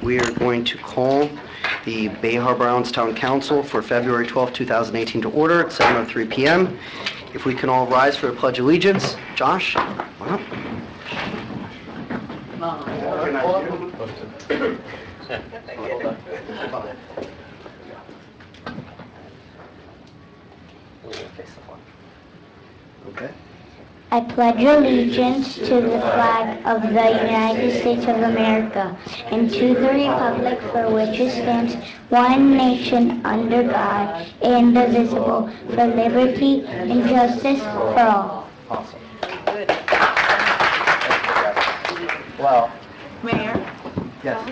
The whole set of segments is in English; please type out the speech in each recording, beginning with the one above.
We are going to call the Bay Harbor Islands Town Council for February 12, 2018 to order at 7:03 p.m. If we can all rise for the Pledge of Allegiance. Josh, come on up. Okay. I pledge allegiance to the flag of the United States of America and to the republic for which it stands, one nation under God, indivisible, for liberty and justice for all. Awesome. Well. Mayor? Yes.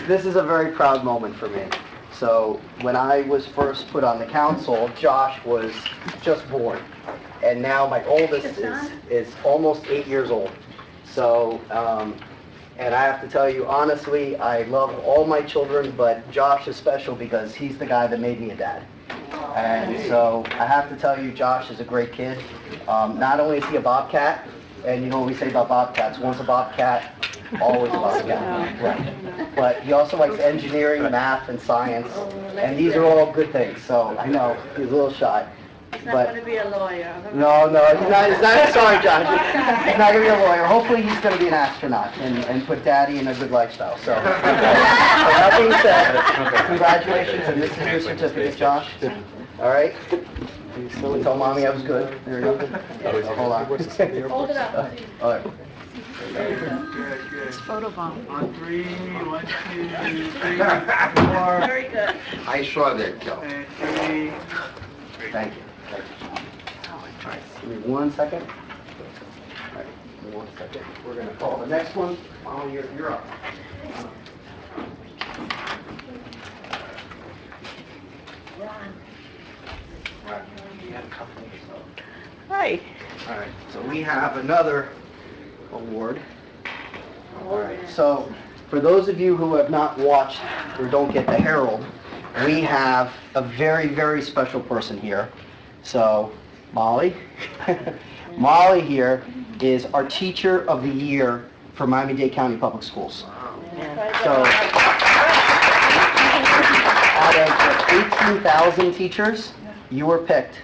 This is a very proud moment for me. So when I was first put on the council, Josh was just born, and now my oldest is almost 8 years old. So, and I have to tell you honestly, I love all my children, but Josh is special because he's the guy that made me a dad. And so I have to tell you, Josh is a great kid. Not only is he a bobcat, and you know what we say about bobcats, once a bobcat, always a bobcat. Right. But he also likes engineering, math, and science, and these are all good things. So I know he's a little shy. He's not going to be a lawyer. No, he's not. Sorry, Josh. He's not going to be a lawyer. Hopefully, he's going to be an astronaut and put Daddy in a good lifestyle. So, that being said, congratulations, and this is your certificate, Josh. All right. So tell Mommy I was good. There you go. Hold on. Hold it up. All right. It's photobomb. On 3, 1, 2, 3, 4. Very good. I saw that, Kel. And 3. Thank you. All right. Give me 1 second. All right. 1 second. We're going to call the next one. Mom, you're up. Hi. All right, so we have another award. All right, so for those of you who have not watched or don't get the Herald, we have a very, very special person here. So, Molly. Molly here is our Teacher of the Year for Miami-Dade County Public Schools. So, out of 18,000 teachers, you were picked.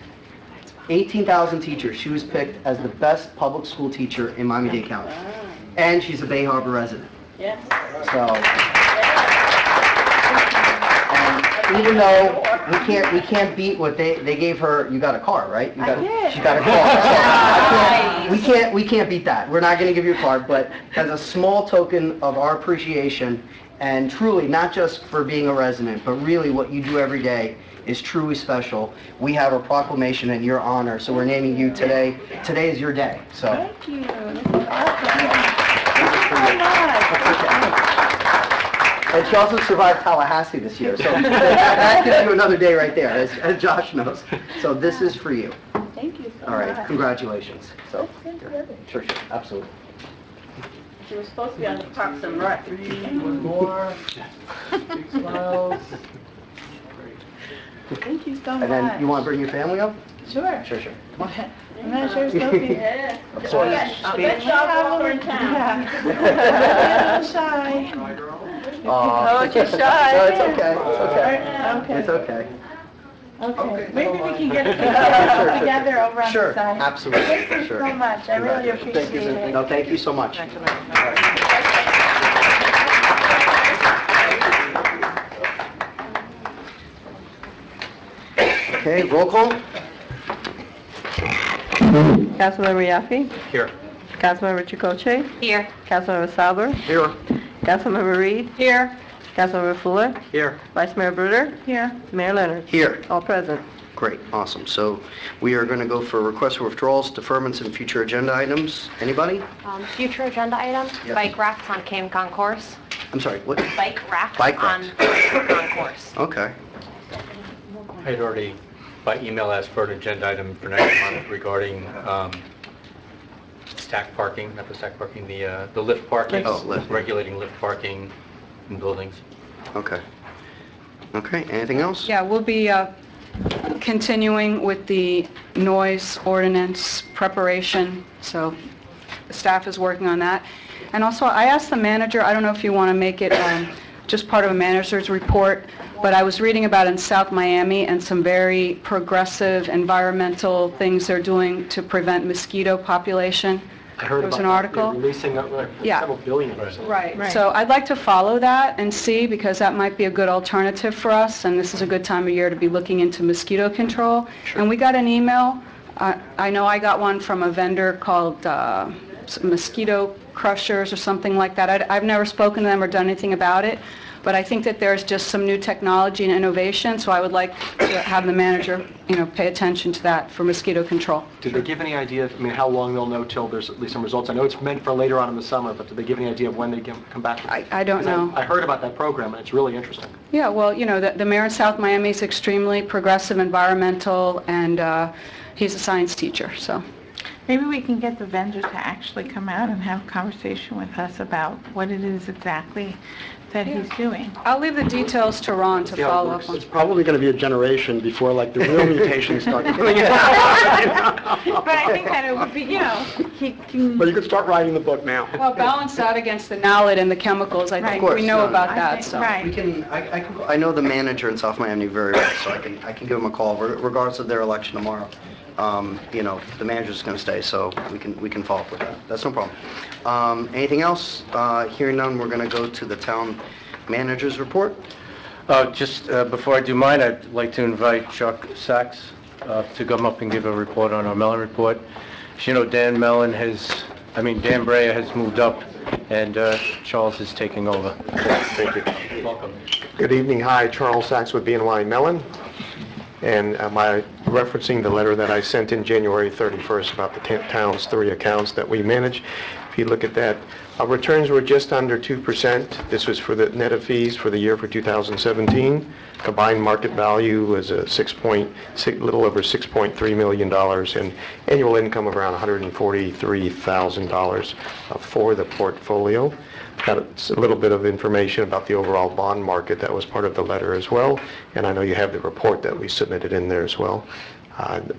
18,000 teachers. She was picked as the best public school teacher in Miami-Dade County. And she's a Bay Harbor resident. Yes. So, and even though we can't beat what they gave her, you got a car, right? You got she got a car. So we can't beat that. We're not going to give you a car, but as a small token of our appreciation, and truly not just for being a resident, but really what you do every day is truly special. We have a proclamation in your honor, so we're naming you today. Today is your day. So. Thank you. And she also survived Tallahassee this year, so that gives you another day right there, as Josh knows. So this is for you. Thank you so All right, much. congratulations. So, sure, absolutely. She was supposed to be on the Parks and Rec. 3, 1 more. Big smiles. Thank you so much. And then you want to bring your family up? Sure. Sure. Come on. I'm not sure Sophie. Yeah. Of course. I bet y'all walk her in town. Yeah. A little shy. My girl. Oh, you're shy. No, it's okay. It's okay. Okay. It's okay. Okay. Maybe we can get Sure. together over on Sure, the side. absolutely. Thank you Sure. so much. I really appreciate Thank you. it. No, thank you so much. Okay, roll call. Councilmember Yaffe? Here. Councilmember Chicoche? Here. Councilmember Salber? Here. Councilmember Reed? Here. Councilmember Fuller? Here. Vice Mayor Bruder? Here. Mayor Leonard? Here. All present. Great, awesome. So we are going to go for requests for withdrawals, deferments, and future agenda items. Anybody? Future agenda item, Yep. bike racks on Cayman Concourse. I'm sorry, what? Bike racks Bike on racks. Cayman Concourse. Okay. I had already, by email, asked for an agenda item for next month regarding stack parking, not the stack parking, the lift parking. Oh, lift. Regulating lift parking in buildings. Okay. Okay, anything else? Yeah, we'll be continuing with the noise ordinance preparation, so the staff is working on that. And also, I asked the manager, I don't know if you want to make it just part of a manager's report, but I was reading about in South Miami and some very progressive environmental things they're doing to prevent mosquito population. I heard There was about an that. article. They're releasing Yeah. several billion or so. Right. So I'd like to follow that and see, because that might be a good alternative for us, and this is a good time of year to be looking into mosquito control. And we got an email, I know I got one from a vendor called Mosquito Crushers or something like that. I've never spoken to them or done anything about it, but I think that there's just some new technology and innovation, so I would like to have the manager, pay attention to that for mosquito control. Did they give any idea, how long they'll know till there's at least some results? I know it's meant for later on in the summer, but did they give any idea of when they can come back? I don't know. I heard about that program, and it's really interesting. Yeah, well, the mayor in South Miami is extremely progressive, environmental, and he's a science teacher, so. Maybe we can get the vendor to actually come out and have a conversation with us about what it is exactly that he's doing. I'll leave the details to Ron to follow up on. It's probably going to be a generation before, the real mutations start coming in. But I think that it would be, he can... But you could start writing the book now. Well, balance that against the knowledge and the chemicals. I think we know about that, so. Right. I know the manager in South Miami very well, so I can give him a call regardless of their election tomorrow. The manager's going to stay, so we can follow up with that. That's no problem. Anything else? Hearing none, we're going to go to the town manager's report. Just before I do mine, I'd like to invite Chuck Sachs to come up and give a report on our Mellon report. As you know, Dan Brea has moved up, and Charles is taking over. Thank you. Welcome. Good evening. Hi, Charles Sachs with BNY Mellon. And referencing the letter that I sent in January 31st about the town's 3 accounts that we manage. If you look at that, our returns were just under 2%. This was for the net of fees for the year for 2017. Combined market value was a little over $6.3 million, and annual income of around $143,000 for the portfolio. Got a little bit of information about the overall bond market that was part of the letter as well, and I know you have the report that we submitted in there as well.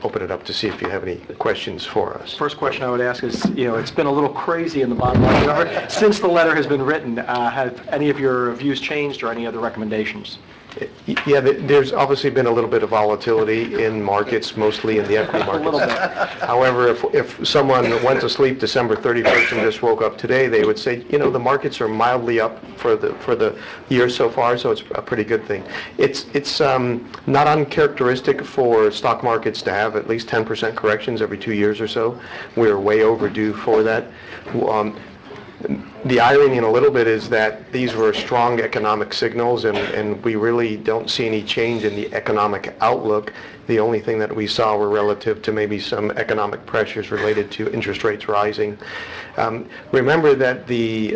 Open it up to see if you have any questions for us. First question I would ask is, it's been a little crazy in the bond market since the letter has been written. Have any of your views changed or any other recommendations? Yeah, there's obviously been a little bit of volatility in markets, mostly in the equity markets. A little bit. However, if someone went to sleep December 31st and just woke up today, they would say, the markets are mildly up for the year so far, so it's a pretty good thing. It's not uncharacteristic for stock markets to have at least 10% corrections every 2 years or so. We're way overdue for that. The irony in a little bit is that these were strong economic signals, and we really don't see any change in the economic outlook. The only thing that we saw were relative to maybe some economic pressures related to interest rates rising. Remember that the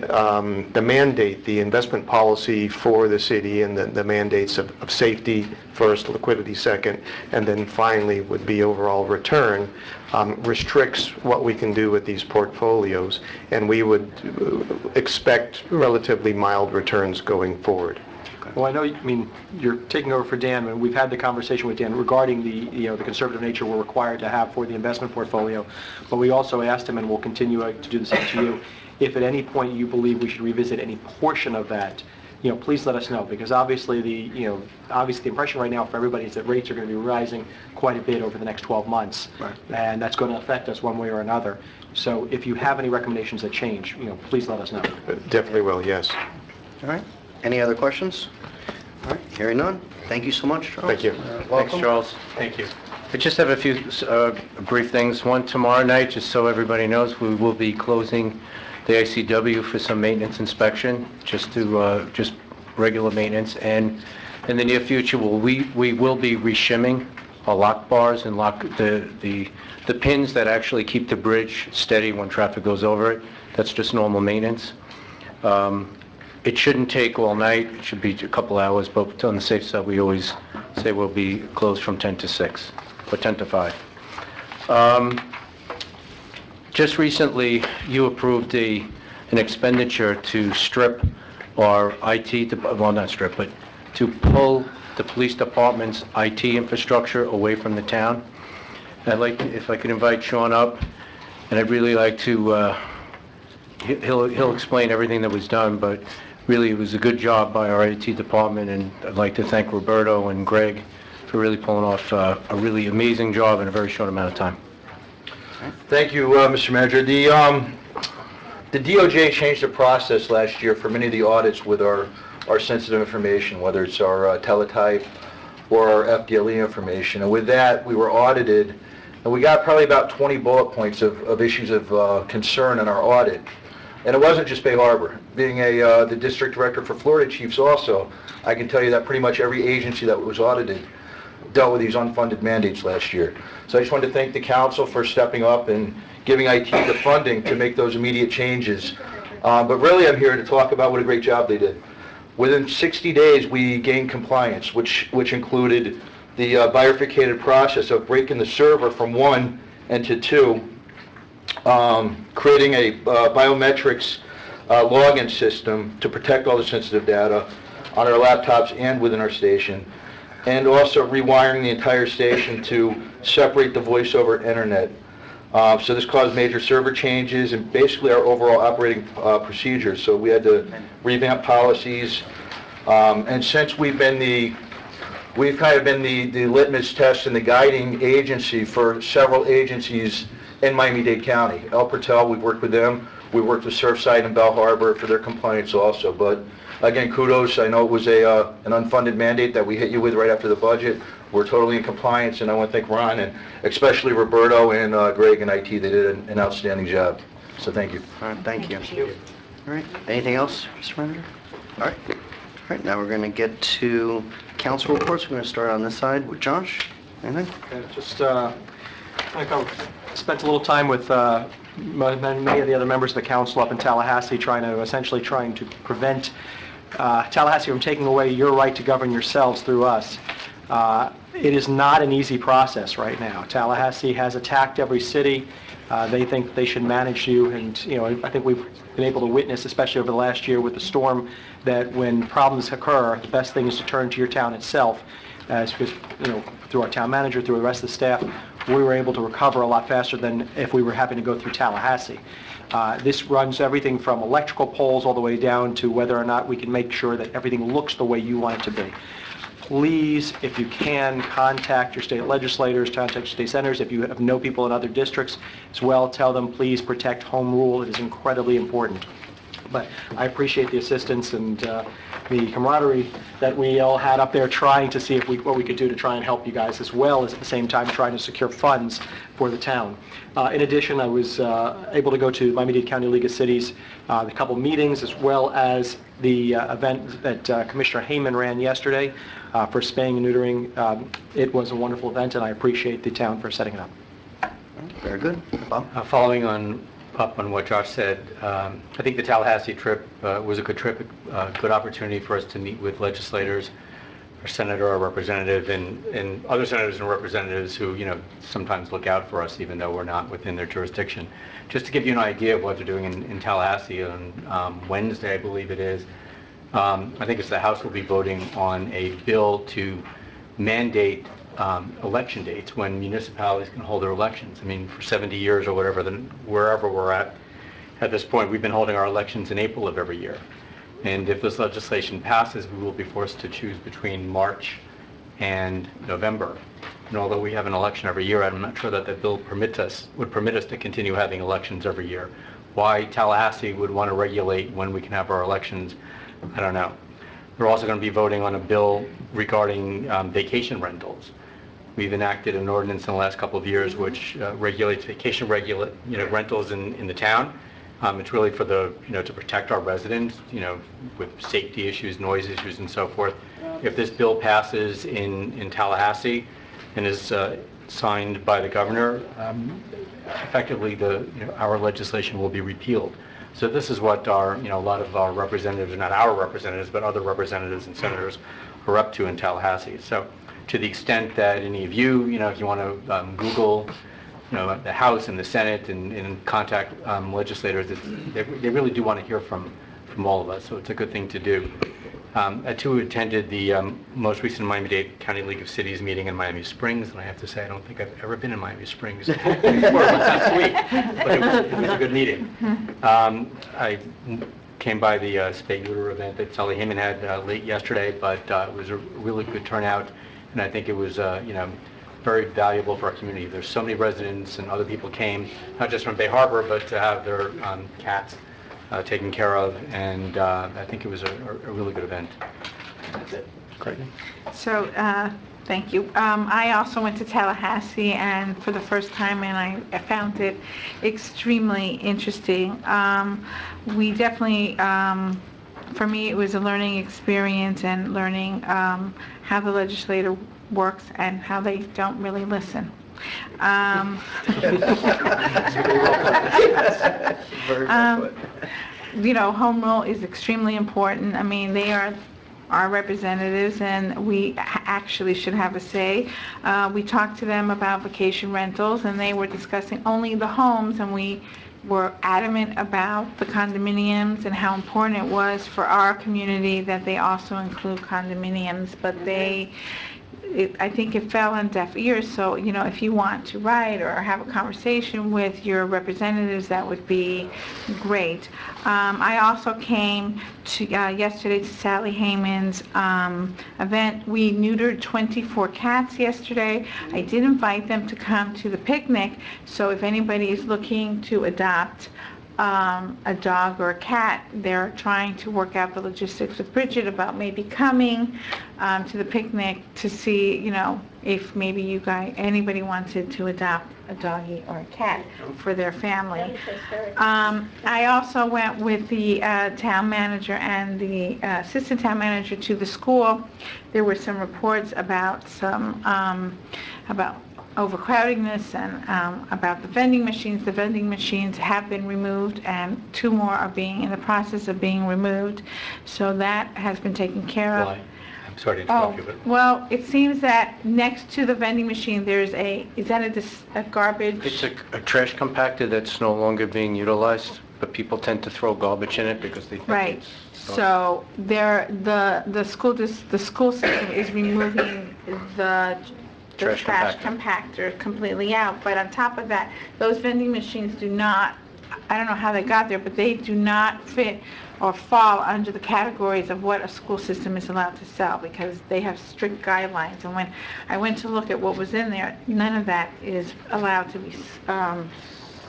mandate, the investment policy for the city, and the mandates of safety first, liquidity second, and then finally would be overall return, restricts what we can do with these portfolios, and we would expect relatively mild returns going forward. Well, I know, you're taking over for Dan, and we've had the conversation with Dan regarding the conservative nature we're required to have for the investment portfolio, but we also asked him, and we'll continue to do the same to you, if at any point you believe we should revisit any portion of that, please let us know, because obviously the impression right now for everybody is that rates are going to be rising quite a bit over the next 12 months, right, and that's going to affect us one way or another. So if you have any recommendations that change, please let us know. Definitely will, yes. All right. Any other questions? All right. Hearing none. Thank you so much, Charles. Thank you. Thanks, Welcome. Charles. Thank you. I just have a few brief things. One, tomorrow night, just so everybody knows, we will be closing the ICW for some maintenance inspection, just regular maintenance. And in the near future, we will be reshimming our lock bars and lock the pins that actually keep the bridge steady when traffic goes over it. That's just normal maintenance. It shouldn't take all night. It should be a couple hours, but on the safe side, we always say we'll be closed from 10 to 6 or 10 to 5. Just recently, you approved an expenditure to strip our IT, well, not strip, but to pull the police department's IT infrastructure away from the town. I'd like, if I could invite Sean up, and I'd really like to he'll explain everything that was done, but really it was a good job by our IT department, and I'd like to thank Roberto and Greg for really pulling off a really amazing job in a very short amount of time. Thank you, Mr. Manager. The DOJ changed the process last year for many of the audits with our sensitive information, whether it's our teletype or our FDLE information. And with that, we were audited, and we got probably about 20 bullet points of issues of concern in our audit. And it wasn't just Bay Harbor. Being the district director for Florida Chiefs also, I can tell you that pretty much every agency that was audited dealt with these unfunded mandates last year. So I just wanted to thank the council for stepping up and giving IT the funding to make those immediate changes. But really I'm here to talk about what a great job they did. Within 60 days we gained compliance, which included the bifurcated process of breaking the server from 1 into 2, creating a biometrics login system to protect all the sensitive data on our laptops and within our station, and also rewiring the entire station to separate the voice over internet. So this caused major server changes and basically our overall operating procedures. So we had to revamp policies, and since we've kind of been the litmus test and the guiding agency for several agencies in Miami-Dade County. El Portel, we've worked with them. We worked with Surfside and Bell Harbor for their compliance also. But again, kudos. I know it was an unfunded mandate that we hit you with right after the budget. We're totally in compliance, and I want to thank Ron and especially Roberto and Greg and IT. They did an outstanding job. So thank you. All right, thank you. All right, anything else, Mr. Manager? All right, now we're going to get to council reports. We're going to start on this side with Josh. Anything? Okay, just spent a little time with many of the other members of the council up in Tallahassee trying to prevent Tallahassee from taking away your right to govern yourselves through us. It is not an easy process right now. Tallahassee has attacked every city. They think they should manage you, and I think we've been able to witness, especially over the last year with the storm, that when problems occur, the best thing is to turn to your town itself. Because through our town manager, through the rest of the staff, we were able to recover a lot faster than if we were having to go through Tallahassee. This runs everything from electrical poles all the way down to whether or not we can make sure that everything looks the way you want it to be. Please, if you can, contact your state legislators, contact your state senators. If you know people in other districts as well, tell them please protect home rule. It is incredibly important. But I appreciate the assistance and the camaraderie that we all had up there trying to see what we could do to try and help you guys, as well as at the same time trying to secure funds for the town. In addition, I was able to go to Miami-Dade County League of Cities, a couple meetings, as well as the event that Commissioner Hayman ran yesterday for spaying and neutering. It was a wonderful event, and I appreciate the town for setting it up. Very good. Bob? Following up on what Josh said, I think the Tallahassee trip was a good trip, a good opportunity for us to meet with legislators, our senator, our representative, and other senators and representatives who, sometimes look out for us even though we're not within their jurisdiction. Just to give you an idea of what they're doing in Tallahassee on Wednesday, I believe it is, I think the House will be voting on a bill to mandate election dates when municipalities can hold their elections. I mean, for 70 years or whatever, wherever we're at this point, we've been holding our elections in April of every year. And if this legislation passes, we will be forced to choose between March and November. And although we have an election every year, I'm not sure that the bill would permit us to continue having elections every year. Why Tallahassee would want to regulate when we can have our elections, I don't know. We're also going to be voting on a bill regarding vacation rentals. We've enacted an ordinance in the last couple of years which regulates vacation rentals in the town. It's really for to protect our residents, with safety issues, noise issues, and so forth. If this bill passes in Tallahassee and is signed by the governor, effectively our legislation will be repealed. So this is what a lot of our representatives, not our representatives, but other representatives and senators are up to in Tallahassee. So to the extent that any of you, if you want to Google, the House and the Senate and contact legislators, they really do want to hear from all of us. So it's a good thing to do. I too attended the most recent Miami-Dade County League of Cities meeting in Miami Springs, and I have to say, I don't think I've ever been in Miami Springs before last week, but it was a good meeting. I came by the spay neuter event that Sally Heyman had late yesterday, but it was a really good turnout, and I think it was, very valuable for our community. There's so many residents and other people came, not just from Bay Harbor, but to have their cats taken care of, and I think it was a really good event. That's it. Great. So, thank you. I also went to Tallahassee, and for the first time, and I found it extremely interesting. We definitely, for me, it was a learning experience and learning how the legislature works and how they don't really listen. Very well put. You know, home rule is extremely important. I mean, they are our representatives, and we actually should have a say. We talked to them about vacation rentals, and they were discussing only the homes, and we were adamant about the condominiums and how important it was for our community that they also include condominiums, but I think it fell on deaf ears. So, you know, if you want to write or have a conversation with your representatives, that would be great. I also came to yesterday to Sally Heyman's event. We neutered 24 cats yesterday. I did invite them to come to the picnic, so if anybody is looking to adopt a dog or a cat, they're trying to work out the logistics with Bridget about maybe coming to the picnic to see, you know, if maybe anybody wanted to adopt a doggy or a cat for their family. I also went with the town manager and the assistant town manager to the school. There were some reports about about overcrowdedness and about the vending machines. The vending machines have been removed, and 2 more are in the process of being removed. So that has been taken care of. Why? I'm sorry to interrupt you, but... Well, it seems that next to the vending machine, there's a garbage? It's a trash compactor that's no longer being utilized, but people tend to throw garbage in it because they think Right. it's... So the school system is removing the trash compactor completely out. But on top of that, those vending machines do not, I don't know how they got there, but they do not fit or fall under the categories of what a school system is allowed to sell, because they have strict guidelines. And when I went to look at what was in there, none of that is allowed to be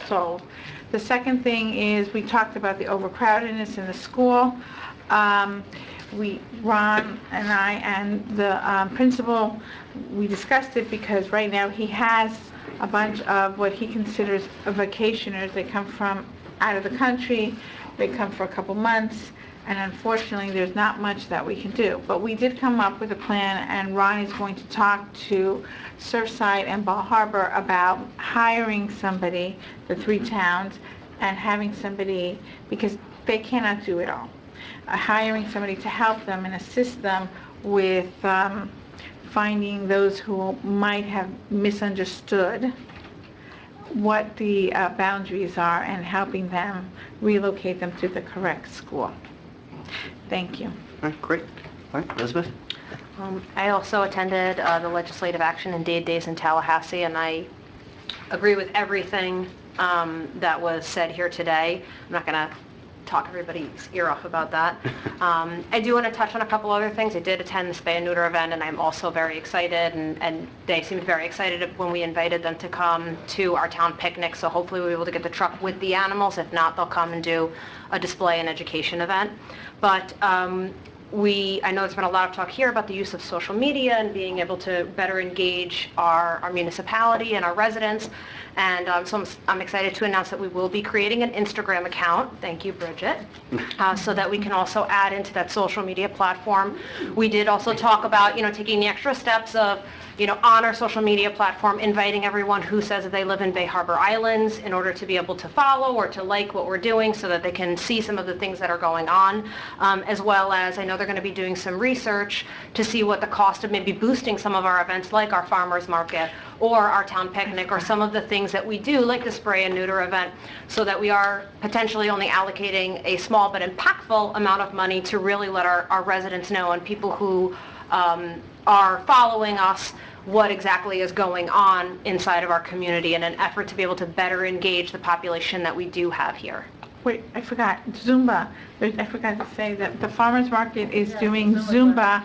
sold. The second thing is, we talked about the overcrowdedness in the school. Ron and I and the principal, we discussed it because right now he has a bunch of what he considers vacationers. They come from out of the country, they come for a couple months, and unfortunately there's not much that we can do. But we did come up with a plan, and Ron is going to talk to Surfside and Bal Harbour about hiring somebody, the 3 towns, and having somebody, because they cannot do it all. Hiring somebody to help them and assist them with finding those who might have misunderstood what the boundaries are and helping them relocate them to the correct school. Thank you. All right, great. All right, Elizabeth? I also attended the Legislative Action and Dade Days in Tallahassee, and I agree with everything that was said here today. I'm not going to talk everybody's ear off about that. I do want to touch on a couple other things. I did attend the spay and neuter event, and I'm also very excited, and they seemed very excited when we invited them to come to our town picnic, so hopefully we'll be able to get the truck with the animals. If not, they'll come and do a display and education event. But I know there's been a lot of talk here about the use of social media and being able to better engage our municipality and our residents. And so I'm excited to announce that we will be creating an Instagram account, thank you, Bridget, so that we can also add into that social media platform. We did also talk about, taking the extra steps of, on our social media platform, inviting everyone who says that they live in Bay Harbor Islands in order to be able to follow or to like what we're doing so that they can see some of the things that are going on, as well as I know they're going to be doing some research to see what the cost of maybe boosting some of our events like our farmers market or our town picnic, or some of the things that we do, like the spray and neuter event, so that we are potentially only allocating a small but impactful amount of money to really let our residents know, and people who are following us, what exactly is going on inside of our community in an effort to be able to better engage the population that we do have here. Wait, I forgot, Zumba. I forgot to say that the farmer's market is doing Zumba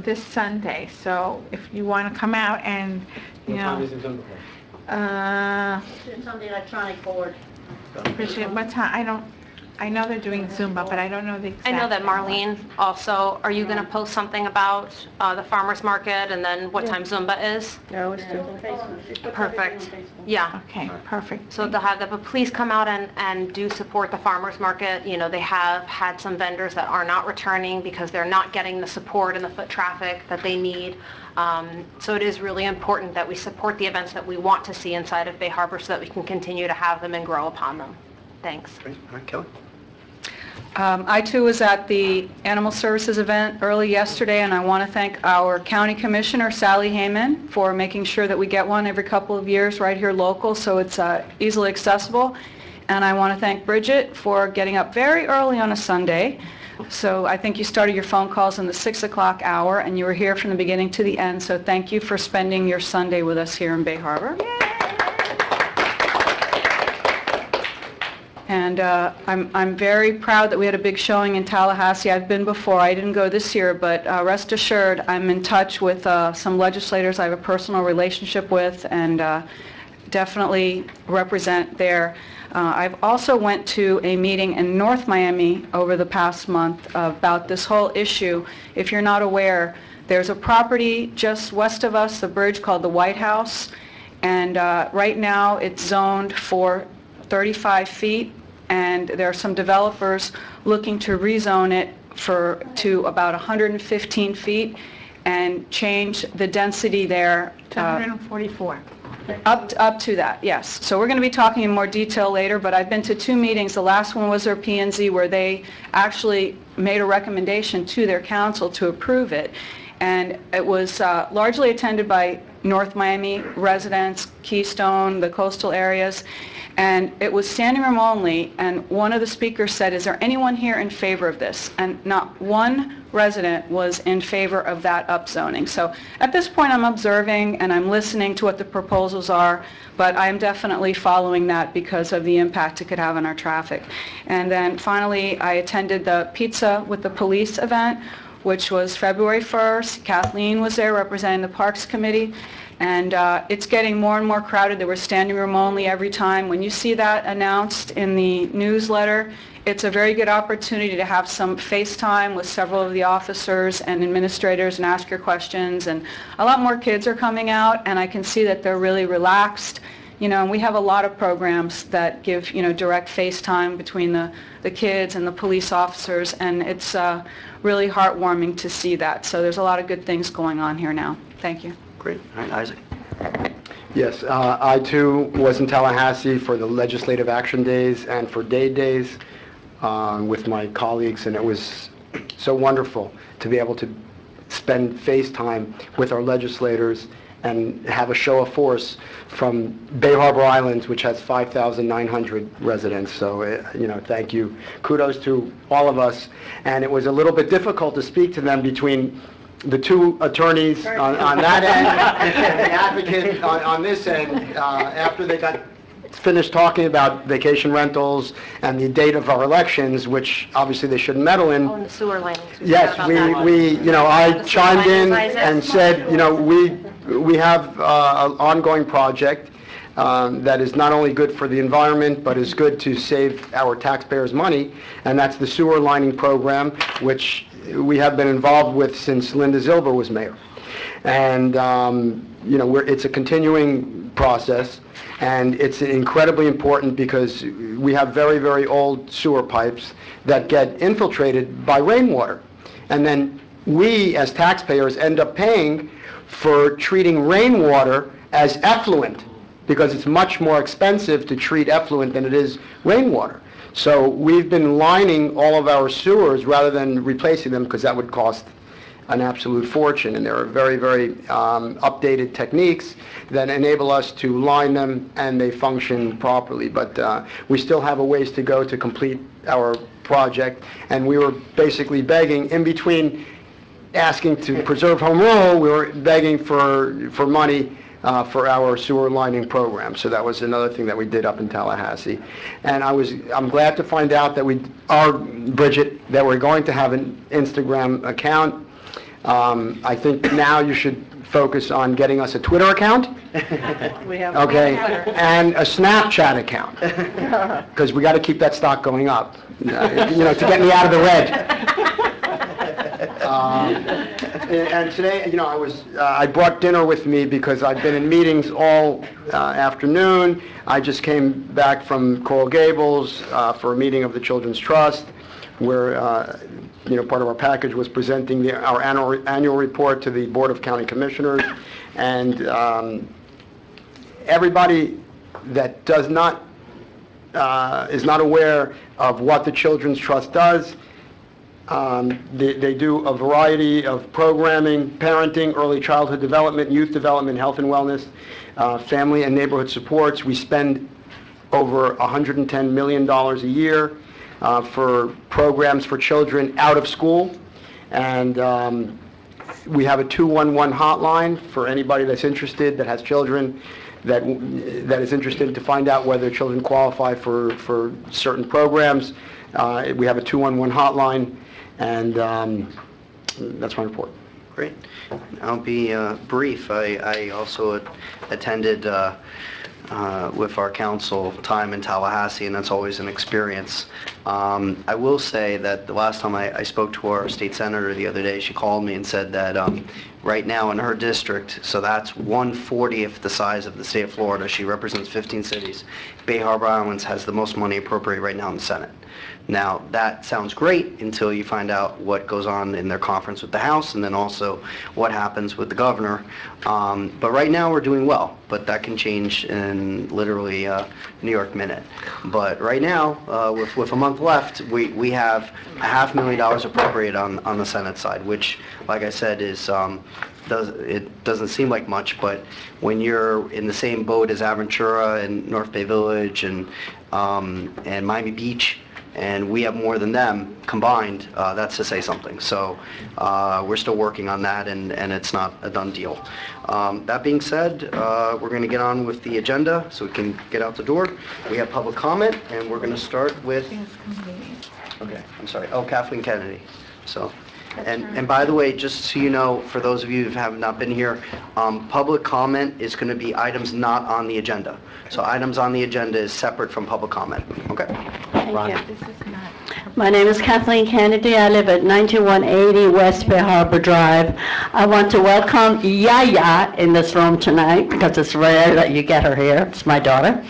this Sunday. So if you want to come out and, you know... It's on the electronic board. Bridget, what time? I know they're doing Zumba, but I don't know the exact... I know that Marlene also, are you going to post something about the farmer's market and then what time Zumba is? No, it's still... Perfect. Yeah. Okay, perfect. So but please come out and do support the farmer's market. You know, they have had some vendors that are not returning because they're not getting the support and the foot traffic that they need. So it is really important that we support the events that we want to see inside of Bay Harbor so that we can continue to have them and grow upon them. Thanks. Great. All right, Kelly? I too was at the Animal Services event early yesterday, and I want to thank our County Commissioner, Sally Hayman, for making sure that we get one every couple of years right here local, so it's easily accessible. And I want to thank Bridget for getting up very early on a Sunday. So I think you started your phone calls in the 6 o'clock hour, and you were here from the beginning to the end, so thank you for spending your Sunday with us here in Bay Harbor. And I'm very proud that we had a big showing in Tallahassee. I've been before. I didn't go this year, but rest assured, I'm in touch with some legislators I have a personal relationship with and definitely represent there. I've also went to a meeting in North Miami over the past month about this whole issue. If you're not aware, there's a property just west of us, the bridge called the White House, and right now it's zoned for 35 feet. And there are some developers looking to rezone it to about 115 feet and change the density there. To 144. Up to that, yes. So we're going to be talking in more detail later, but I've been to 2 meetings. The last one was their P&Z where they actually made a recommendation to their council to approve it. And it was largely attended by North Miami residents, Keystone, the coastal areas, and it was standing room only, and one of the speakers said, is there anyone here in favor of this? And not one resident was in favor of that upzoning. So at this point I'm observing and I'm listening to what the proposals are, but I'm definitely following that because of the impact it could have on our traffic. And then finally I attended the Pizza with the Police event, which was February 1st. Kathleen was there representing the Parks Committee. And it's getting more and more crowded. There was standing room only every time. When you see that announced in the newsletter, it's a very good opportunity to have some FaceTime with several of the officers and administrators and ask your questions. And a lot more kids are coming out, and I can see that they're really relaxed. You know, and we have a lot of programs that give, you know, direct FaceTime between the kids and the police officers, and it's really heartwarming to see that. So there's a lot of good things going on here now. Thank you. Great. All right, Isaac. Yes, I too was in Tallahassee for the Legislative Action Days and for Day Days with my colleagues, and it was so wonderful to be able to spend FaceTime with our legislators and have a show of force from Bay Harbor Islands, which has 5,900 residents. So, you know, thank you. Kudos to all of us. And it was a little bit difficult to speak to them between the 2 attorneys on that end and the advocate on this end after they got finished talking about vacation rentals and the date of our elections, which obviously they shouldn't meddle in. Oh, and the sewer linings. Yes, you know, I chimed in and said, you know, we have an ongoing project that is not only good for the environment, but is good to save our taxpayers' money, and that's the sewer lining program, which we have been involved with since Linda Zilber was mayor. And, you know, it's a continuing process, and it's incredibly important because we have very, very old sewer pipes that get infiltrated by rainwater. And then we, as taxpayers, end up paying for treating rainwater as effluent because it's much more expensive to treat effluent than it is rainwater. So we've been lining all of our sewers rather than replacing them because that would cost an absolute fortune, and there are very, very updated techniques that enable us to line them, and they function properly. But we still have a ways to go to complete our project, and we were basically begging, in between asking to preserve home rule, we were begging for money for our sewer lining program. So that was another thing that we did up in Tallahassee. And I'm glad to find out that Bridget, that we're going to have an Instagram account. I think now you should focus on getting us a Twitter account. Okay, and a Snapchat account, because we got to keep that stock going up, to get me out of the red. And today, I brought dinner with me because I've been in meetings all afternoon. I just came back from Coral Gables for a meeting of the Children's Trust, where part of our package was presenting our annual report to the Board of County Commissioners, and everybody that is not aware of what the Children's Trust does. They do a variety of programming, parenting, early childhood development, youth development, health and wellness, family and neighborhood supports. We spend over $110 million a year for programs for children out of school. And we have a 211 hotline for anybody that's interested, that has children, that is interested to find out whether children qualify for certain programs. We have a 211 hotline. And that's my report. Great. I'll be brief. I also attended with our council time in Tallahassee, and that's always an experience. I will say that the last time I spoke to our state senator the other day, she called me and said that right now in her district, so that's 1/40th the size of the state of Florida, she represents 15 cities, Bay Harbor Islands has the most money appropriated right now in the Senate. Now, that sounds great until you find out what goes on in their conference with the House, and then also what happens with the governor. But right now, we're doing well, but that can change in literally a New York minute. But right now, with a month left, we have $500,000 appropriated on the Senate side, which, like I said, is it doesn't seem like much, but when you're in the same boat as Aventura and North Bay Village and Miami Beach, and we have more than them combined, that's to say something. So we're still working on that, and it's not a done deal. That being said, we're going to get on with the agenda so we can get out the door. We have public comment, and we're going to start with... Okay, I'm sorry. Oh, Kathleen Kennedy. So, and by the way, just so you know, for those of you who have not been here, public comment is going to be items not on the agenda. So items on the agenda is separate from public comment. Okay. Ron. My name is Kathleen Kennedy. I live at 9180 West Bay Harbor Drive. I want to welcome Yaya in this room tonight because it's rare that you get her here. It's my daughter.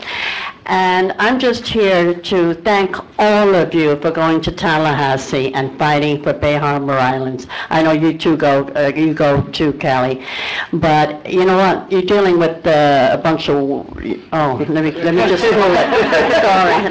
And I'm just here to thank all of you for going to Tallahassee and fighting for Bay Harbor Islands. I know you two go, you go too, Callie. But you know what? You're dealing with a bunch of, oh, let me just hold it. Sorry,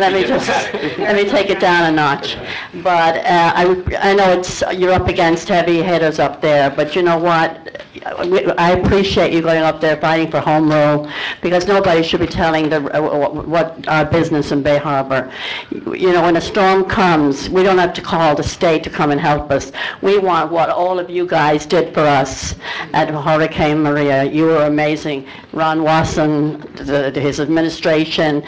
let me take it down a notch. But I know you're up against heavy hitters up there, but you know what? I appreciate you going up there fighting for home rule, because nobody should be telling what our business in Bay Harbor. You know, when a storm comes, we don't have to call the state to come and help us. We want what all of you guys did for us at Hurricane Maria. You were amazing. Ron Wasson, his administration,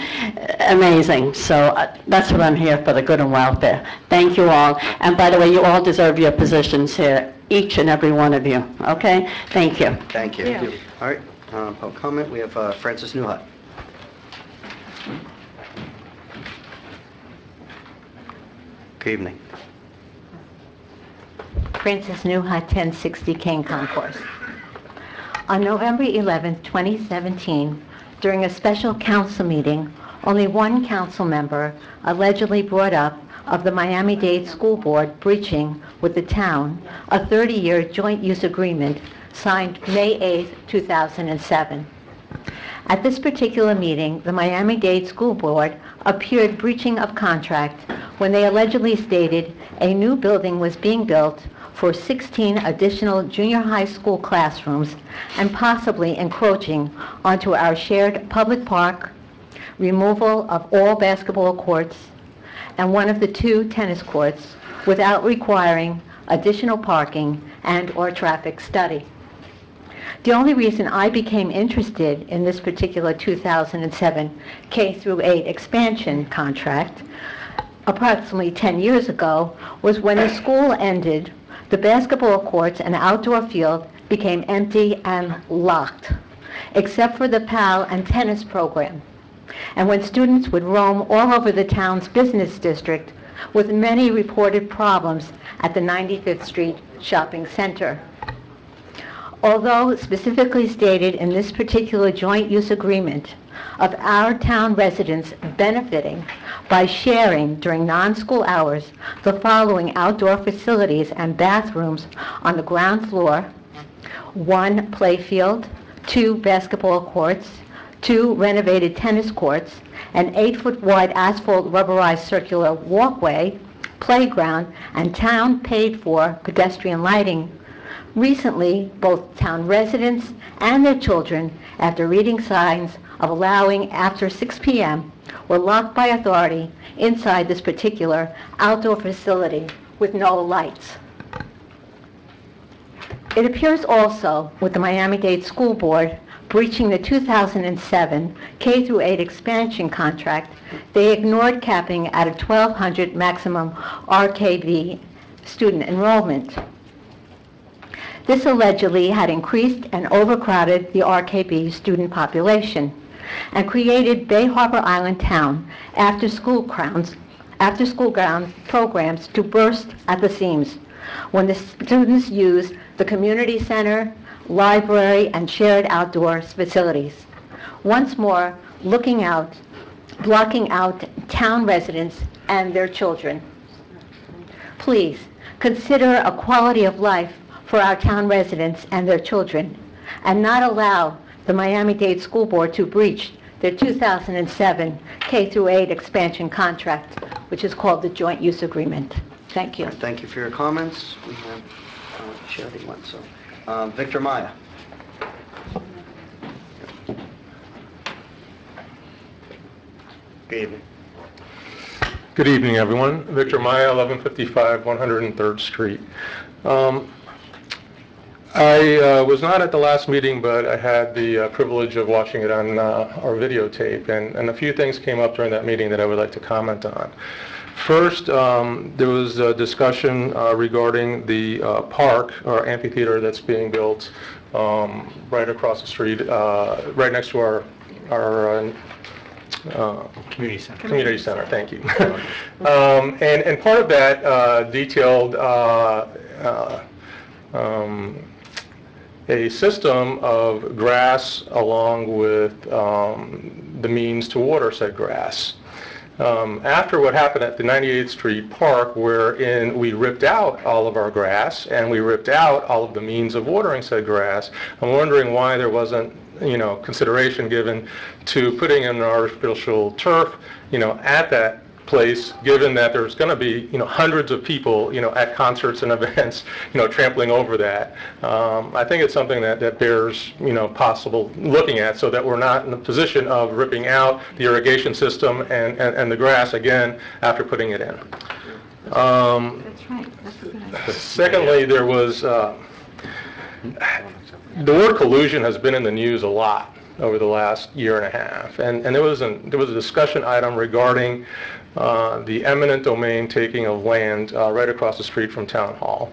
amazing. So that's what I'm here for, the good and welfare. Thank you all. And by the way, you all deserve your positions here, each and every one of you. Okay? Thank you. Thank you. Yeah. All right. Public comment. We have Francis Newhut. Good evening. Francis Newhut, 1060 Kane Concourse. On November 11, 2017, during a special council meeting, only one council member allegedly brought up of the Miami-Dade School Board breaching with the town a 30-year joint use agreement signed May 8, 2007. At this particular meeting, the Miami-Dade School Board appeared breaching of contract when they allegedly stated a new building was being built for 16 additional junior high school classrooms and possibly encroaching onto our shared public park, removal of all basketball courts, and one of the 2 tennis courts without requiring additional parking and/or traffic study. The only reason I became interested in this particular 2007 K-8 expansion contract approximately 10 years ago was when the school ended, the basketball courts and outdoor field became empty and locked, except for the PAL and tennis program, and when students would roam all over the town's business district with many reported problems at the 95th Street Shopping Center. Although specifically stated in this particular joint use agreement of our town residents benefiting by sharing during non-school hours the following outdoor facilities and bathrooms on the ground floor: 1 playfield, 2 basketball courts, 2 renovated tennis courts, an 8-foot wide asphalt rubberized circular walkway, playground, and town paid for pedestrian lighting. Recently, both town residents and their children, after reading signs of allowing after 6 p.m., were locked by authority inside this particular outdoor facility with no lights. It appears also with the Miami-Dade School Board breaching the 2007 K-8 expansion contract, they ignored capping at a 1,200 maximum RKB student enrollment. This allegedly had increased and overcrowded the RKB student population and created Bay Harbor Island Town after-school grounds programs to burst at the seams when the students use the community center, library, and shared outdoor facilities. Once more, blocking out town residents and their children. Please consider a quality of life for our town residents and their children, and not allow the Miami-Dade School Board to breach their 2007 K-8 expansion contract, which is called the Joint Use Agreement. Thank you. Thank you for your comments. We have Charity one, so Victor Maya. Good evening. Good evening, everyone. Victor Maya, 1155 103rd Street. I was not at the last meeting, but I had the privilege of watching it on our videotape, and a few things came up during that meeting that I would like to comment on. First, there was a discussion regarding the park or amphitheater that's being built right across the street, right next to our Community center. Community center, thank you. And part of that detailed a system of grass along with the means to water said grass. After what happened at the 98th Street Park, wherein we ripped out all of our grass and we ripped out all of the means of watering said grass, I'm wondering why there wasn't, consideration given to putting in artificial turf, at that place, given that there's going to be, hundreds of people, at concerts and events, trampling over that. I think it's something that bears, possible looking at, so that we're not in the position of ripping out the irrigation system and the grass again after putting it in. That's right. That's a good idea. Secondly, there was the word collusion has been in the news a lot over the last year and a half, and there was a discussion item regarding the eminent domain taking of land right across the street from Town Hall,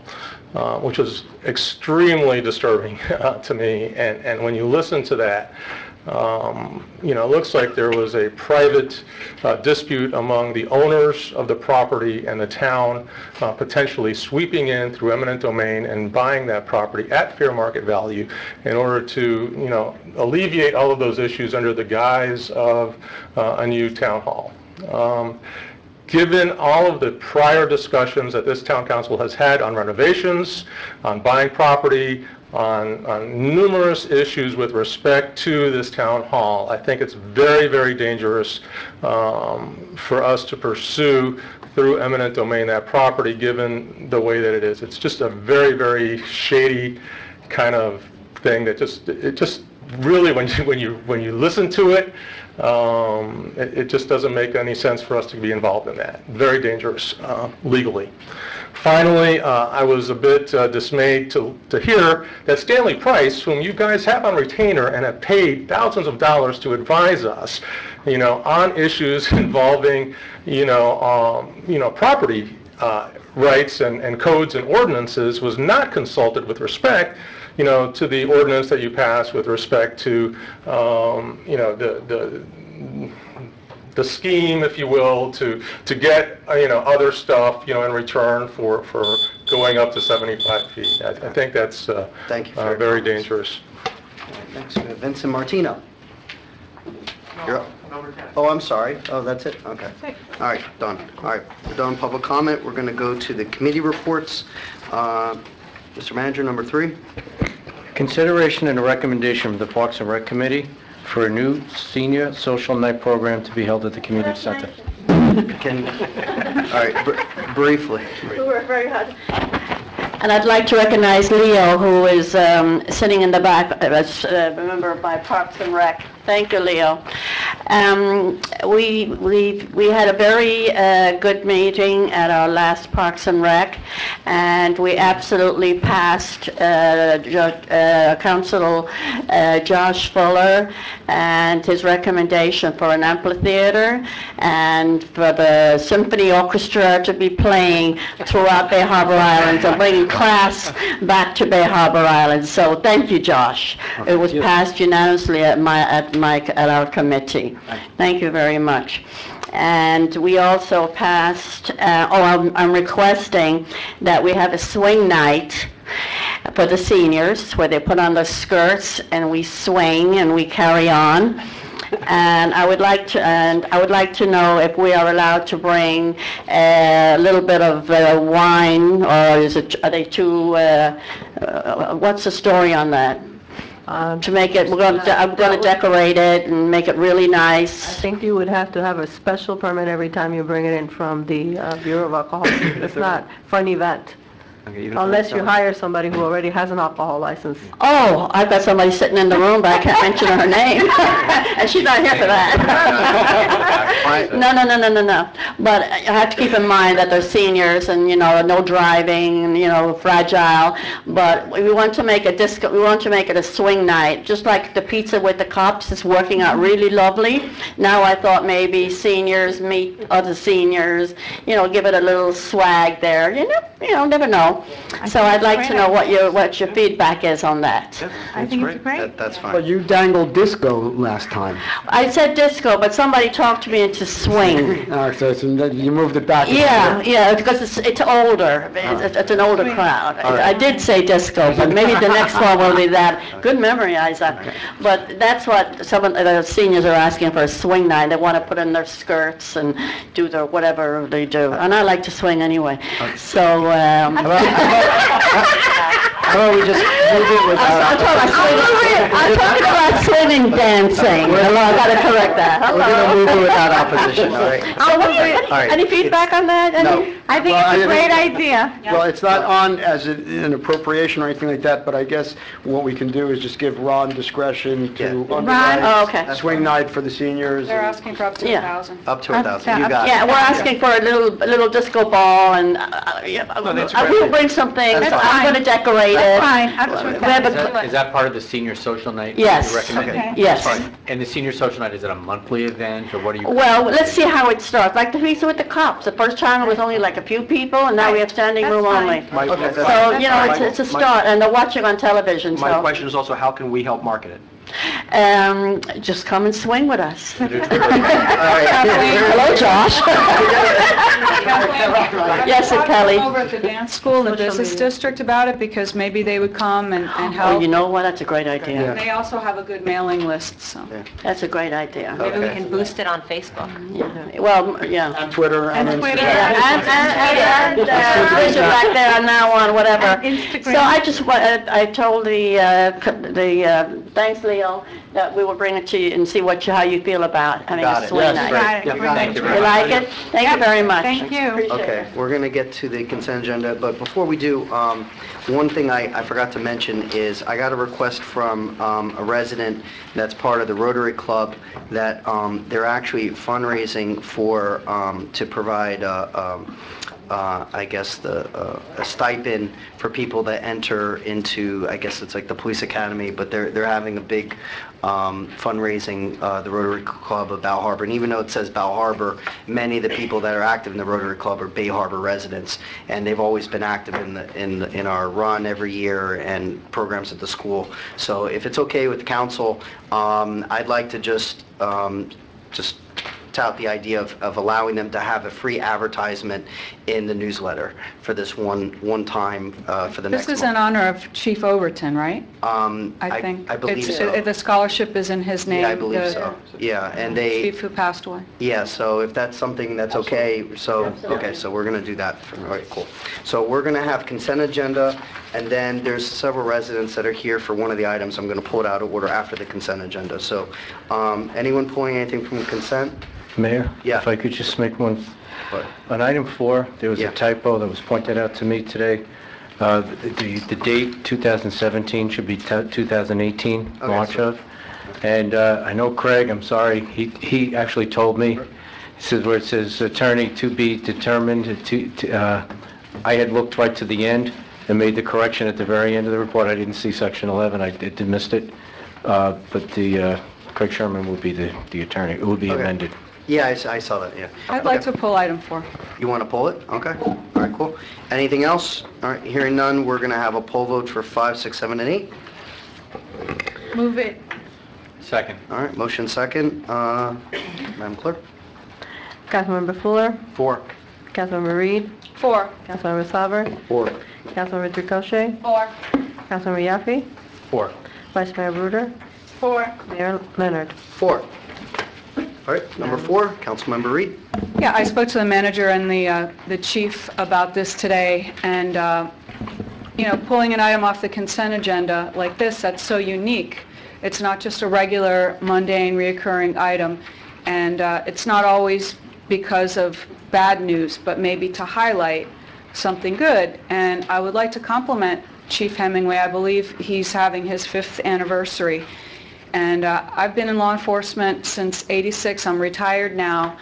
which was extremely disturbing to me. And when you listen to that, it looks like there was a private dispute among the owners of the property and the town, potentially sweeping in through eminent domain and buying that property at fair market value in order to, alleviate all of those issues under the guise of a new town hall. given all of the prior discussions that this town council has had on renovations, on buying property, on numerous issues with respect to this town hall, I think it's very, very dangerous for us to pursue through eminent domain that property, given the way that it is. It's just a very, very shady kind of thing that it just really, when you listen to it, it just doesn't make any sense for us to be involved in that. Very dangerous legally. Finally, I was a bit dismayed to hear that Stanley Price, whom you guys have on retainer and have paid thousands of dollars to advise us, on issues involving, property rights and codes and ordinances, was not consulted with respect, to the ordinance that you passed with respect to, the scheme, if you will, to get, other stuff, in return for going up to 75 feet. I think that's Thank you for your very comments. dangerous. Thanks. We have Vincent Martino. You're up. Oh, I'm sorry. Oh, that's it? Okay. All right, done. All right, we're done public comment. We're going to go to the committee reports. Mr. Manager, number 3. Consideration and a recommendation from the Parks and Rec Committee for a new senior social night program to be held at the community center. All right, briefly. We work very hard. And I'd like to recognize Leo, who is sitting in the back as a member by Parks and Rec. Thank you, Leo. We had a very good meeting at our last Parks and Rec, and we absolutely passed Councilor Josh Fuller and his recommendation for an amphitheater and for the symphony orchestra to be playing throughout Bay Harbor Islands and bringing class back to Bay Harbor Islands. So thank you, Josh. It was passed unanimously at our committee. Thank you very much. And we also passed, I'm requesting that we have a swing night for the seniors where they put on their skirts and we swing and we carry on. And I would like to know if we are allowed to bring a little bit of wine, or are they too? What's the story on that? To make it, I'm going to decorate it and make it really nice. I think you would have to have a special permit every time you bring it in from the Bureau of Alcohol. It's not for an event. Unless you hire somebody who already has an alcohol license. Oh, I've got somebody sitting in the room, but I can't mention her name. And she's not here for that. No. But I have to keep in mind that they're seniors and, no driving, fragile. But we want to make we want to make it a swing night, just like the Pizza with the Cups is working out really lovely. Now I thought maybe seniors meet other seniors, give it a little swag there. Never know. So I'd like to know what your feedback is on that. I think it's great. That's fine. But you dangled disco last time. I said disco, but somebody talked me into swing. So you moved it back. Yeah, because it's older. It's an older crowd. I did say disco, but maybe the next one will be that. Good memory, Isaac. But that's what some of the seniors are asking for, a swing night. They want to put in their skirts and do their whatever they do. And I like to swing anyway. So, how about we just move it without... I'm talking about swinging dancing. I got to correct that. We're going to move it without opposition, all right? Any feedback on that? No. I think it's a great idea. Well, it's not on as an appropriation or anything like that, but I guess what we can do is just give Ron discretion to underwrite swing night for the seniors. They're asking for up to 1,000. Up to 1,000, you got it. Yeah, we're asking for a little disco ball, and I will bring some things. I'm going to decorate it. Is that part of the senior social night? Yes. You recommend? Okay. Yes. And the senior social night, is it a monthly event, or what are you? Well, let's see how it starts. Like the Pizza with the Cups. The first time it was only like a few people, and now we have standing room only. So, it's a start, and they're watching on television, so. My question is also, how can we help market it? Just come and swing with us. Hello, Josh. Yes, I've Kelly. talked over at the dance school, the business district about it, because maybe they would come and Oh, help. you know what? That's a great idea. They also have a good mailing list, so. That's a great idea. Maybe we can boost it on Facebook. Well, yeah. On Twitter, on Instagram. And Twitter back there on now on whatever. Instagram. So I just, I told thanks, Leo, that we will bring it to you and see how you feel about having Got a it. swing Yes, night. great. Yeah, thank you very You much. like it? Thank you very much. Thank you. Appreciate Okay, it. we're going to get to the consent agenda, but before we do, one thing I forgot to mention is I got a request from a resident that's part of the Rotary Club that they're actually fundraising for, to provide I guess a stipend for people that enter into, I guess it's like the police academy, but they're having a big fundraising, the Rotary Club of Bal Harbor. And even though it says Bal Harbor, many of the people that are active in the Rotary Club are Bay Harbor residents, and they've always been active in our run every year and programs at the school. So if it's okay with the council, I'd like to just tout the idea of allowing them to have a free advertisement in the newsletter for this one time for the next This is month. in honor of Chief Overton, right? I think. I believe It's- so. The scholarship is in his name. Yeah, I believe the so. Yeah, and they, Chief who passed away. yeah, so if that's something that's okay, so, okay, so we're going to do that. All right, cool. So we're going to have consent agenda, and then there's several residents that are here for one of the items. I'm going to pull it out of order after the consent agenda. So anyone pulling anything from consent? Mayor? Yeah. If I could just make one. What? On item 4, there was Yeah. a typo that was pointed out to me today. The date 2017 should be 2018, Okay, March so- of. And I know Craig, I'm sorry, he actually told me, he says where it says attorney to be determined, I had looked right to the end and made the correction at the very end of the report. I didn't see section 11, I missed it. But Craig Sherman would be the attorney, it would be Okay. amended. Yeah, I saw that, yeah. I'd like to pull item 4. You want to pull it? Okay. All right, cool. Anything else? All right, hearing none, we're going to have a poll vote for 5, 6, 7, and 8. Move it. Second. All right, motion second. Madam Clerk? Councilmember Fuller, 4. Councilmember Reed, 4. Councilmember Sauber, 4. Councilmember Tricochet, 4. Councilmember Yaffe, 4. Vice Mayor Bruder, 4. Mayor Leonard. 4. All right, number 4, Councilmember Reed. Yeah, I spoke to the manager and the chief about this today, and, pulling an item off the consent agenda like this, that's so unique. It's not just a regular, mundane, reoccurring item, and it's not always because of bad news, but maybe to highlight something good. And I would like to compliment Chief Hemingway. I believe he's having his 5th anniversary. And I've been in law enforcement since '86. I'm retired now,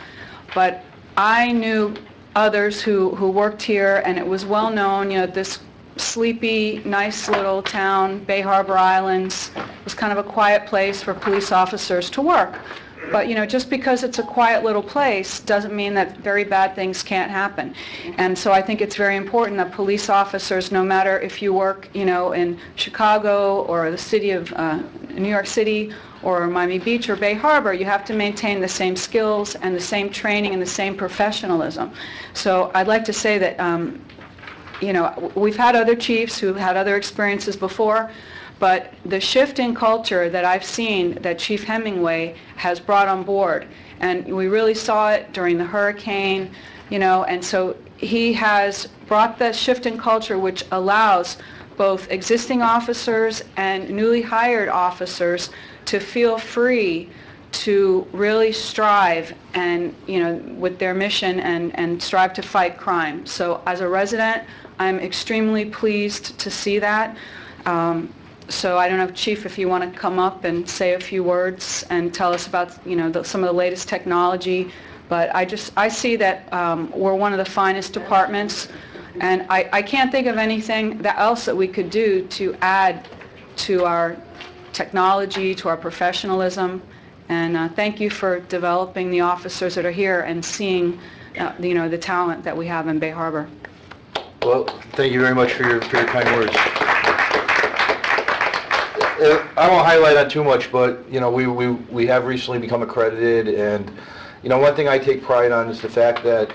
but I knew others who worked here, and it was well known, this sleepy, nice little town, Bay Harbor Islands, was kind of a quiet place for police officers to work. But, just because it's a quiet little place doesn't mean that very bad things can't happen. And so I think it's very important that police officers, no matter if you work, in Chicago or the city of New York City or Miami Beach or Bay Harbor, you have to maintain the same skills and the same training and the same professionalism. So I'd like to say that, we've had other chiefs who've had other experiences before, but the shift in culture that I've seen that Chief Hemingway has brought on board, and we really saw it during the hurricane, and so he has brought that shift in culture which allows both existing officers and newly hired officers to feel free to really strive and, with their mission and strive to fight crime. So as a resident, I'm extremely pleased to see that. So I don't know, Chief, if you want to come up and say a few words and tell us about, some of the latest technology. But I see that we're one of the finest departments, and I can't think of anything else that we could do to add to our technology, to our professionalism. And thank you for developing the officers that are here and seeing, the talent that we have in Bay Harbor. Well, thank you very much for your kind words. I won't highlight on too much, but, you know, we have recently become accredited, and, you know, one thing I take pride on is the fact that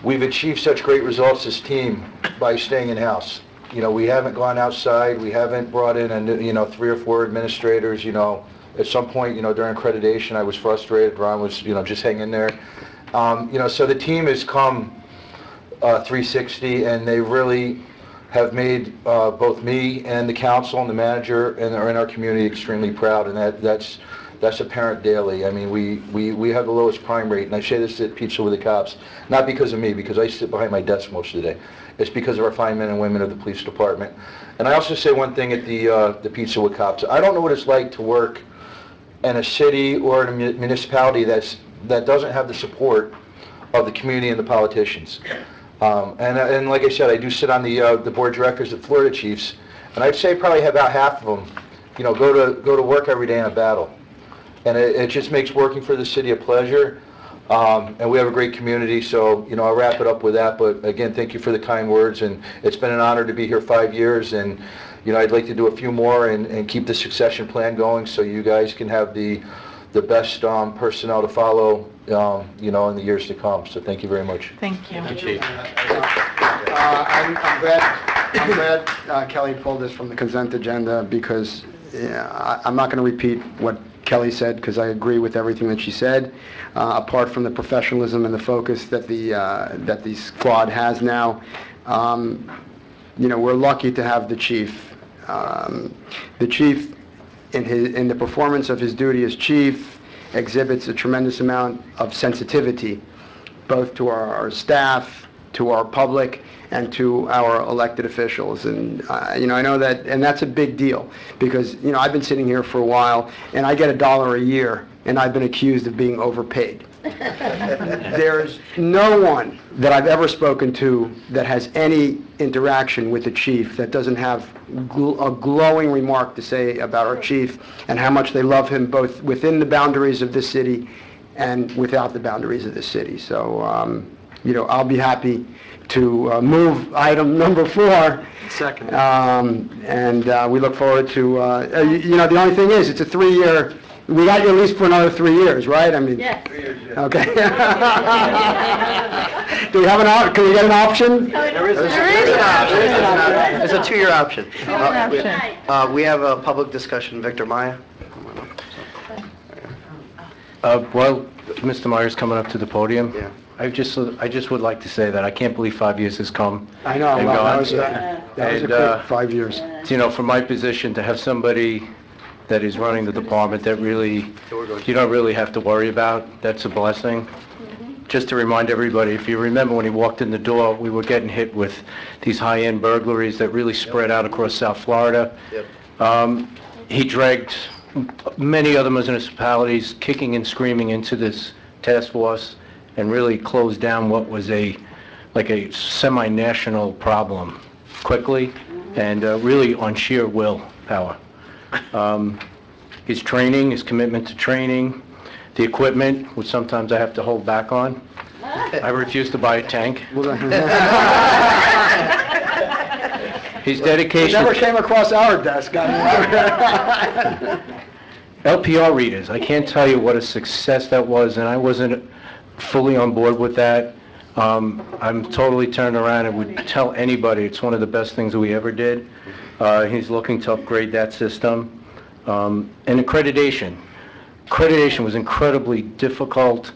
we've achieved such great results as team by staying in-house. You know, we haven't gone outside, we haven't brought in, you know, 3 or 4 administrators, you know. At some point, you know, during accreditation, I was frustrated, Ron was, you know, just hang in there. You know, so the team has come 360, and they really have made both me and the council and the manager and our community extremely proud, and that's apparent daily. I mean, we have the lowest crime rate, and I say this at Pizza with the Cops, not because of me, because I sit behind my desk most of the day. It's because of our fine men and women of the police department. And I also say one thing at the Pizza with Cops. I don't know what it's like to work in a city or in a municipality that doesn't have the support of the community and the politicians. And like I said, I do sit on the board of directors at Florida Chiefs, and I'd say probably about half of them, you know, go to work every day in a battle. And it just makes working for the city a pleasure. And we have a great community, so, you know, I'll wrap it up with that. But again, thank you for the kind words, and it's been an honor to be here 5 years, and, you know, I'd like to do a few more and keep the succession plan going so you guys can have the best personnel to follow, you know, in the years to come. So thank you very much. Thank you. I'm glad Kelly pulled this from the consent agenda, because I'm not going to repeat what Kelly said, because I agree with everything that she said. Apart from the professionalism and the focus that the squad has now, you know, we're lucky to have the chief. The chief, in the performance of his duty as chief, exhibits a tremendous amount of sensitivity, both to our staff, to our public, and to our elected officials. And, you know, I know that, and that's a big deal, because, you know, I've been sitting here for a while, and I get $1 a year, and I've been accused of being overpaid. There's no one that I've ever spoken to that has any interaction with the chief that doesn't have a glowing remark to say about our chief and how much they love him, both within the boundaries of this city and without the boundaries of this city. So, you know, I'll be happy to move item number 4. Second. And we look forward to, you know, the only thing is, it's a 3-year, we got you at least for another 3 years, right? I mean, Yes. 3 years, yes. Okay. Do we have can we get an option? There is an option. It's a 2-year option. We have a public discussion. Victor Maya. Well, Mr. Meyer's coming up to the podium. Yeah. I just would like to say that I can't believe 5 years has come. I know, and well, gone. that was a quick 5 years. You know, from my position, to have somebody that is running the department that really, you don't really have to worry about, that's a blessing. Just to remind everybody, if you remember when he walked in the door, we were getting hit with these high-end burglaries that really spread out across South Florida. Yep. He dragged many other municipalities kicking and screaming into this task force and really closed down what was like a semi-national problem quickly and really on sheer willpower. His training, his commitment to training, the equipment, which sometimes I have to hold back on. I refuse to buy a tank. His dedication... It never came across our desk. LPR readers, I can't tell you what a success that was, and I wasn't fully on board with that. I'm totally turned around and would tell anybody it's one of the best things that we ever did. He's looking to upgrade that system. And accreditation. Accreditation was incredibly difficult.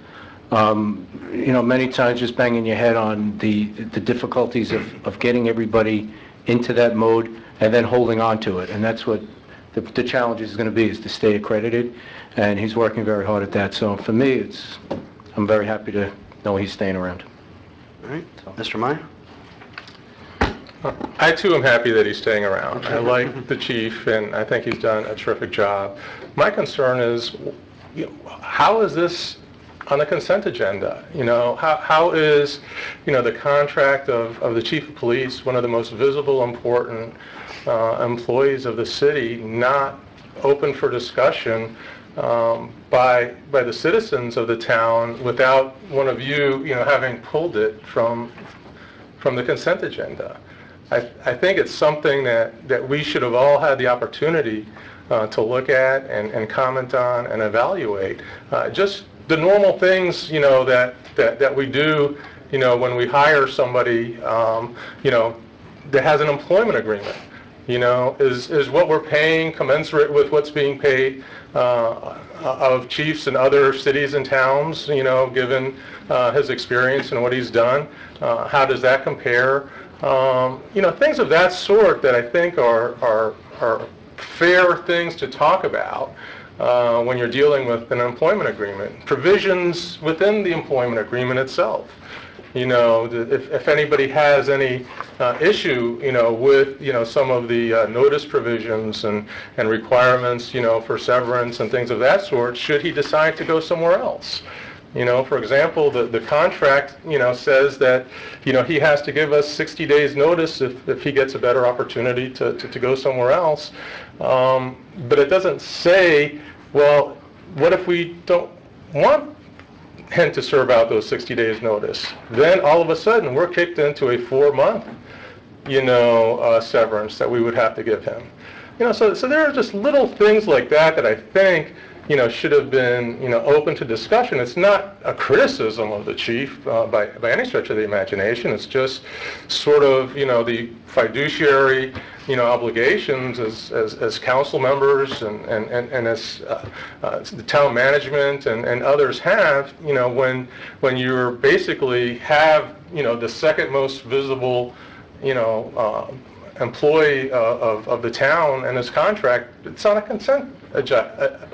You know, many times just banging your head on the difficulties of getting everybody into that mode and then holding on to it. And that's what the challenge is going to be, is to stay accredited. And he's working very hard at that. So for me, I'm very happy to know he's staying around. All right. Mr. Meyer? I too am happy that he's staying around. I like the chief, and I think he's done a terrific job. My concern is, you know, how is this on the consent agenda? You know, how is, you know, the contract of the chief of police, one of the most visible, important employees of the city, not open for discussion by the citizens of the town without one of you, you know, having pulled it from the consent agenda? I think it's something that we should have all had the opportunity to look at and comment on and evaluate. Just the normal things, that we do, when we hire somebody, that has an employment agreement. Is what we're paying commensurate with what's being paid of chiefs in other cities and towns, given his experience and what he's done? How does that compare? Things of that sort that I think are fair things to talk about when you're dealing with an employment agreement. Provisions within the employment agreement itself. If anybody has any issue, with, some of the notice provisions and requirements, for severance and things of that sort, should he decide to go somewhere else? For example, the contract, says that, he has to give us 60 days notice if he gets a better opportunity to go somewhere else. But it doesn't say, well, what if we don't want him to serve out those 60 days notice? Then all of a sudden we're kicked into a 4-month, severance that we would have to give him. So there are just little things like that I think, should have been, open to discussion. It's not a criticism of the chief by any stretch of the imagination. It's just sort of, the fiduciary, obligations as council members and as the town management and others have, when you're basically have, the second most visible, employee of the town and his contract, it's on a consent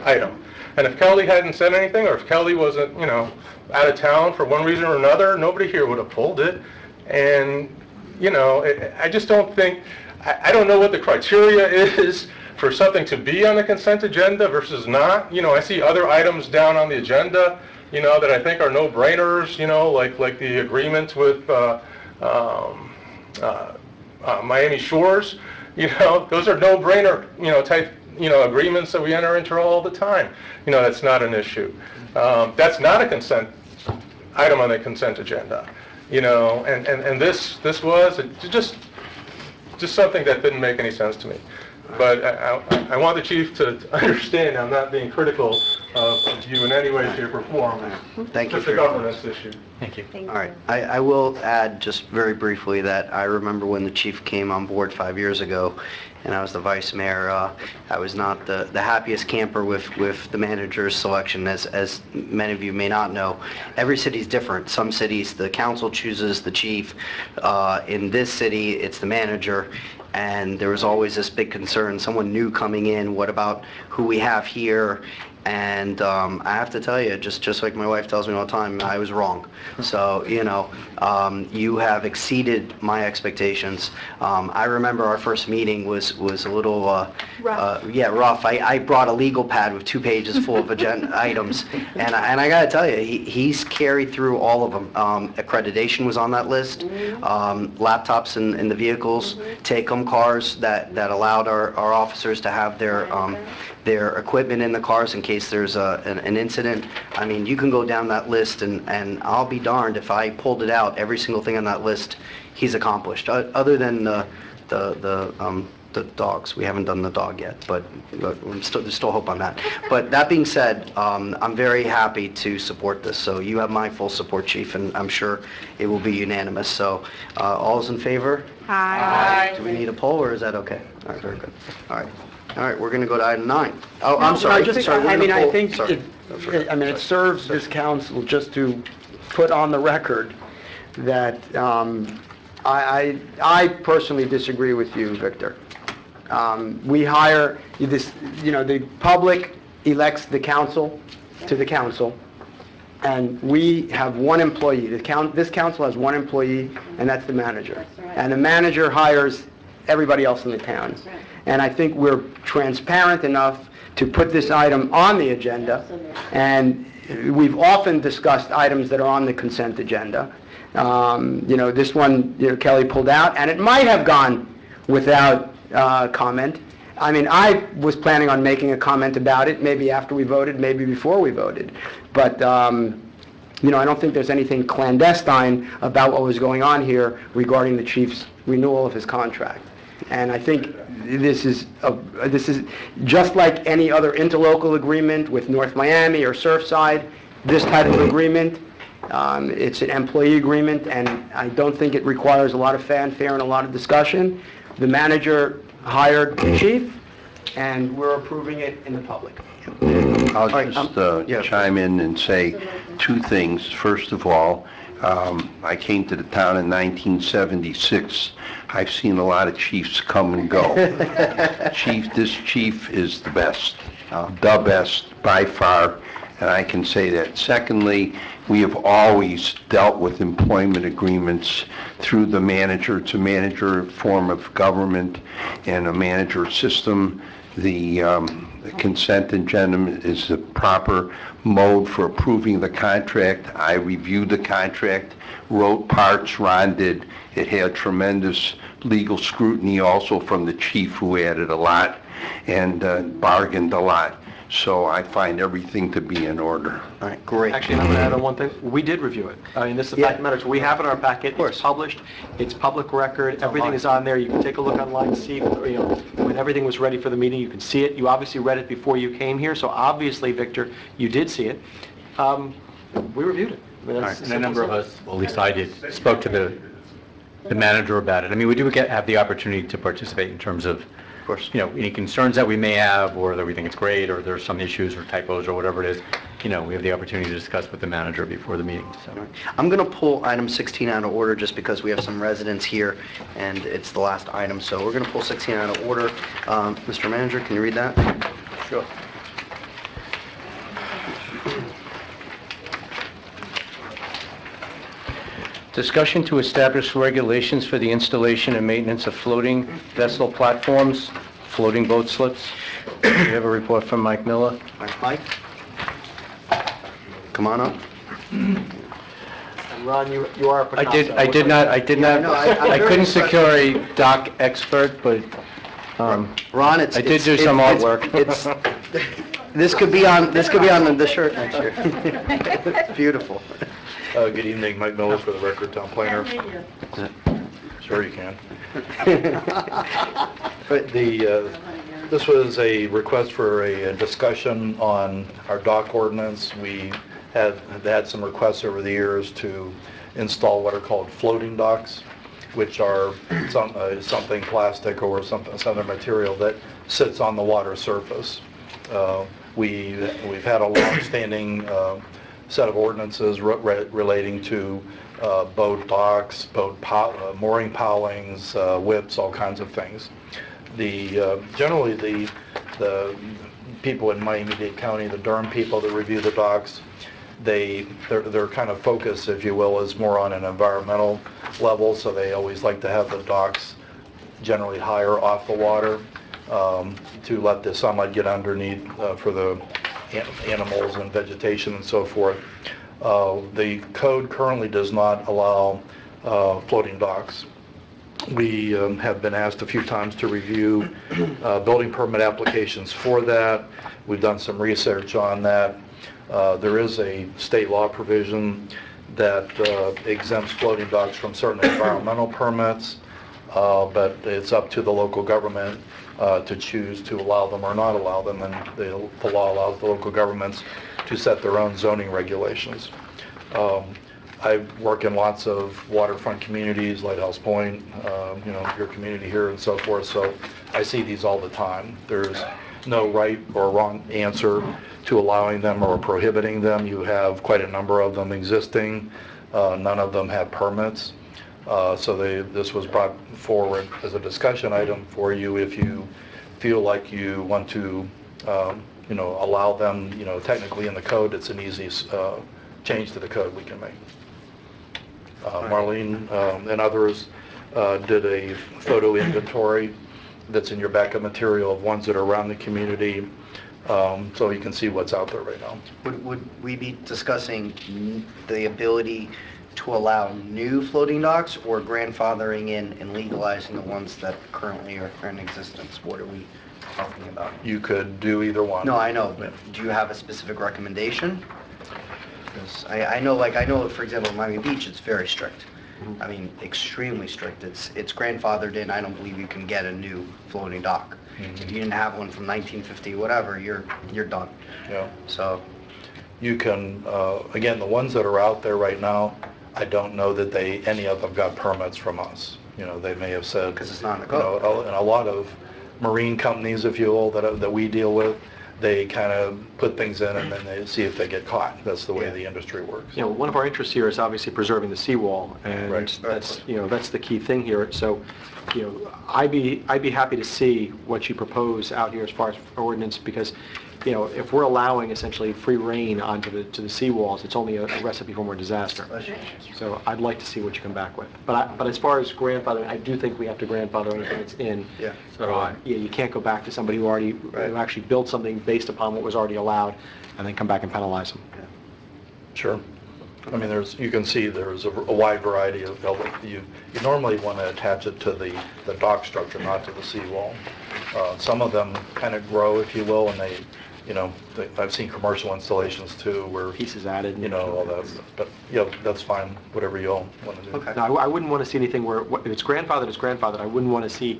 item. And if Kelly hadn't said anything, or if Kelly wasn't, out of town for one reason or another, nobody here would have pulled it. And, I just don't think, I don't know what the criteria is for something to be on the consent agenda versus not. I see other items down on the agenda, that I think are no-brainers, like the agreement with Miami Shores. Those are no-brainer, type, agreements that we enter into all the time. That's not an issue. That's not a consent item on the consent agenda. And this was just something that didn't make any sense to me. But I want the chief to understand I'm not being critical of you in any way, shape, or form. Thank you It's for a your governance issue. Thank you. All right. I will add just very briefly that I remember when the chief came on board 5 years ago, and I was the vice mayor. I was not the happiest camper with the manager's selection, as many of you may not know. Every city's different. Some cities, the council chooses the chief. In this city, it's the manager. And there was always this big concern, someone new coming in, what about who we have here? And I have to tell you, just like my wife tells me all the time, I was wrong. So, you have exceeded my expectations. I remember our first meeting was a little rough. I brought a legal pad with 2 pages full of agenda items, and I got to tell you, he's carried through all of them. Accreditation was on that list. Laptops in the vehicles, take-home cars that allowed our officers to have their equipment in the cars in case there's an incident. I mean, you can go down that list, and I'll be darned if I pulled it out, every single thing on that list he's accomplished, other than the dogs. We haven't done the dog yet, but there's still hope on that. But that being said, I'm very happy to support this. So you have my full support, Chief, and I'm sure it will be unanimous. So all's in favor? Aye. Do we need a poll, or is that okay? All right, very good. All right, we're going to go to item 9. Oh, I'm sorry. I think it serves this council just to put on the record that I personally disagree with you, Victor. We hire this, the public elects the council to the council, and we have one employee. This council has one employee, and that's the manager. And the manager hires everybody else in the town. And I think we're transparent enough to put this item on the agenda, and we've often discussed items that are on the consent agenda. This one, Kelly pulled out, and it might have gone without comment. I mean, I was planning on making a comment about it, maybe after we voted, maybe before we voted. But I don't think there's anything clandestine about what was going on here regarding the chief's renewal of his contract. And I think this is just like any other interlocal agreement with North Miami or Surfside, this type of agreement. It's an employee agreement, and I don't think it requires a lot of fanfare and a lot of discussion. The manager hired the chief, and we're approving it in the public. I'll just chime in and say two things. First of all, I came to the town in 1976. I've seen a lot of chiefs come and go. This chief is the best by far, and I can say that. Secondly, we have always dealt with employment agreements through the manager. It's a manager form of government and a manager system. The consent agenda is the proper mode for approving the contract. I reviewed the contract, wrote parts, Ron did. It had tremendous legal scrutiny also from the chief, who added a lot and bargained a lot. So I find everything to be in order. All right, great. Actually, I'm going to add on one thing. We did review it. I mean, this is the fact of the matter. So we have it in our packet. It's published. It's public record. Everything is on there. You can take a look online and see, when everything was ready for the meeting, you can see it. You obviously read it before you came here. So obviously, Victor, you did see it. We reviewed it. I mean, And a number of us, well, at least I did, spoke to the manager about it. I mean, we do have the opportunity to participate in terms of, any concerns that we may have, or that we think it's great, or there's some issues or typos or whatever it is. We have the opportunity to discuss with the manager before the meeting. So. I'm going to pull item 16 out of order just because we have some residents here, and it's the last item. So we're going to pull 16 out of order. Mr. Manager, can you read that? Sure. Discussion to establish regulations for the installation and maintenance of floating vessel platforms, floating boat slips. We have a report from Mike Miller. Mike? Come on up. And Ron, you are a Picasso. I couldn't secure a dock expert, but Ron, I did do some artwork. This could be on the shirt next year. It's beautiful. Good evening, Mike Miller for the record, town planner. Sure you can. This was a request for a discussion on our dock ordinance. We have had some requests over the years to install what are called floating docks, which are something plastic or some other material that sits on the water surface. We've had a long-standing set of ordinances relating to boat docks, mooring pilings, whips, all kinds of things. Generally, the people in Miami-Dade County, the Durham people that review the docks, their kind of focus, if you will, is more on an environmental level, so they always like to have the docks generally higher off the water to let the sunlight get underneath for the animals and vegetation and so forth. The code currently does not allow floating docks. We have been asked a few times to review building permit applications for that. We've done some research on that. There is a state law provision that exempts floating docks from certain environmental permits, but it's up to the local government to choose to allow them or not allow them, and the law allows the local governments to set their own zoning regulations. I work in lots of waterfront communities, Lighthouse Point, your community here and so forth, so I see these all the time. There's no right or wrong answer to allowing them or prohibiting them. You have quite a number of them existing. None of them have permits. So this was brought forward as a discussion item for you if you feel like you want to, allow them, technically in the code, it's an easy change to the code we can make. Marlene and others did a photo inventory that's in your backup material of ones that are around the community, so you can see what's out there right now. Would we be discussing the ability to allow new floating docks or grandfathering in and legalizing the ones that currently are in existence? What are we talking about? You could do either one. No, I know, but do you have a specific recommendation? 'Cause I know, for example, Miami Beach, it's very strict. I mean, extremely strict. It's grandfathered in. I don't believe you can get a new floating dock. If you didn't have one from 1950, whatever, you're done. Yeah. So, You can, again, the ones that are out there right now, I don't know that any of them got permits from us. You know, they may have said. Because it's not in the You code. know, and a lot of marine companies, if you will, that we deal with, they kind of put things in and then they see if they get caught. That's the way the industry works. You know, one of our interests here is obviously preserving the seawall, and that's, you know, that's the key thing here. So, you know, I'd be happy to see what you propose out here as far as ordinance, because, you know, if we're allowing essentially free reign onto the seawalls, it's only a recipe for more disaster. So I'd like to see what you come back with. But as far as grandfathering, I do think we have to grandfather anything that's in. Yeah. So do I. Yeah, you can't go back to somebody who actually built something based upon what was already allowed, and then come back and penalize them. Sure. I mean, you can see there's a wide variety of, you normally want to attach it to the dock structure, not to the seawall. Some of them kind of grow, if you will, and they, you know, I've seen commercial installations too, where pieces added, you know, all that. But yeah, that's fine. Whatever you all want to do. Okay. No, I wouldn't want to see anything where if it's grandfathered, it's grandfathered. I wouldn't want to see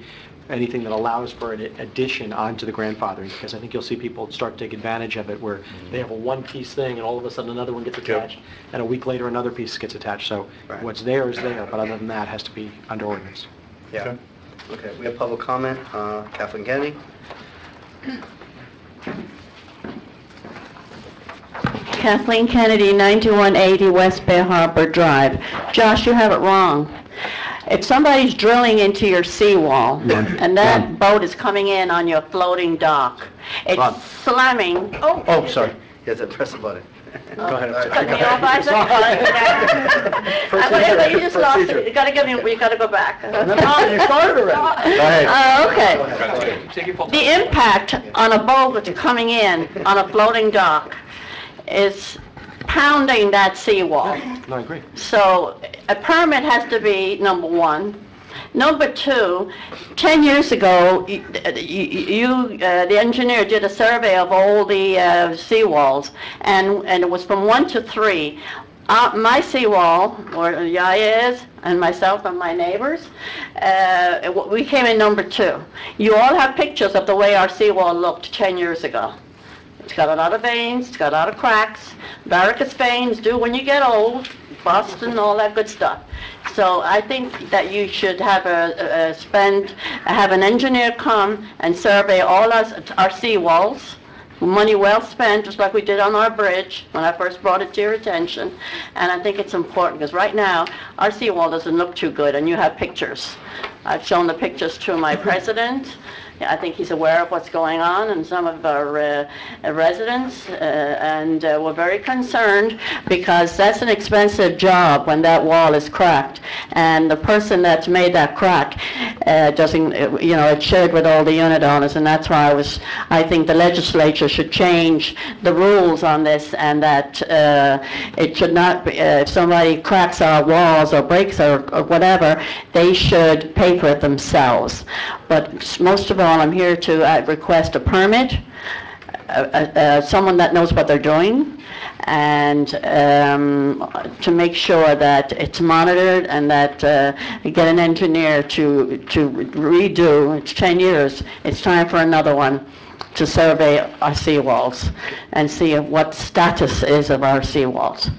anything that allows for an addition onto the grandfathering, because I think you'll see people start to take advantage of it, where they have a one-piece thing and all of a sudden another one gets attached, and a week later another piece gets attached. So what's there is there, but other than that, it has to be under ordinance. Yeah. Okay, we have public comment. Kathleen Kennedy. Kathleen Kennedy, 9180 West Bay Harbor Drive. Josh, you have it wrong. If somebody's drilling into your seawall and that boat is coming in on your floating dock, it's slamming. Oh, sorry. You have to press the button. Go ahead. Cut me off. I said, you just lost it. You gotta go back. You started already. Go ahead. Okay. The impact on a boat that's coming in on a floating dock is pounding that seawall. No, I agree. So a permit has to be number one. Number two, 10 years ago, the engineer did a survey of all the seawalls, and it was from 1 to 3. My seawall, where Yaya is, and myself and my neighbors, we came in number 2. You all have pictures of the way our seawall looked 10 years ago. It's got a lot of veins, it's got a lot of cracks. Varicose veins do when you get old, bust and all that good stuff. So I think that you should have have an engineer come and survey all our seawalls. Money well spent, just like we did on our bridge when I first brought it to your attention. And I think it's important, because right now our seawall doesn't look too good, and you have pictures. I've shown the pictures to my president. I think he's aware of what's going on, and some of our residents, and we're very concerned, because that's an expensive job when that wall is cracked, and the person that's made that crack doesn't, you know, it's shared with all the unit owners, and that's why I think the legislature should change the rules on this, and that it should not be, if somebody cracks our walls or breaks or whatever, they should pay for it themselves. But most of all, I'm here to request a permit, someone that knows what they're doing, and to make sure that it's monitored, and that you get an engineer to redo. It's 10 years. It's time for another one to survey our seawalls and see what status is of our seawalls.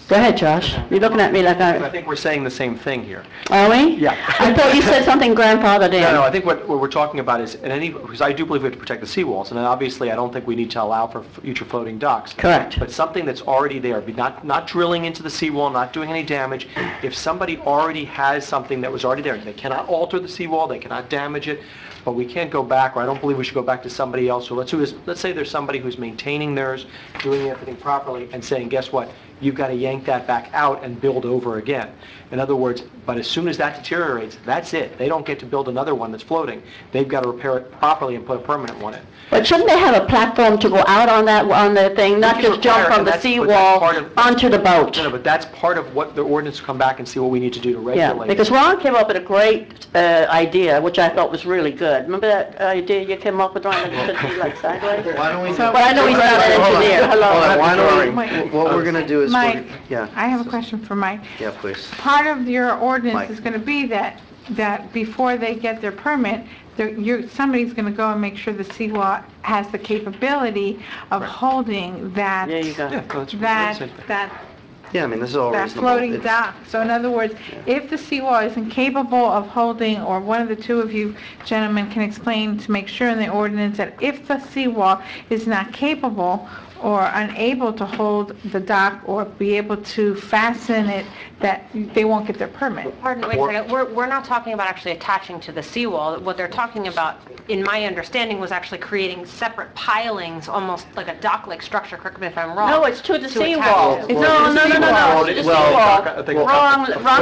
Go ahead, Josh. You're looking at me like I think we're saying the same thing here. Are we? Yeah. I thought you said something grandfathered in. No, I think what we're talking about is, because I do believe we have to protect the seawalls, and then obviously I don't think we need to allow for future floating docks. Correct. But something that's already there, not drilling into the seawall, not doing any damage. If somebody already has something that was already there, they cannot alter the seawall, they cannot damage it, but we can't go back, or I don't believe we should go back to somebody else. So let's say there's somebody who's maintaining theirs, doing everything properly, and saying, guess what? You've got to yank that back out and build over again. In other words, but as soon as that deteriorates, that's it. They don't get to build another one that's floating. They've got to repair it properly and put a permanent one in. But shouldn't they have a platform to go out on the thing, not just jump from the seawall onto the boat? No, but that's part of what the ordinance will come back and see what we need to do to regulate. Yeah, because Ron came up with a great idea, which I thought was really good. Remember that idea you came up with, Ron, that it should be like sideways? Why don't we? But I know he's not an engineer. Hello. Why don't we? What we're going to do is Mike, Yeah. I have a question for Mike. Yeah, please. Part of your ordinance Mike. is going to be that before they get their permit, somebody's going to go and make sure the seawall has the capability of holding that, There you go. Yeah, that Yeah, I mean, this is all that reasonable. floating It's- dock. So in other words, if the seawall isn't capable of holding, or one of the two of you gentlemen can explain to make sure in the ordinance that if the seawall is not capable or unable to hold the dock or be able to fasten it, that they won't get their permit. Pardon, wait a second. We're not talking about actually attaching to the seawall. What they're talking about, in my understanding, was actually creating separate pilings, almost like a dock-like structure. Correct me if I'm wrong. No, it's to the attach seawall. to. No, to the seawall. Wrong, But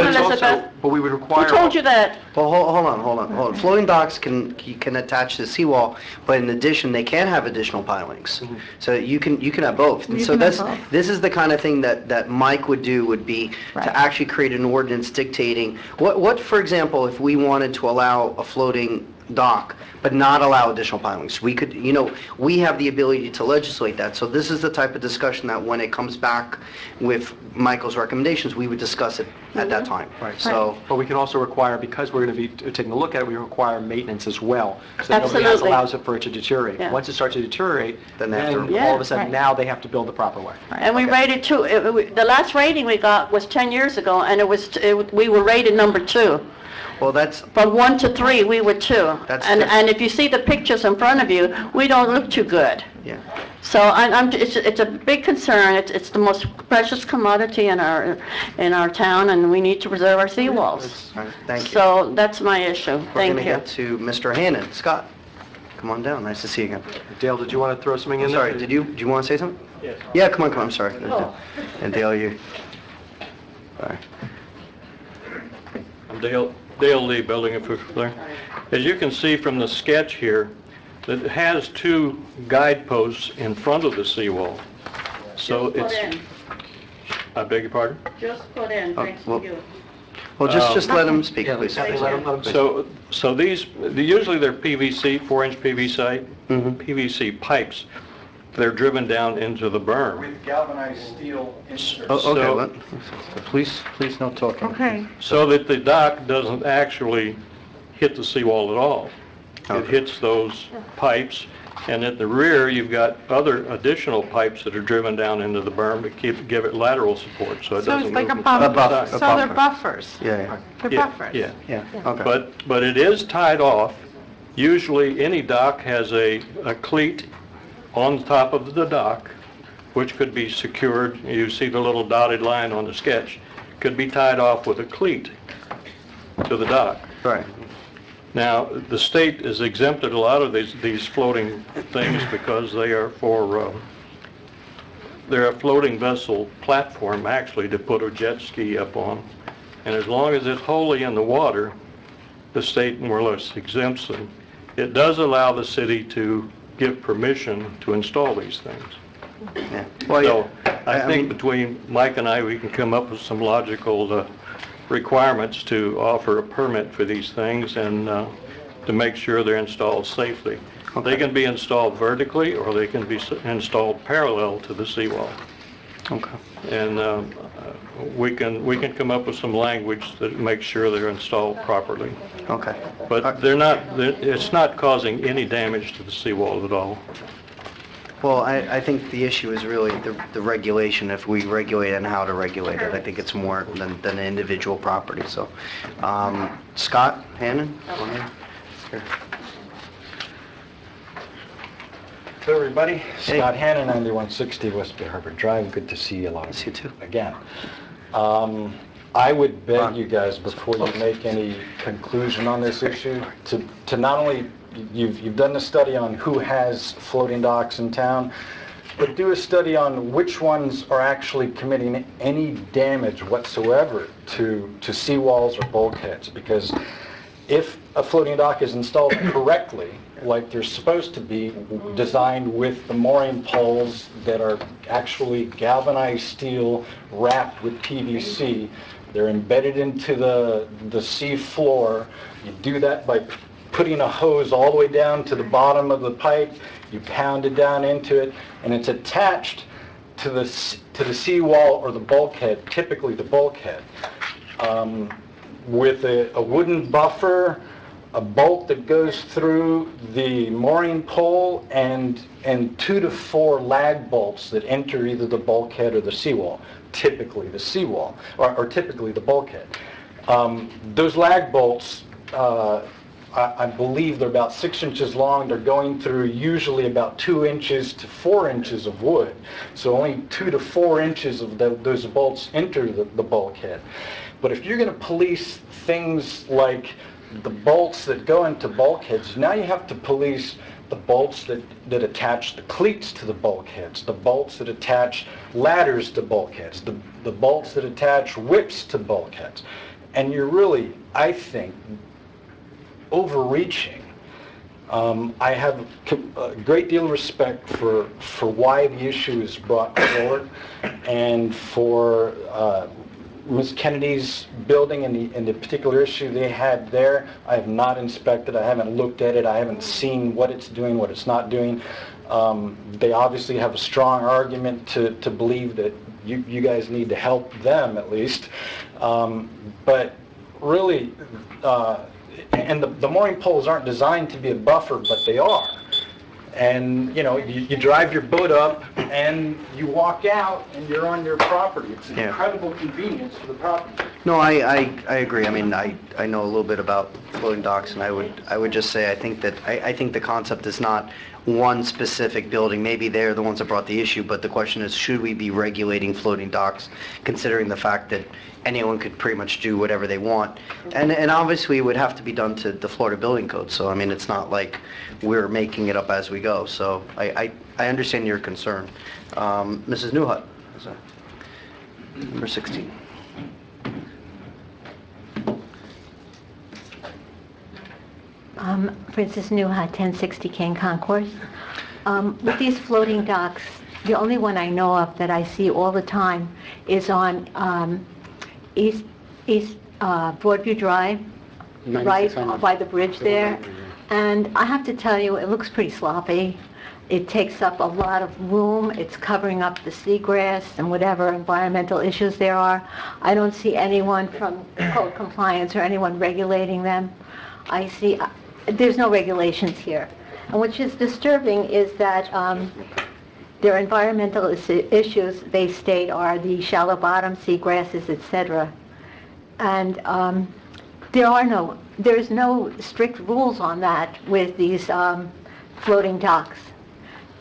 it's Elizabeth. also- But we would require... Who told you that? Well, hold on. Floating docks can attach to the seawall, but in addition, they can have additional pilings. So you can have both. And You so can have both. this is the kind of thing that Mike would do, would be to actually create an ordinance dictating, what, for example, if we wanted to allow a floating dock, but not allow additional pilings. We could, we have the ability to legislate that. So this is the type of discussion that when it comes back with Michael's recommendations, we would discuss it at that time. Right. So, But we can also require, because we're going to be taking a look at it, we require maintenance as well. So that nobody else Absolutely. allows it for it to deteriorate. Yeah. Once it starts to deteriorate, Then then they have to- all of a sudden, Right. now they have to build the proper way. And we rated two, the last rating we got was 10 years ago, and we were rated number 2. well, that's, From 1 to 3, we were 2. That's And good. and if you see the pictures in front of you, we don't look too good. yeah. So it's a big concern. It's the most precious commodity in our town, and we need to preserve our seawalls. All right, thank you. So that's my issue. We're Thank going to you. get to Mr. Hannon. Scott, come on down. Nice to see you again. Dale, did you want to throw something in I'm there? sorry, do you want to say something? Yes. Yeah, come on, I'm sorry. And Dale, you... All right. I'm Dale Lee, building official there. As you can see from the sketch here, it has 2 guideposts in front of the seawall. So it's... I beg your pardon? Just put in, thanks to you. Well, just let him speak, please. So these, usually they're PVC, 4-inch PVC pipes. They're driven down into the berm. With galvanized steel inserts. Oh, okay, So- please no talking. Okay. So that the dock doesn't actually hit the seawall at all. It hits those pipes, and at the rear, you've got other additional pipes that are driven down into the berm to give it lateral support, so it So doesn't it's like move a with the buffer. side. So they're buffers. Yeah, They're Yeah, buffers. Yeah. yeah, okay. But it is tied off. Usually, any dock has a cleat on top of the dock, which could be secured. You see the little dotted line on the sketch. Could be tied off with a cleat to the dock. Right. Now, the state has exempted a lot of these floating things because they are for, they're a floating vessel platform, actually, to put a jet ski up on. And as long as it's wholly in the water, the state more or less exempts them. It does allow the city to give permission to install these things. Yeah. So I think between Mike and I, we can come up with some logical requirements to offer a permit for these things and to make sure they're installed safely. They can be installed vertically or they can be installed parallel to the seawall. Okay. And we can come up with some language that makes sure they're installed properly. Okay. But it's not causing any damage to the seawall at all. Well, I think the issue is really the regulation, if we regulate and how to regulate it. I think it's more than an individual property, so. Scott Hannon? Here. Hello, everybody. Scott Hannon, 9160 West Bay Harbor Drive. Good to see a lot of you too. Again. I would beg you guys, before you make any conclusion on this issue, to not only, you've done the study on who has floating docks in town, but do a study on which ones are actually committing any damage whatsoever to seawalls or bulkheads. Because if a floating dock is installed correctly, like they're supposed to be, designed with the mooring poles that are actually galvanized steel wrapped with PVC, they're embedded into the sea floor. You do that by putting a hose all the way down to the bottom of the pipe, you pound it down into it, and it's attached to the seawall or the bulkhead, typically the bulkhead, with a wooden buffer, a bolt that goes through the mooring pole, and 2 to 4 lag bolts that enter either the bulkhead or the seawall, typically the seawall, or typically the bulkhead. Those lag bolts, I believe they're about 6 inches long. They're going through usually about 2 inches to 4 inches of wood. So only 2 to 4 inches of those bolts enter the bulkhead. But if you're going to police things like the bolts that go into bulkheads, now you have to police the bolts that attach the cleats to the bulkheads, the bolts that attach ladders to bulkheads, the bolts that attach whips to bulkheads. And you're really, I think, overreaching. I have a great deal of respect for why the issue is brought forward, and for Ms. Kennedy's building and the particular issue they had there. I have not inspected, I haven't looked at it, I haven't seen what it's doing, what it's not doing. They obviously have a strong argument to believe that you guys need to help them at least. But really, and the mooring poles aren't designed to be a buffer, but they are. And, you know, you drive your boat up and you walk out and you're on your property. It's an incredible convenience for the property. No, I agree. I mean, I know a little bit about floating docks, and I would just say I think the concept is not one specific building. Maybe they're the ones that brought the issue, but the question is, should we be regulating floating docks, considering the fact that anyone could pretty much do whatever they want? And obviously it would have to be done to the Florida Building Code. So I mean, it's not like we're making it up as we go. So I understand your concern. Mrs. Newhut, number 16. Princess Newhut, 1060 Kane Concourse. With these floating docks, the only one I know of that I see all the time is on East Broadview Drive, right by the bridge there. And I have to tell you, it looks pretty sloppy. It takes up a lot of room. It's covering up the seagrass and whatever environmental issues there are. I don't see anyone from code compliance or anyone regulating them. I see, there's no regulations here. And which is disturbing is that their environmental issues, they state, are the shallow bottom, seagrasses, etc. And there's no strict rules on that with these floating docks.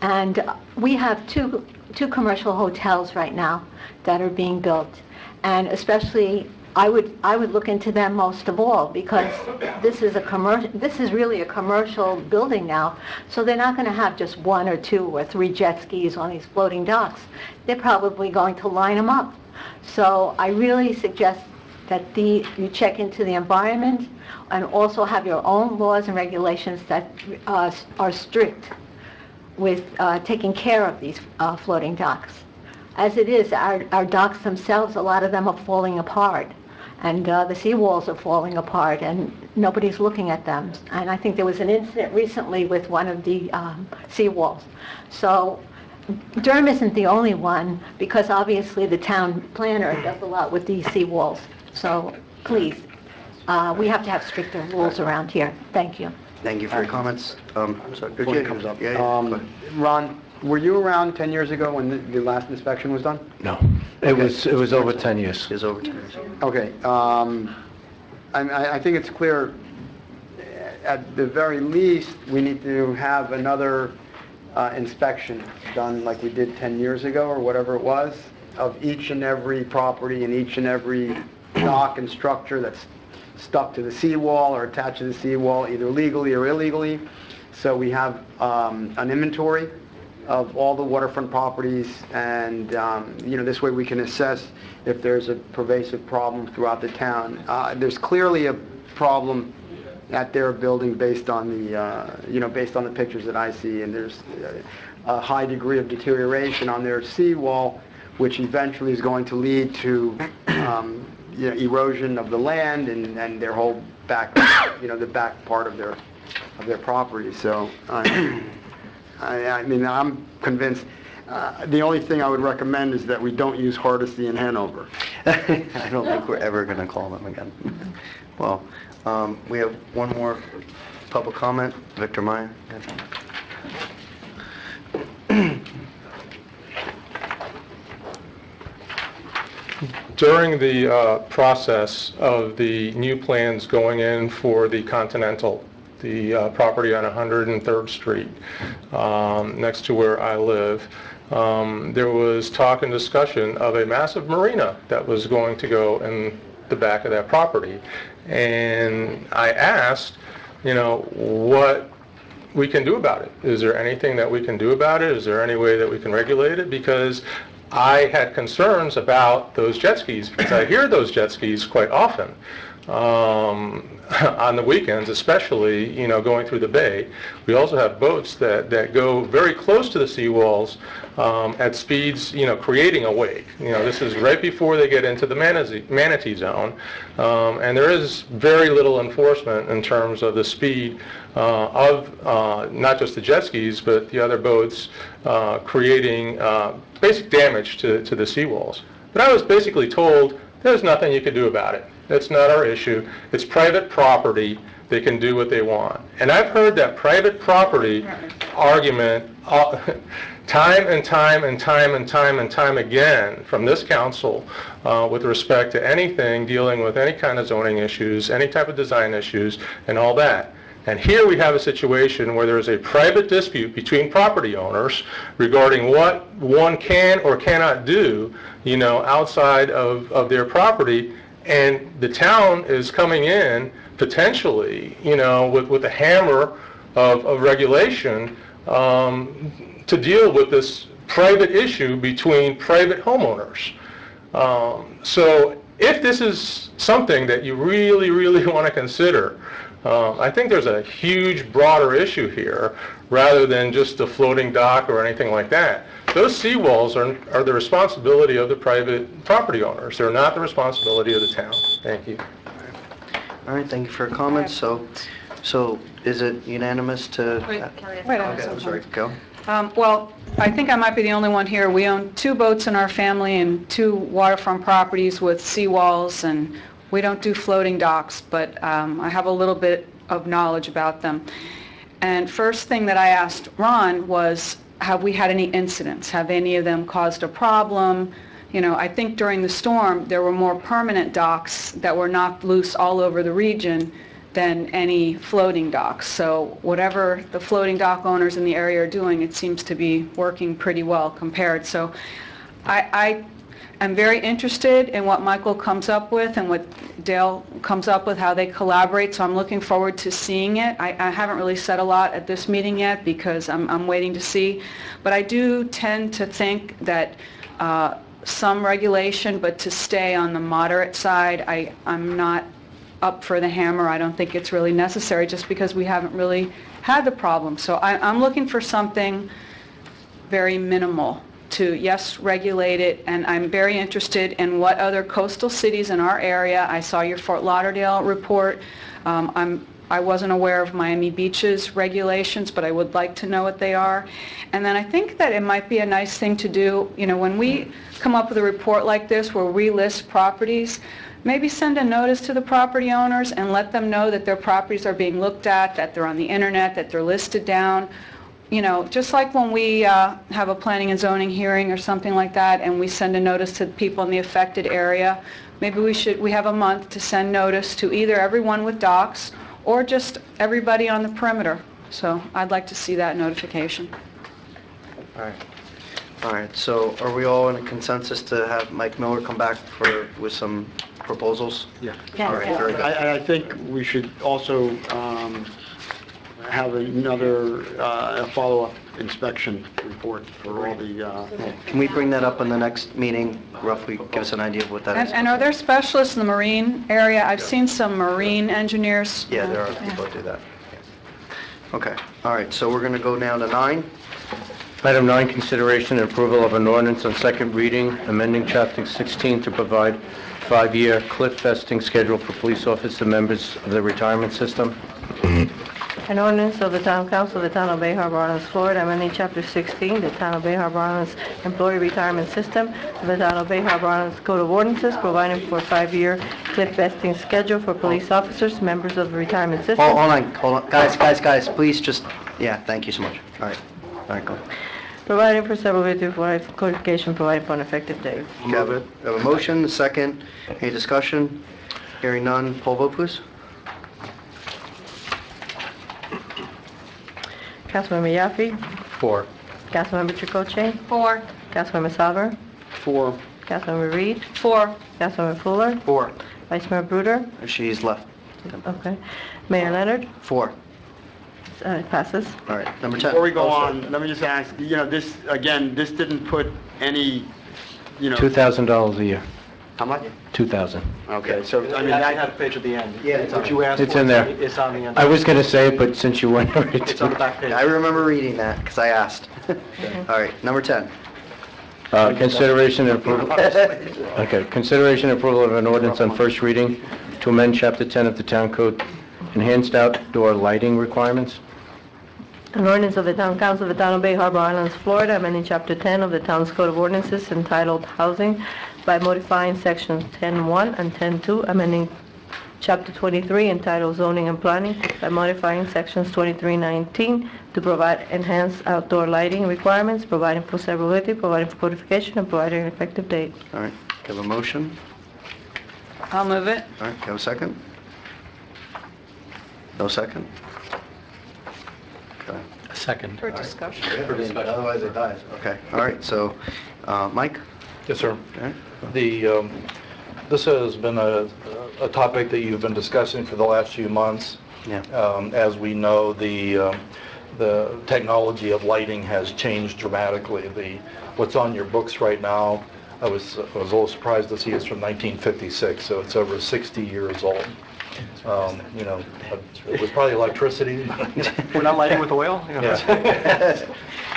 And we have two commercial hotels right now that are being built. And especially, I would look into them most of all, because this is really a commercial building now. So they're not going to have just 1 or 2 or 3 jet skis on these floating docks. They're probably going to line them up. So I really suggest that you check into the environment and also have your own laws and regulations that are strict with taking care of these floating docks. As it is, our docks themselves, a lot of them are falling apart, and the seawalls are falling apart, and nobody's looking at them. And I think there was an incident recently with one of the seawalls. So Durham isn't the only one, because obviously the town planner does a lot with these seawalls. So please, we have to have stricter rules around here. Thank you. Thank you for your comments. I'm sorry, Before it comes up. Yeah. Ron, were you around 10 years ago when the last inspection was done? No. It was over 10 years. It was over 10 years. Okay. I think it's clear, at the very least, we need to have another inspection done like we did 10 years ago or whatever it was, of each and every property and each and every dock and structure that's stuck to the seawall or attached to the seawall, either legally or illegally. So we have an inventory of all the waterfront properties, and this way we can assess if there's a pervasive problem throughout the town. There's clearly a problem at their building based on the pictures that I see, and there's a high degree of deterioration on their seawall, which eventually is going to lead to erosion of the land and their whole back, the back part of their property. So, I mean, I'm convinced. The only thing I would recommend is that we don't use Hardesty in Hanover. I don't think we're ever going to call them again. Well, we have one more public comment. Victor Meyer. During the process of the new plans going in for the Continental, the property on 103rd Street, next to where I live, there was talk and discussion of a massive marina that was going to go in the back of that property. And I asked, what we can do about it. Is there anything that we can do about it? Is there any way that we can regulate it? Because I had concerns about those jet skis, because I hear those jet skis quite often. On the weekends especially, going through the bay. We also have boats that go very close to the seawalls at speeds, creating a wake. This is right before they get into the manatee zone, and there is very little enforcement in terms of the speed of not just the jet skis, but the other boats creating basic damage to the seawalls. But I was basically told there's nothing you can do about it. That's not our issue. It's private property. They can do what they want. And I've heard that private property argument time and time and time and time and time again from this council with respect to anything dealing with any kind of zoning issues, any type of design issues, and all that. And here we have a situation where there is a private dispute between property owners regarding what one can or cannot do, outside of their property. And the town is coming in potentially, with a hammer of regulation to deal with this private issue between private homeowners. So if this is something that you really, really want to consider, I think there's a huge, broader issue here, rather than just a floating dock or anything like that. Those seawalls are the responsibility of the private property owners. They're not the responsibility of the town. Thank you. All right, thank you for your comments. So is it unanimous to... Wait, okay, I'm sorry, go. Well, I think I might be the only one here. We own 2 boats in our family and 2 waterfront properties with seawalls, and we don't do floating docks, but I have a little bit of knowledge about them. And first thing that I asked Ron was, have we had any incidents? Have any of them caused a problem? I think during the storm, there were more permanent docks that were knocked loose all over the region than any floating docks. So whatever the floating dock owners in the area are doing, it seems to be working pretty well compared. So I'm very interested in what Michael comes up with and what Dale comes up with, how they collaborate, so I'm looking forward to seeing it. I haven't really said a lot at this meeting yet because I'm waiting to see, but I do tend to think that some regulation, but to stay on the moderate side. I'm not up for the hammer. I don't think it's really necessary just because we haven't really had the problem. So I'm looking for something very minimal to, yes, regulate it, and I'm very interested in what other coastal cities in our area. I saw your Fort Lauderdale report. I wasn't aware of Miami Beach's regulations, but I would like to know what they are. And then I think that it might be a nice thing to do, when we come up with a report like this where we list properties, maybe send a notice to the property owners and let them know that their properties are being looked at, that they're on the internet, that they're listed down. Just like when we have a planning and zoning hearing or something like that, and we send a notice to people in the affected area, maybe we have a month to send notice to either everyone with docks or just everybody on the perimeter. So I'd like to see that notification. All right, so are we all in a consensus to have Mike Miller come back with some proposals? Yeah. All right, very good. I think we should also have another follow-up inspection report for all the... Can we bring that up in the next meeting, roughly give us an idea of what that is? And are there specialists in the marine area? I've seen some marine engineers. Yeah, there are people that do that. Okay, all right, so we're going to go down to 9. Item 9, consideration and approval of an ordinance on second reading, amending Chapter 16 to provide 5-year cliff vesting schedule for police officer members of the retirement system. An ordinance of the Town Council of the Town of Bay Harbor Islands, Florida, amending Chapter 16, the Town of Bay Harbor Islands Employee Retirement System of the Town of Bay Harbor Islands Code of Ordinances, providing for a 5-year cliff vesting schedule for police officers, members of the retirement system. Hold on. Guys, please just, yeah, thank you so much. All right, go. Providing for severability for codification, providing for an effective date. Have a motion, a second. Any discussion? Hearing none, poll vote, please. Councilmember Yaffe? 4. Councilmember Chicoche? 4. Councilmember Salver? 4. Councilmember Reed? 4. Councilmember Fuller? 4. Vice Mayor Bruder? She's left. Okay. Mayor Leonard? 4. It passes. All right, number 10. Before we go on, let me just ask, this, again, this didn't put any, $2,000 a year. How much? 2,000. Okay, so, I mean, That that, page at the end. Yeah, it's What you asked It's for, in there. It's on the end. I was going to say it, but since you went over it. It's on the back page. I remember reading that because I asked. All right, number 10. Consideration and approval. Okay, consideration and approval of an ordinance on first reading to amend Chapter 10 of the Town Code, enhanced outdoor lighting requirements. An ordinance of the Town Council of the Town of Bay Harbor Islands, Florida, amending Chapter 10 of the Town's Code of Ordinances entitled Housing by modifying Sections 10.1 and 10.2, amending Chapter 23 entitled Zoning and Planning by modifying Sections 23.19 to provide enhanced outdoor lighting requirements, providing for severability, providing for codification, and providing an effective date. All right, have a motion. I'll move it. All right, have a second. No second? Okay. A second. For discussion. Otherwise it dies. Okay, all right, so, Mike? Yes, sir. Okay. This has been a topic that you've been discussing for the last few months. Yeah. As we know, the technology of lighting has changed dramatically. What's on your books right now, I was a little surprised to see it's from 1956, so it's over 60 years old. It was probably electricity. We're not lighting with oil? Yeah.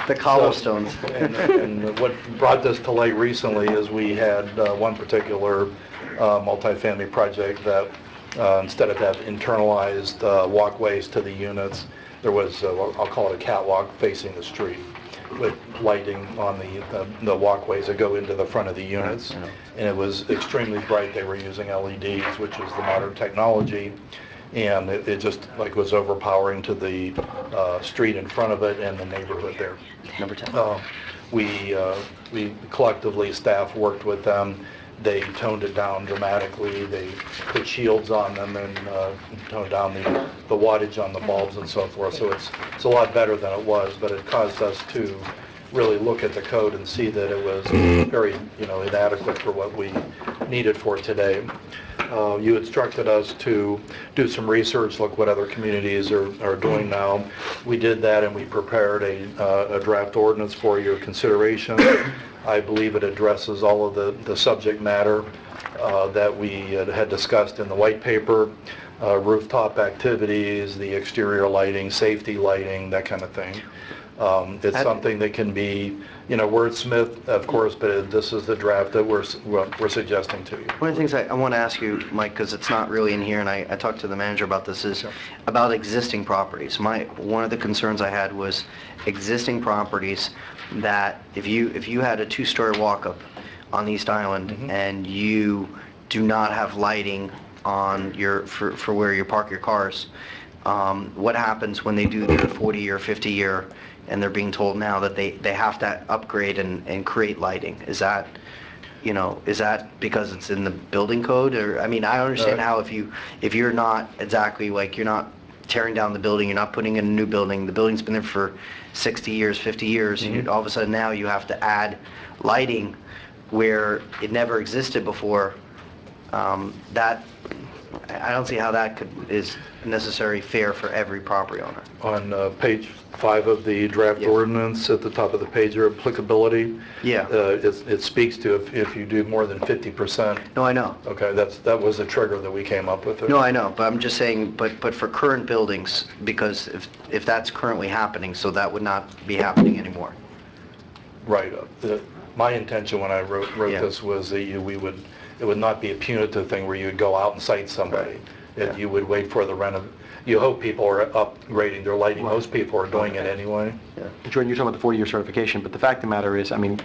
The cobblestones. And what brought this to light recently is we had one particular multifamily project that instead of have internalized walkways to the units, there was, I'll call it a catwalk facing the street with lighting on the walkways that go into the front of the units. And it was extremely bright. They were using LEDs, which is the modern technology. And it just was overpowering to the street in front of it and the neighborhood there. Number 10. We collectively, staff worked with them. They toned it down dramatically. They put shields on them and toned down the wattage on the bulbs and so forth. So it's a lot better than it was, but it caused us to really look at the code and see that it was very, inadequate for what we needed for today. You instructed us to do some research, look what other communities are doing now. We did that and we prepared a draft ordinance for your consideration. I believe it addresses all of the subject matter that we had discussed in the white paper, rooftop activities, the exterior lighting, safety lighting, that kind of thing. It's something that can be, wordsmith, of course, but this is the draft that we're suggesting to you. One of the things I want to ask you, Mike, because it's not really in here, and I talked to the manager about this, is about existing properties. One of the concerns I had was existing properties that if you had a 2-story walk-up on East Island and you do not have lighting on for where you park your cars, what happens when they do their 40-year, 50-year, and they're being told now that they have to upgrade and create lighting? Is that because it's in the building code? Or, I understand how if you're not exactly, you're not tearing down the building, you're not putting in a new building, the building's been there for 60 years, 50 years, and all of a sudden now you have to add lighting where it never existed before. I don't see how that is necessarily fair for every property owner. On page 5 of the draft ordinance, at the top of the page, your applicability. Yeah. It speaks to if you do more than 50%. No, I know. Okay, that was the trigger that we came up with. No, I know, but I'm just saying, but for current buildings, because if that's currently happening, so that would not be happening anymore. Right. My intention when I wrote this was that it would not be a punitive thing where you would go out and cite somebody. You would wait for the you hope people are upgrading their lighting. Most people are doing it anyway. Jordan, you're talking about the 40-year certification, but the fact of the matter is, I mean,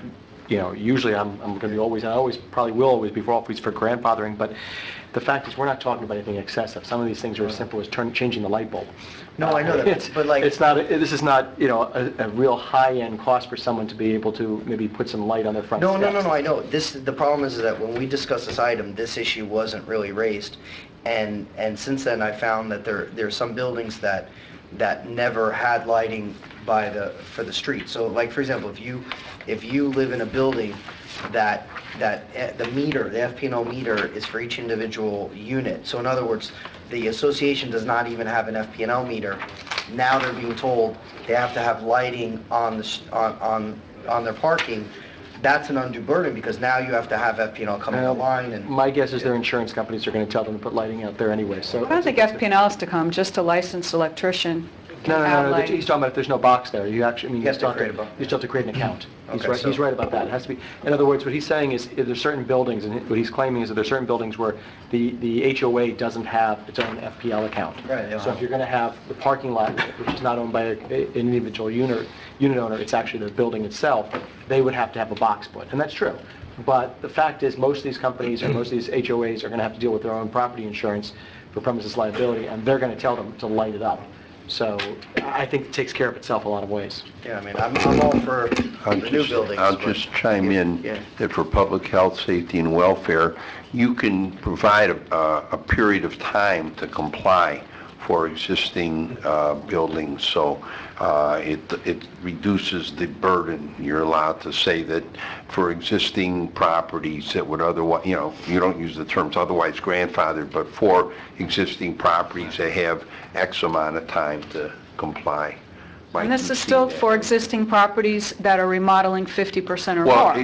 you know, usually I'm going to be always, and I always probably will always be for grandfathering, but the fact is we're not talking about anything excessive. Some of these things are as simple as changing the light bulb. No, I know that, but like... It's not, this is not, you know, a real high-end cost for someone to be able to maybe put some light on their front steps. No, I know. The problem is that when we discussed this item, this issue wasn't really raised. And since then, I found that there's some buildings that never had lighting for the street. So like, for example, if you live in a building that the meter, the FP&O meter is for each individual unit. So in other words, the association does not even have an FP&O meter. Now they're being told they have to have lighting on their parking. That's an undue burden because now you have to have FP&O coming online. And my guess is their insurance companies are going to tell them to put lighting out there anyway. So I don't think FP&L has to come, just a licensed electrician. No. He's talking about if there's no box there. You actually, I mean, you still have to create an account. Okay, He's right about that. It has to be. In other words, what he's saying is there's certain buildings, and what he's claiming is that there's certain buildings where the HOA doesn't have its own FPL account. Right. So if you're going to have the parking lot, which is not owned by an individual unit owner, it's actually the building itself, they would have to have a box put, and that's true. But the fact is, most of these companies or most of these HOAs are going to have to deal with their own property insurance for premises liability, and they're going to tell them to light it up. So I think it takes care of itself a lot of ways. Yeah, I mean, I'm all for the new buildings. I'll just chime in that for public health, safety, and welfare, you can provide a period of time to comply for existing buildings, so it reduces the burden. You're allowed to say that for existing properties that would otherwise, you know, you don't use the terms otherwise grandfathered, but for existing properties, they have X amount of time to comply. And this is still for existing properties that are remodeling 50% or more, right?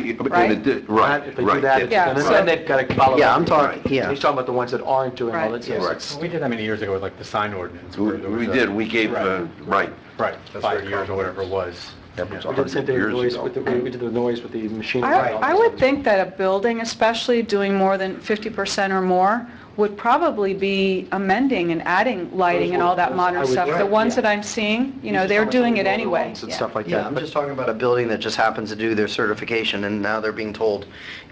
Right. If they do that, Yeah, then they've got to follow. Yeah, I'm talking, yeah. He's talking about the ones that aren't doing all that. Right. We did that many years ago with like the sign ordinance. We did, we gave, right. 5 years or whatever it was. We did the same thing with noise, we did the noise with the machinery. I would think that a building, especially doing more than 50% or more, would probably be amending and adding lighting and all that modern stuff. The ones that I'm seeing, you know, they're doing it anyway. And stuff like Yeah, that. I'm just talking about a building that just happens to do their certification, and now they're being told,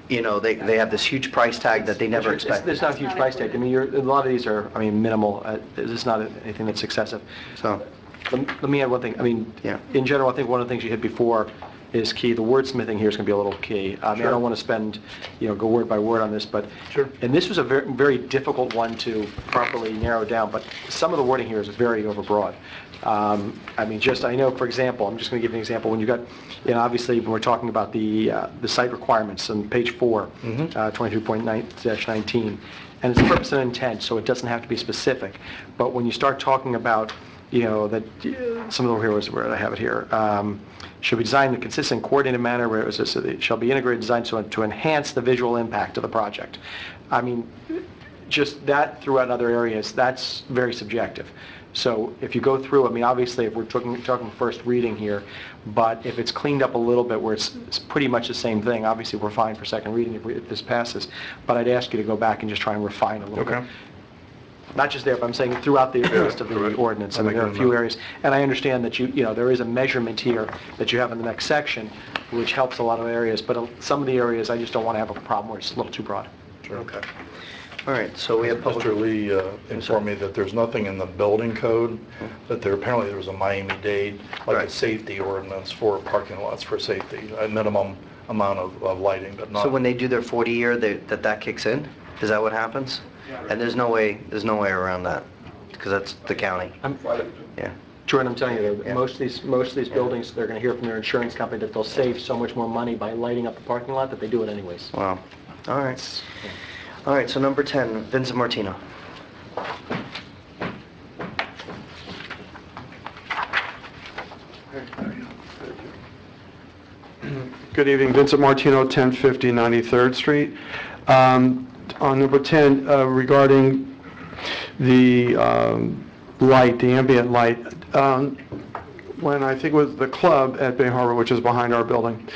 you know, they have this huge price tag that they never expected. There's not a huge price tag. I mean, a lot of these are, I mean, minimal. It's not anything that's excessive. So, let me add one thing. I mean, in general, I think one of the things you hit before is key. The wordsmithing here is going to be a little key. I mean, I don't want to spend, you know, go word by word on this, but, and this was a very, very difficult one to properly narrow down, but some of the wording here is very overbroad. I mean, I know, for example, I'm just going to give you an example. When you got, you know, obviously, when we're talking about the site requirements on page 4, 23.9-19, and it's purpose and intent, so it doesn't have to be specific. But when you start talking about, you know, that some of them here was where I have it here. Should be designed in a consistent, coordinated manner where it shall be integrated design so to enhance the visual impact of the project. I mean, just that throughout other areas, that's very subjective. So if you go through, I mean, obviously, if we're talking first reading here, but if it's cleaned up a little bit where it's pretty much the same thing, obviously we're fine for second reading if this passes. But I'd ask you to go back and just try and refine a little bit. Not just there, but I'm saying throughout the rest of the ordinance. I mean, there are a few areas, and I understand that you know, there is a measurement here that you have in the next section, which helps a lot of areas, but some of the areas I just don't want to have a problem where it's a little too broad. Okay. All right, so we have Mr. Lee informed me that there's nothing in the building code, that apparently there was a Miami-Dade, like a safety ordinance for parking lots for safety, a minimum amount of lighting, but not... So when they do their 40-year, that kicks in? Is that what happens? And there's no way around that, because that's the county. Jordan, I'm telling you, most of these buildings, they're going to hear from their insurance company that they'll save so much more money by lighting up the parking lot that they do it anyways. Wow. All right. All right, so number 10, Vincent Martino. Good evening, Vincent Martino, 1050 93rd Street. On number 10, regarding the light, the ambient light, when I think it was the club at Bay Harbor, which is behind our building,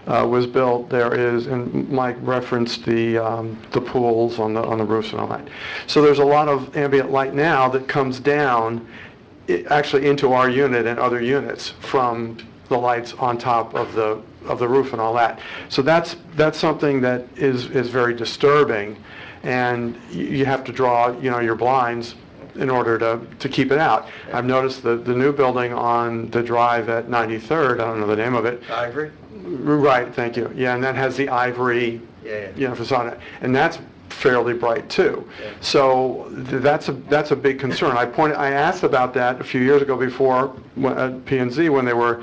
was built, there is, and Mike referenced the pools on the roofs and all that. So there's a lot of ambient light now that comes down actually into our unit and other units from the lights on top of the roof and all that. So that's something that is very disturbing, and you have to draw, your blinds in order to keep it out. I've noticed the new building on the drive at 93rd, I don't know the name of it. Ivory? Right, thank you. Yeah, and that has the ivory, facade, and that's fairly bright too. Yeah. So that's a big concern. I asked about that a few years ago before at P&Z when they were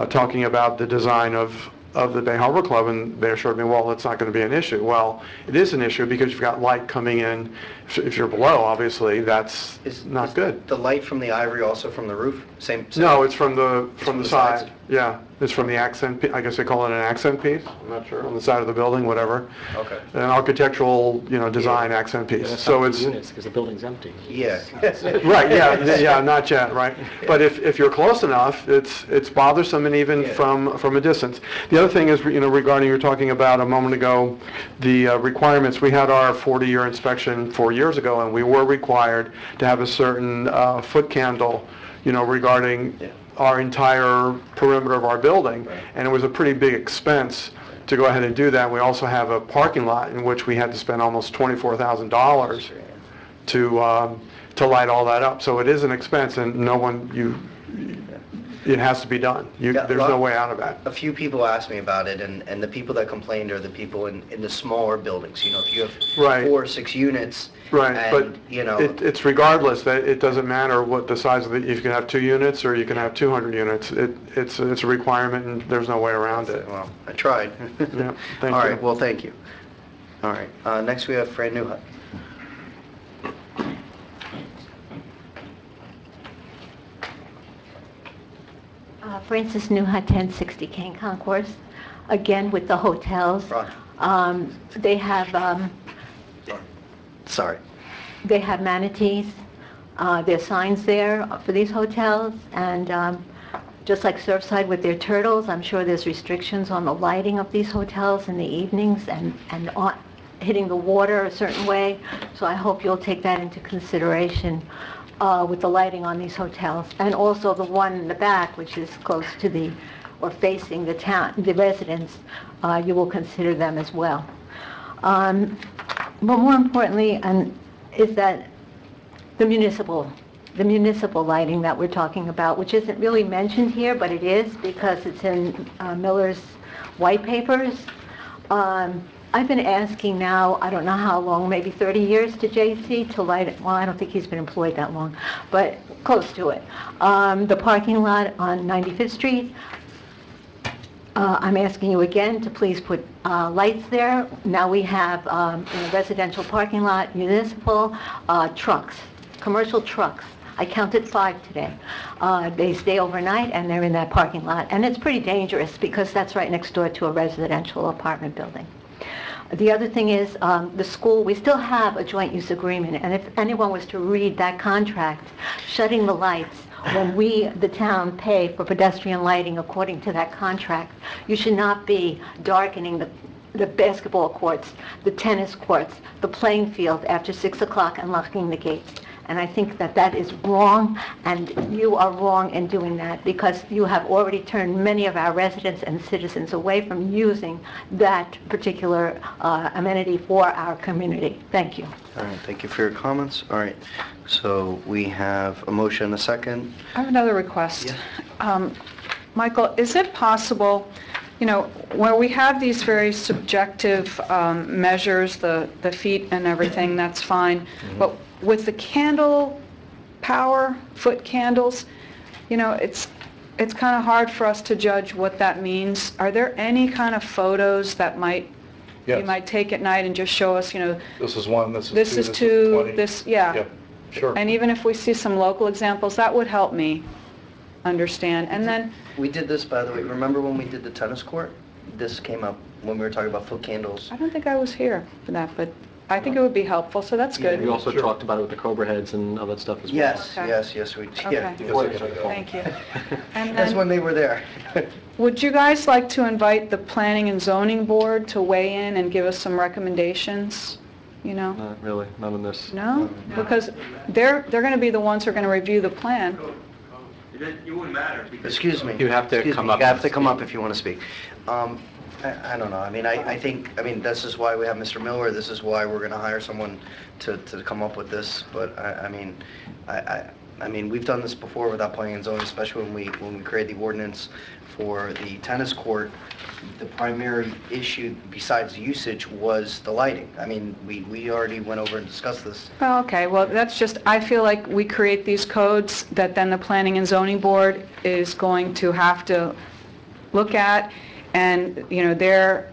talking about the design of the Bay Harbor Club, and they assured me, well, it's not going to be an issue. Well, it is an issue because you've got light coming in. If you're below, obviously, that's not good. The light from the ivory also from the roof? Same. No, it's from the from the side. sides? Yeah, it's from the accent. I guess they call it an accent piece. I'm not sure. On the side of the building, whatever. Okay. An architectural, design accent piece. So it's units because the building's empty. Yeah. right. Yeah, not yet. Right. But if you're close enough, it's bothersome, and even from a distance. The other thing is, regarding you were talking about a moment ago, the requirements. We had our 40-year inspection 4 years ago, and we were required to have a certain foot candle, regarding our entire perimeter of our building, and it was a pretty big expense to go ahead and do that. We also have a parking lot in which we had to spend almost $24,000 to light all that up. So it is an expense, and it has to be done. There's no way out of that. A few people asked me about it, and the people that complained are the people in the smaller buildings. If you have 4 or 6 units, right? And, but it's regardless that it doesn't matter what the size of you can have 2 units or you can have 200 units. It's a requirement, and there's no way around it. Well, I tried. Yeah, thank you. All right. Well, thank you. All right. Next we have Fran Newhut. Francis Newhut, 1060 Kane Concourse. Again, with the hotels. They have... Sorry. They have manatees. There's signs there for these hotels, and just like Surfside with their turtles, I'm sure there's restrictions on the lighting of these hotels in the evenings and hitting the water a certain way. So I hope you'll take that into consideration with the lighting on these hotels. And also the one in the back, which is close to or facing the town, the residents, you will consider them as well. But more importantly, is that the municipal lighting that we're talking about, which isn't really mentioned here, but it is because it's in Miller's white papers. I've been asking now, I don't know how long, maybe 30 years to JC to light it. Well, I don't think he's been employed that long, but close to it. The parking lot on 95th Street, I'm asking you again to please put lights there. Now we have in a residential parking lot, municipal trucks, commercial trucks. I counted 5 today. They stay overnight and they're in that parking lot. And it's pretty dangerous because that's right next door to a residential apartment building. The other thing is the school, we still have a joint use agreement. And if anyone was to read that contract, shutting the lights when we, the town, pay for pedestrian lighting according to that contract, you should not be darkening the basketball courts, the tennis courts, the playing field after 6 o'clock and locking the gates. And I think that is wrong, and you are wrong in doing that because you have already turned many of our residents and citizens away from using that particular amenity for our community. Thank you. All right, thank you for your comments. All right, so we have a motion and a second. I have another request. Michael, is it possible, where we have these very subjective measures, the feet and everything, that's fine, but with the candle power, foot candles, it's kind of hard for us to judge what that means. Are there any kind of photos that you might take at night and just show us, This is 1, this is 2, this is 2, 20. yeah. Sure. And even if we see some local examples, that would help me understand. And then We did this, by the way, remember when we did the tennis court? This came up when we were talking about foot candles. I don't think I was here for that, but I think it would be helpful, so that's good. We also talked about it with the Cobra heads and all that stuff as well. Yes, Okay. yes, we, yeah. Okay. Thank you. And That's then, when they were there. would you guys like to invite the Planning and Zoning Board to weigh in and give us some recommendations, you know? Not really, not on this. No? Because they're going to be the ones who are going to review the plan. You wouldn't matter. Excuse me. You have to Excuse come me, up You have and to come speak. up if you want to speak. I don't know, I mean, I think, this is why we have Mr. Miller, this is why we're gonna hire someone to come up with this, but I mean, we've done this before without planning and zoning, especially when we created the ordinance for the tennis court. The primary issue besides usage was the lighting. I mean, we already went over and discussed this. Well, okay, well, that's just, I feel like we create these codes that then the Planning and Zoning Board is going to have to look at, and, you know, their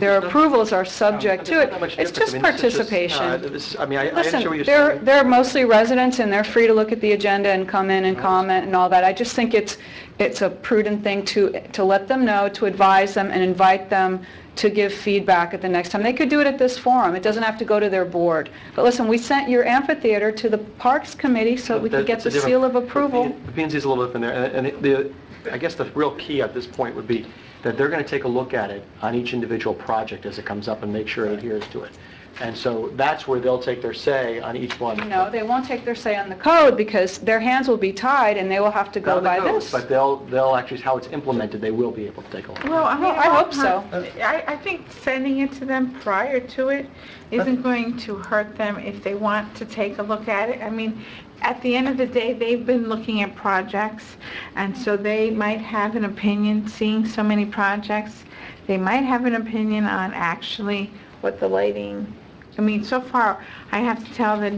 approvals are subject to it. It's just participation. I understand what you're Listen, saying. they're mostly residents, and they're free to look at the agenda and come in and comment and all that. I just think it's a prudent thing to let them know, to advise them, and invite them to give feedback at the next time. They could do it at this forum. It doesn't have to go to their board. But listen, we sent your amphitheater to the Parks Committee so we could get That's a the different- seal of approval. The P&Z is a little different there, and I guess the real key at this point would be that they're going to take a look at it on each individual project as it comes up and make sure it adheres to it. And so that's where they'll take their say on each one. No, they won't take their say on the code because their hands will be tied and they will have to go Not the by code, this. But they'll actually, how it's implemented, they will be able to take a look. Well, I mean, I hope so. I think sending it to them prior to it isn't going to hurt them if they want to take a look at it. I mean, at the end of the day, they've been looking at projects, and so they might have an opinion, seeing so many projects. They might have an opinion on actually what the lighting, I mean, so far, I have to tell the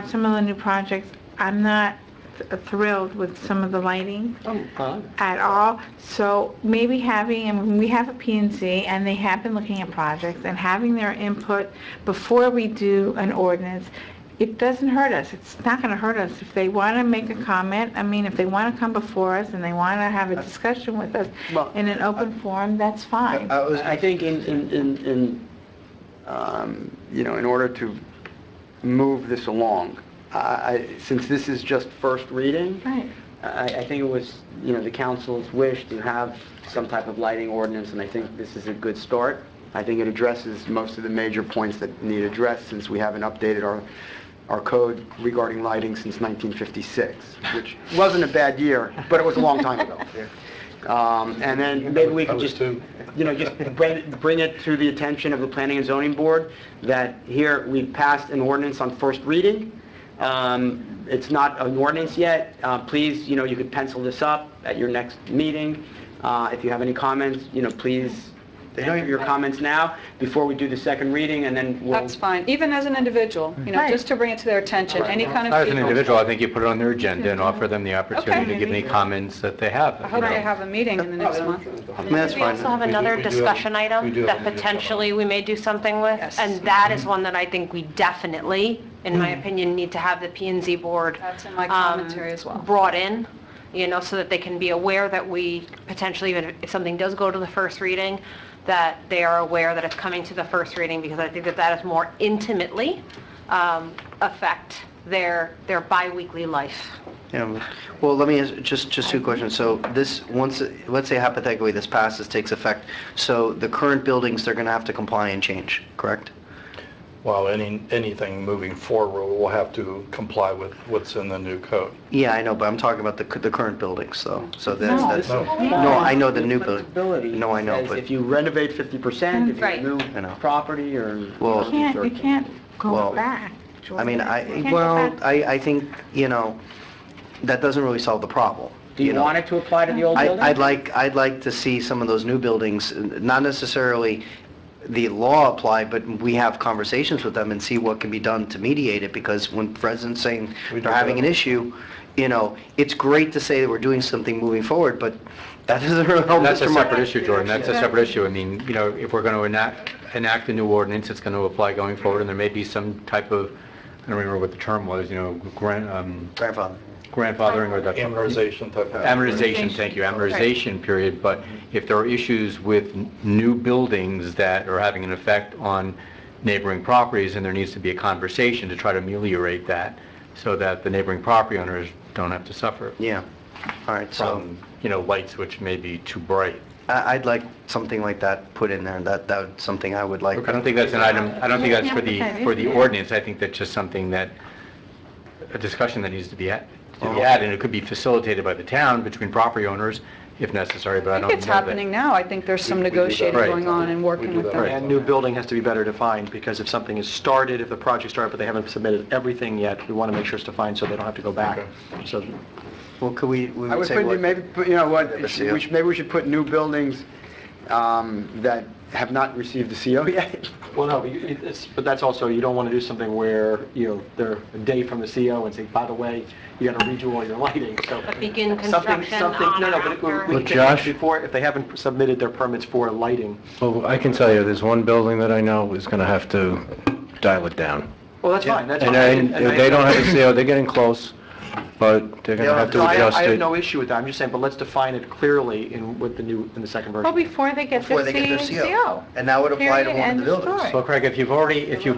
some of the new projects, I'm not thrilled with some of the lighting at all. So maybe we have a P&Z, and they have been looking at projects, and having their input before we do an ordinance, it doesn't hurt us. It's not going to hurt us. If they want to make a comment, I mean, if they want to come before us and they want to have a discussion with us in an open forum, that's fine. I think in order to move this along, since this is just first reading, Right. I think it was, the council's wish to have some type of lighting ordinance, and I think this is a good start. I think it addresses most of the major points that need addressed, since we haven't updated our code regarding lighting since 1956, which wasn't a bad year, but it was a long time ago. And then maybe we can just bring it to the attention of the Planning and Zoning Board that here we passed an ordinance on first reading. It's not an ordinance yet. Please, you could pencil this up at your next meeting. If you have any comments, please enter your comments now before we do the second reading, and then we'll... That's fine, even as an individual, just to bring it to their attention, any kind of Not as an feedback. individual, I think you put it on their agenda and offer them the opportunity to give any comments that they have. I hope they have a meeting in the next month. That's We fine. also have another discussion item that potentially we may do something with, and that is one that I think we definitely, in my opinion, need to have the P&Z board That's in my commentary as well. brought in, so that they can be aware that we potentially, even if something does go to the first reading, that they are aware that it's coming to the first reading, because I think that is more intimately affect their bi-weekly life. Yeah, well, let me ask just two questions. So this, let's say hypothetically this passes, takes effect, so the current buildings, they're going to have to comply and change, correct? Well, anything moving forward will have to comply with what's in the new code. Yeah, I know, but I'm talking about the current buildings, though. So that's No. no, I know the new building. Flexibility No, I know, says but if you renovate 50%, if you Right. move I know. property or... Well- You can't go Well, back. I mean, You can't go back. I think, that doesn't really solve the problem. Do you want it to apply to the old building? I'd like to see some of those new buildings, not necessarily the law apply, but we have conversations with them and see what can be done to mediate it, because when residents saying they're having an issue, it's great to say that we're doing something moving forward, but that doesn't really help That's a Mr. separate Mark. issue, Jordan, that's a separate issue. I mean, if we're going to enact a new ordinance, it's going to apply going forward, and there may be some type of, I don't remember what the term was, Grandfather. grandfathering or the... Amortization type of... Amortization, thank you, amortization period, but if there are issues with new buildings that are having an effect on neighboring properties, and there needs to be a conversation to try to ameliorate that so that the neighboring property owners don't have to suffer. Yeah. All right, so From, lights which may be too bright. I'd like something like that put in there. That's something I would like. I don't think that's an item, I don't think that's for the ordinance. I think that's just something that, a discussion that needs to be had, and it could be facilitated by the town between property owners if necessary, but I I don't think it's know that. happening now. I think there's some negotiating Right. going on and working with them. And new building has to be better defined, because if something is started, if the project started, but they haven't submitted everything yet, we want to make sure it's defined so they don't have to go back. So, Well, could we I would say put, what? maybe, you know what, The CO. maybe we should put new buildings that have not received the CO yet. well, no, but that's also, you don't want to do something where, they're a day from the CO and say, by the way, you got to redo all your lighting, so. Begin Something, construction on no, or but after. we Look, can, Josh? before, if they haven't submitted their permits for lighting. Well, I can tell you, there's one building that I know is going to have to dial it down. Well, that's fine, that's And fine. then, they don't have a CO, they're getting close, but they're going to have to No, adjust I have it. no issue with that, I'm just saying, but let's define it clearly in the second version. Well, before they get Before they get their CO. And that would apply to Period, one of end the of buildings. story. Well, Craig, if you've already, if the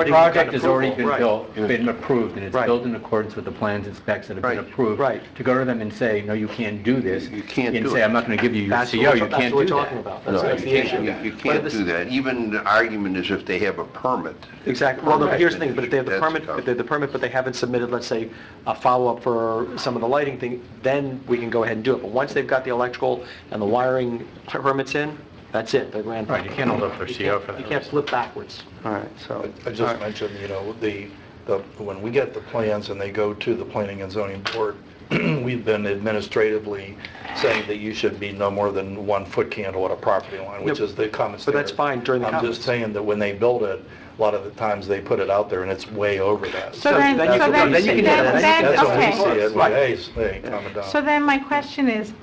project has already been Right. built, been approved, and it's Right. built in accordance with the plans and specs that have been Right. approved, Right. to go to them and say, no, you can't do this, You can't and do say, it. I'm not going to give you your That's CO, what you that's can't what do we're that. talking about. No, That's you the issue. can't, you But can't this- do that. Even the argument is if they have a permit. Exactly, well, no, but here's the thing, but if they have the That's permit, tough. if they have the permit, but they haven't submitted, let's say, a follow-up for some of the lighting thing, then we can go ahead and do it. But once they've got the electrical and the wiring permits in, that's it, they're grandfathered. Right, you can't hold up their CO for that. You can't flip backwards. All right, so. I just mentioned, when we get the plans and they go to the planning and zoning board, we've been administratively saying that you should be no more than 1 foot candle at a property line, which is the common But standard. that's fine during the I'm comments. just saying that when they build it, a lot of the times they put it out there and it's way over that. So then, then you can- then you can do that. That's when we see okay. it, like, hey, calm it down. So then my question is,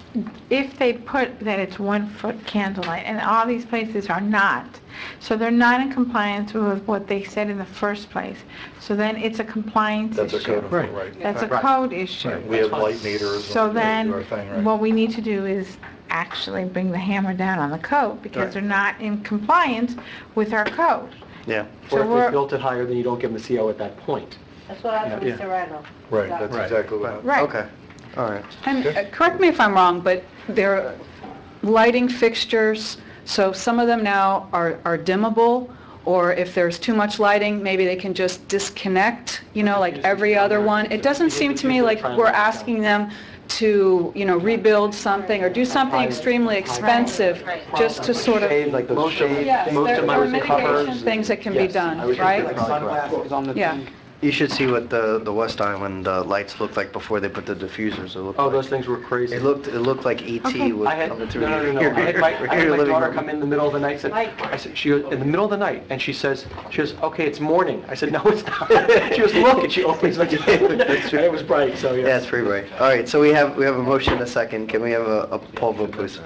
if they put that it's 1 foot candlelight, and all these places are not, so they're not in compliance with what they said in the first place, so then it's a compliance That's a issue. code, right. That's a Right. code issue. We have light meters. So and then, our thing, right? what we need to do is actually bring the hammer down on the code, because they're not in compliance with our code. Yeah. Or if we're- they built it higher, then you don't give them the CO at that point. That's what I Yeah. was Serrano. Right, that's exactly what. Right. Okay, all right. And correct me if I'm wrong, but there are lighting fixtures, so some of them now are dimmable, or if there's too much lighting, maybe they can just disconnect, like every other one. It doesn't seem to me like we're asking them to, rebuild something or do something extremely expensive just to sort of... Shade, like those shades, Yes, most there of are them mitigation covers. things that can be Yes, done, I would right? think like sunglasses on the Yeah. thing. You should see what the West Island lights looked like before they put the diffusers. It looked Oh, like- those things were crazy. It looked like ET was I had, coming no, through no, no, no. your I had my living daughter room. come in the middle of the night, she goes, in the middle of the night, and she goes, okay, it's morning. I said, no, it's not. She goes, look, and she opens the and it was bright, so yeah. Yeah, it's pretty bright. All right, so we have a motion and a second. Can we have a poll vote, please?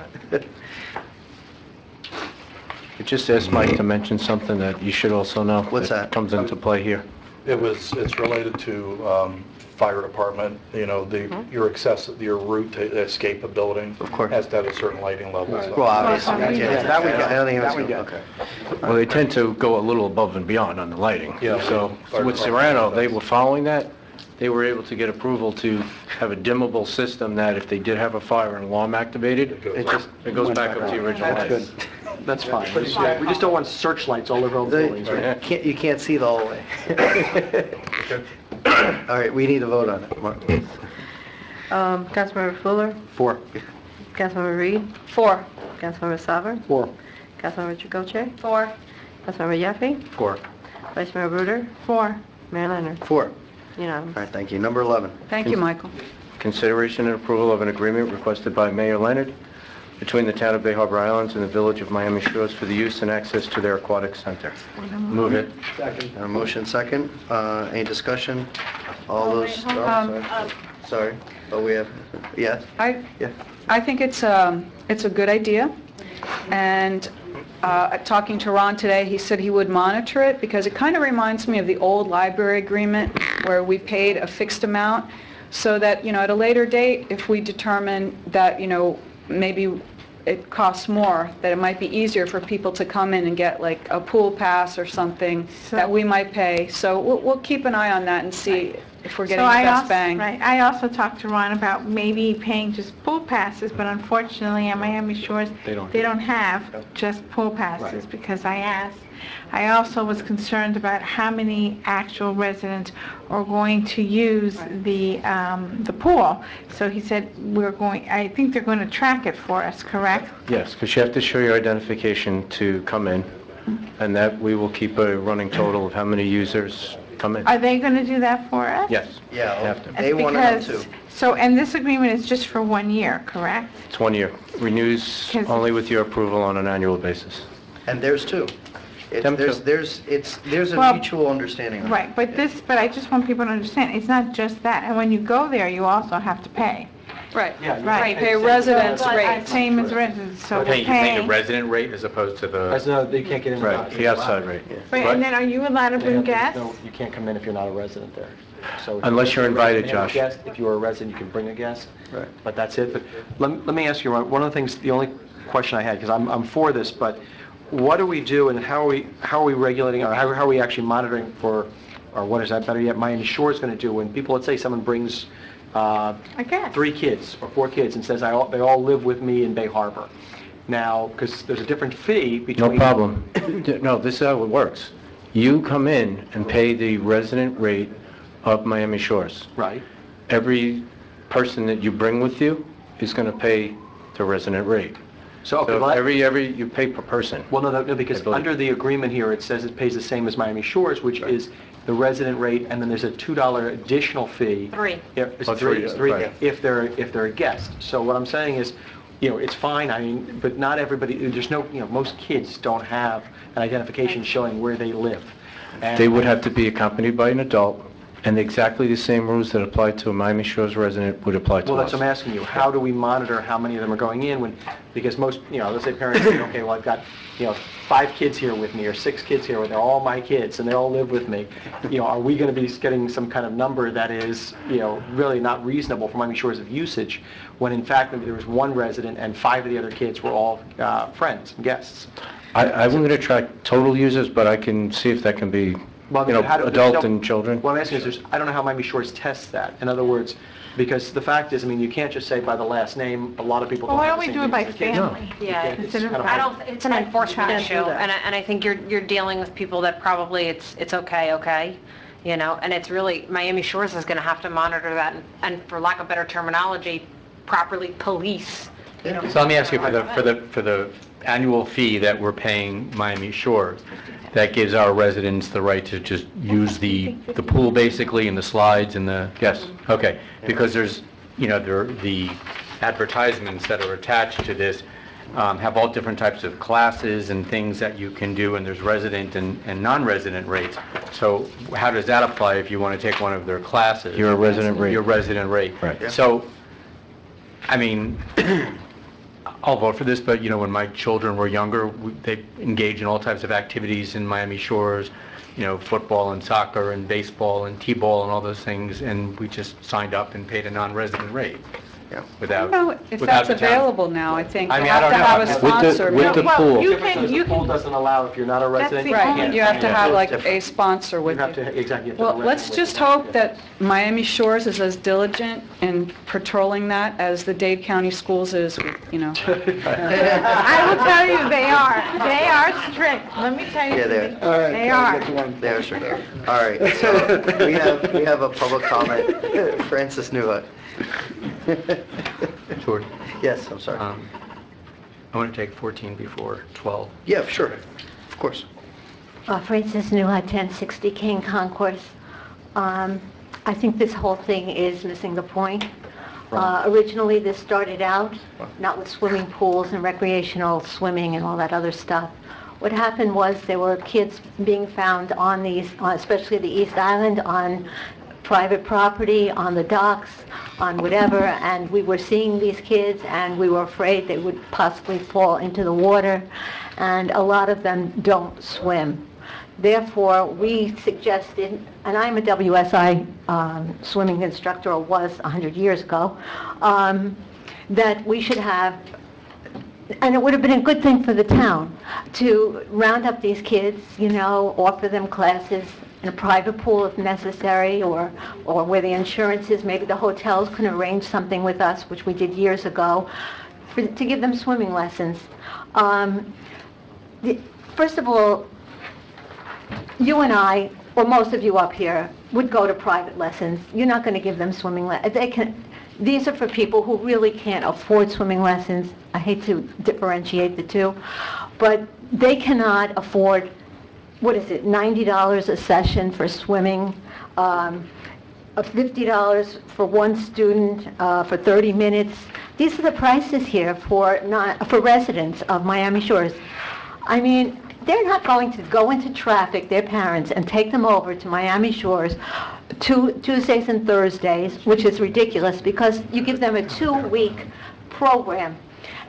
I just asked Mike to mention something that you should also know. What's that? Comes into play here. It's related to fire department, your route to escape a building. Of course. Has to have a certain lighting level. so- Well, obviously, Yeah, that we got. I don't think That we it's, got. okay. Well, they tend to go a little above and beyond on the lighting. Yeah. So with Serrano, they were following that. They were able to get approval to have a dimmable system that if they did have a fire and alarm activated, it goes back up to the original That's lighting. good. That's fine. We just don't want searchlights all over all the buildings, right? You can't see the whole way. All right, we need a vote on it. Mark. Councilmember Fuller, 4. Councilmember Reed, 4. Councilmember Sauber, 4. Councilmember Chicoche, 4. Councilmember Yaffe, 4. Vice Mayor Bruder, 4. Mayor Leonard. 4. Unanimous. All right, thank you. Number 11. Thank you, Michael. Consideration and approval of an agreement requested by Mayor Leonard between the town of Bay Harbor Islands and the village of Miami Shores for the use and access to their aquatic center. Move it. Motion second. Any discussion? All those, sorry. Oh, we have, yes? I think it's a good idea, and talking to Ron today, he said he would monitor it, because it kind of reminds me of the old library agreement where we paid a fixed amount, so that, at a later date, if we determine that, maybe it costs more, that it might be easier for people to come in and get like a pool pass or something that we might pay. So we'll keep an eye on that and see if we're getting the best bang. Right, I also talked to Ron about maybe paying just pool passes, but unfortunately at Miami Shores, they don't have just pool passes because I asked. I also was concerned about how many actual residents are going to use the pool. So he said I think they're going to track it for us, correct? Yes, because you have to show your identification to come in, and that we will keep a running total of how many users come in. Are they going to do that for us? Yes. Yeah, Have to. they want to know too. So, and this agreement is just for 1 year, correct? It's 1 year. Renews only with your approval on an annual basis. And there's two. Them too. There's a Well, mutual understanding. on it. Right, but I just want people to understand, it's not just that. And when you go there, you also have to pay. Right, Yeah, you Right. pay residents rate. Same as residents, so we're You're paying paying. the resident rate as opposed to the... No, they can't get in. Right, the outside rate. Right, and then are you allowed to bring guests? No, you can't come in if you're not a resident there. So if Unless you're a invited, resident and a Josh. guest, if you're a resident, you can bring a guest. Right. But that's it. But let me ask you, one of the things, the only question I had, because I'm for this, but what do we do and how are we regulating, or how are we actually monitoring for, or what is that better yet, Miami Shores going to do when people, let's say someone brings 3 kids or 4 kids and says, they all live with me in Bay Harbor. Now, because there's a different fee between... No problem. No, this is how it works. You come in and pay the resident rate of Miami Shores. Right. Every person that you bring with you is going to pay the resident rate. So, okay, So well, every you pay per person. Well, no, because I believe. under the agreement here, it says it pays the same as Miami Shores, which is the resident rate, and then there's a $2 additional fee. 3. It's Oh, three, three, it's three, right. if they're a guest. So what I'm saying is, it's fine, I mean, but not everybody, there's no, most kids don't have an identification showing where they live. And They would have to be accompanied by an adult, and exactly the same rules that apply to a Miami Shores resident would apply to Well, us. that's what I'm asking you. How do we monitor how many of them are going in because most, let's say parents say, okay, well, I've got, 5 kids here with me or 6 kids here, they're all my kids and they all live with me. Are we going to be getting some kind of number that is, really not reasonable for Miami Shores of usage when in fact maybe there was 1 resident and 5 of the other kids were all friends and guests? I'm going to track total users, but I can see if that can be, adult and children. What I'm asking is, I don't know how Miami Shores tests that. In other words, because the fact is, you can't just say by the last name, a lot of people Well, don't why have don't the we same do it names by as their kids. family? Yeah, It's kind of hard. it's an enforcement can't do issue, that. and I think you're dealing with people that probably it's okay, and it's really, Miami Shores is going to have to monitor that, and for lack of better terminology, properly police. So let me ask you, for the annual fee that we're paying Miami Shores, that gives our residents the right to just use the pool basically and the slides and the... Yes. Okay, because there's, the advertisements that are attached to this have all different types of classes and things that you can do, and there's resident and non-resident rates. So how does that apply if you want to take one of their classes? Your resident rate. Your resident rate. Right. So, I'll vote for this, but when my children were younger, they engaged in all types of activities in Miami Shores, football and soccer and baseball and t-ball and all those things, and we just signed up and paid a non-resident rate. Yeah. I Without, don't know if without that's the town. available now, I think. I You mean, I have don't to know. have a With sponsor. with the Well, pool. you Because can, the you pool can, doesn't allow, if you're not a resident, the you Right, can't. you have to have like Different. a sponsor You with have you. to, exactly. you have to Well, have a let's resident just with you. hope that Miami Shores is as diligent in patrolling that as the Dade County Schools is, I will tell you, they are strict, let me tell you. Yeah, they are. All right, They can I are. get one? They are sure. All right, so we have a public comment. Francis Newhut. George, Yes, I'm sorry. I want to take 14 before 12. Yeah, sure, of course. Francis Newhut, 1060 King Concourse. I think this whole thing is missing the point. Originally, this started out not with swimming pools and recreational swimming and all that other stuff. What happened was there were kids being found on these, especially the East Island, on private property, on the docks, on whatever, and we were seeing these kids and we were afraid they would possibly fall into the water, and a lot of them don't swim. Therefore, we suggested, and I'm a WSI swimming instructor, or was 100 years ago, that we should have and it would have been a good thing for the town to round up these kids, you know, offer them classes in a private pool if necessary, or where the insurance is, maybe the hotels can arrange something with us, which we did years ago, to give them swimming lessons. First of all, you and I, or most of you up here, would go to private lessons. You're not going to give them swimming lessons. These are for people who really can't afford swimming lessons. I hate to differentiate the two, but they cannot afford, what is it, $90 a session for swimming, $50 for one student for 30 minutes. These are the prices here for residents of Miami Shores. I mean, they're not going to go into traffic, their parents, and take them over to Miami Shores Tuesdays and Thursdays, which is ridiculous because you give them a 2-week program.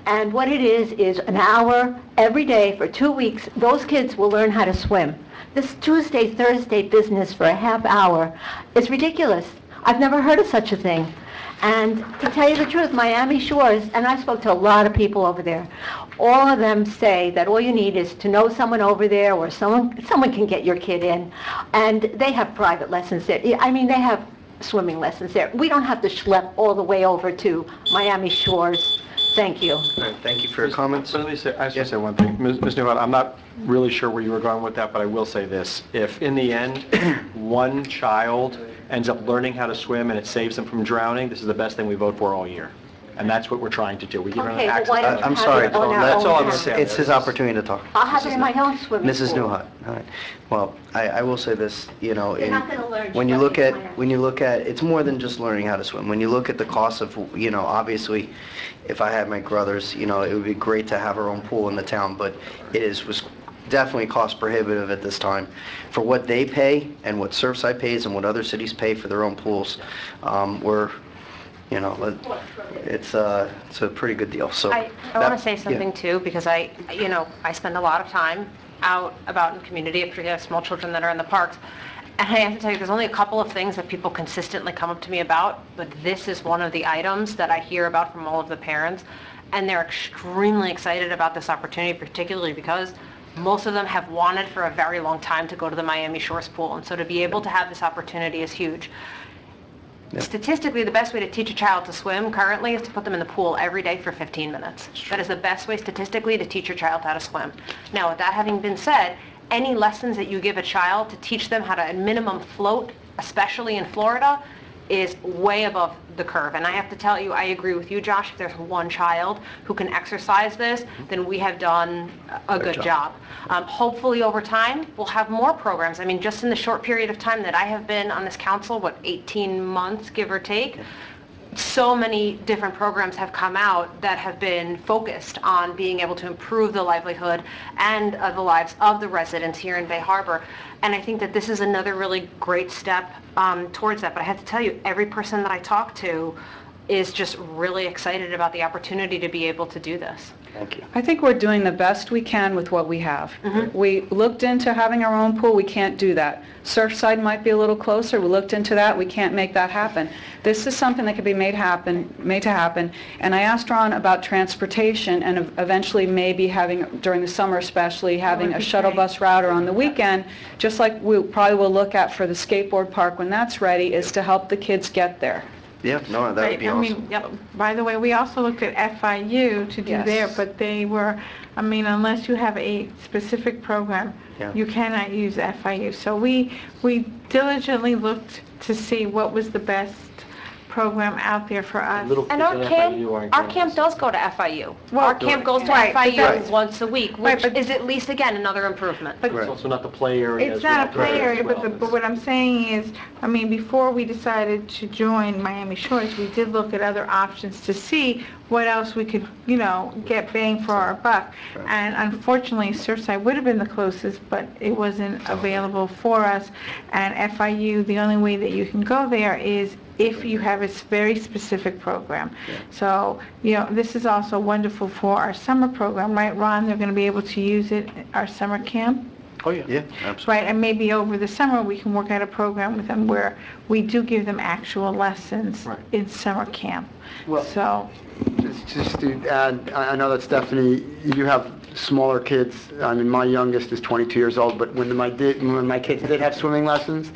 And what it is an hour every day for 2 weeks. Those kids will learn how to swim. This Tuesday, Thursday business for a half hour is ridiculous. I've never heard of such a thing. And to tell you the truth, Miami Shores, and I spoke to a lot of people over there, all of them say that all you need is to know someone over there, or someone can get your kid in, and they have private lessons there. I mean, they have swimming lessons there. We don't have to schlep all the way over to Miami Shores. Thank you. Thank you for your comments. Let me say, I just want to say one thing. Ms. Newhouse, I'm not really sure where you were going with that, but I will say this. If in the end, one child ends up learning how to swim and it saves them from drowning, this is the best thing we vote for all year. And that's what we're trying to do. We give them Okay, access. well, why don't you I'm have sorry, it on our that's all own I'm gonna house? say. It's his opportunity to talk. I'll have it in my own swimming pool. Mrs. Newhut, all right. Well, I will say this, you know, They're not gonna learn when you swimming look at, in Miami. when you look at, it's more than just learning how to swim. When you look at the cost of, you know, obviously, if I had my brothers, you know, it would be great to have our own pool in the town, but was definitely cost prohibitive at this time. For what they pay and what Surfside pays and what other cities pay for their own pools, you know, it's a pretty good deal. So I want to say something too, because I spend a lot of time out about in the community, particularly I have small children that are in the parks. And I have to tell you, there's only a couple of things that people consistently come up to me about, but this is one of the items that I hear about from all of the parents. And they're extremely excited about this opportunity, particularly because most of them have wanted for a very long time to go to the Miami Shores pool. And so to be able to have this opportunity is huge. Yep. Statistically, the best way to teach a child to swim currently is to put them in the pool every day for 15 minutes. That is the best way statistically to teach your child how to swim. Now, with that having been said, any lessons that you give a child to teach them how to, at minimum, float, especially in Florida, is way above the curve. And I have to tell you, I agree with you, Josh, if there's one child who can exercise this, then we have done a good job. Hopefully over time, we'll have more programs. I mean, just in the short period of time that I have been on this council, 18 months, give or take, so many different programs have come out that have been focused on being able to improve the livelihood and the lives of the residents here in Bay Harbor. And I think that this is another really great step towards that. But I have to tell you, every person that I talk to is just really excited about the opportunity to be able to do this. Thank you. I think we're doing the best we can with what we have. We looked into having our own pool. We can't do that. Surfside might be a little closer. We looked into that. We can't make that happen. This is something that could be made to happen. And I asked Ron about transportation and eventually maybe having, during the summer especially, having a shuttle bus route or on the weekend, just like we probably will look at for the skateboard park when that's ready, is to help the kids get there. Yeah, no, that would be awesome. By the way, we also looked at FIU to do Yes. there, but they were, I mean, unless you have a specific program, Yeah. you cannot use FIU. So we diligently looked to see what was the best program out there for us. And our camp does go to FIU. Well, Our camp goes to right, but FIU that's- once a week, which is at least, again, another improvement. It's also not the play area. It's as not well. a play area, As well. but what I'm saying is, I mean, before we decided to join Miami Shores, we did look at other options to see what else we could, get bang for our buck. And unfortunately, Surfside would have been the closest, but it wasn't available for us. And FIU, the only way that you can go there is if you have a very specific program. So, this is also wonderful for our summer program, right, Ron? They're going to be able to use it at our summer camp? Oh, yeah. Yeah, absolutely. Right, and maybe over the summer, we can work out a program with them where we do give them actual lessons in summer camp. Well, So, Just just to add, I know that Stephanie, you have smaller kids. I mean, my youngest is 22 years old, but when my kids did have swimming lessons,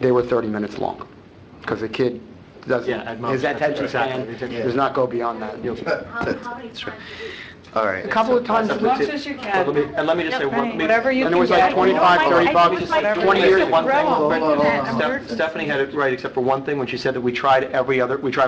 they were 30 minutes long, because the kid doesn't, his attention span does not go beyond that. That's right. All right. A couple of times. As much as you can. And let me just say, Whatever you And can it was like get. 25, 30 bucks, 20 years. One thing, Stephanie had it right, except for one thing, when she said that we tried a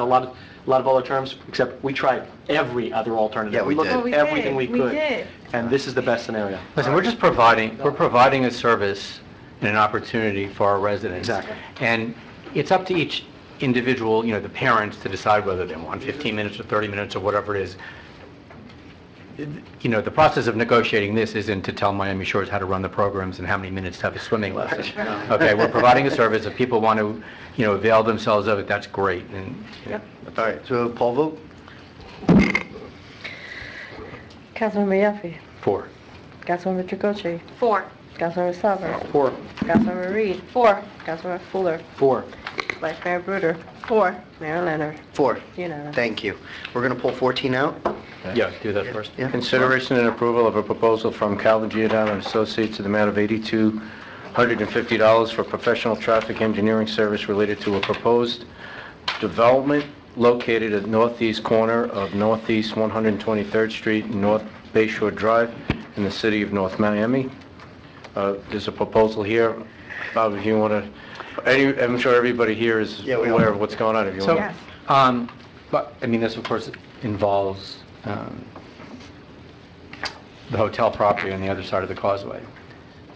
lot of other terms, except we tried every other alternative. Yeah, we looked did. at We everything did. we could. We did. And this is the best scenario. Listen, we're providing a service and an opportunity for our residents. Exactly. And it's up to each individual, the parents, to decide whether they want 15 minutes or 30 minutes or whatever it is. The process of negotiating this isn't to tell Miami Shores how to run the programs and how many minutes to have a swimming lesson. Okay, we're providing a service. If people want to, avail themselves of it, that's great. And All right, so Paul vote? Councilmember Yaffe. 4. Councilmember Tricocci. 4. Councilmember Salver. 4. Councilmember Reed. 4. Councilmember Fuller. 4. Vice Mayor Bruder. 4. Mayor Leonard. 4. Unanimous. Thank you. We're going to pull 14 out? Yeah, do that first. Yeah. Consideration and approval of a proposal from Calvin Giordano and Associates to the amount of $8,250 for professional traffic engineering service related to a proposed development located at northeast corner of Northeast 123rd Street and North Bayshore Drive in the city of North Miami. There's a proposal here. Bob, if you want to, I'm sure everybody here is aware of what's going on. If you want. Yes. But, this of course involves the hotel property on the other side of the causeway.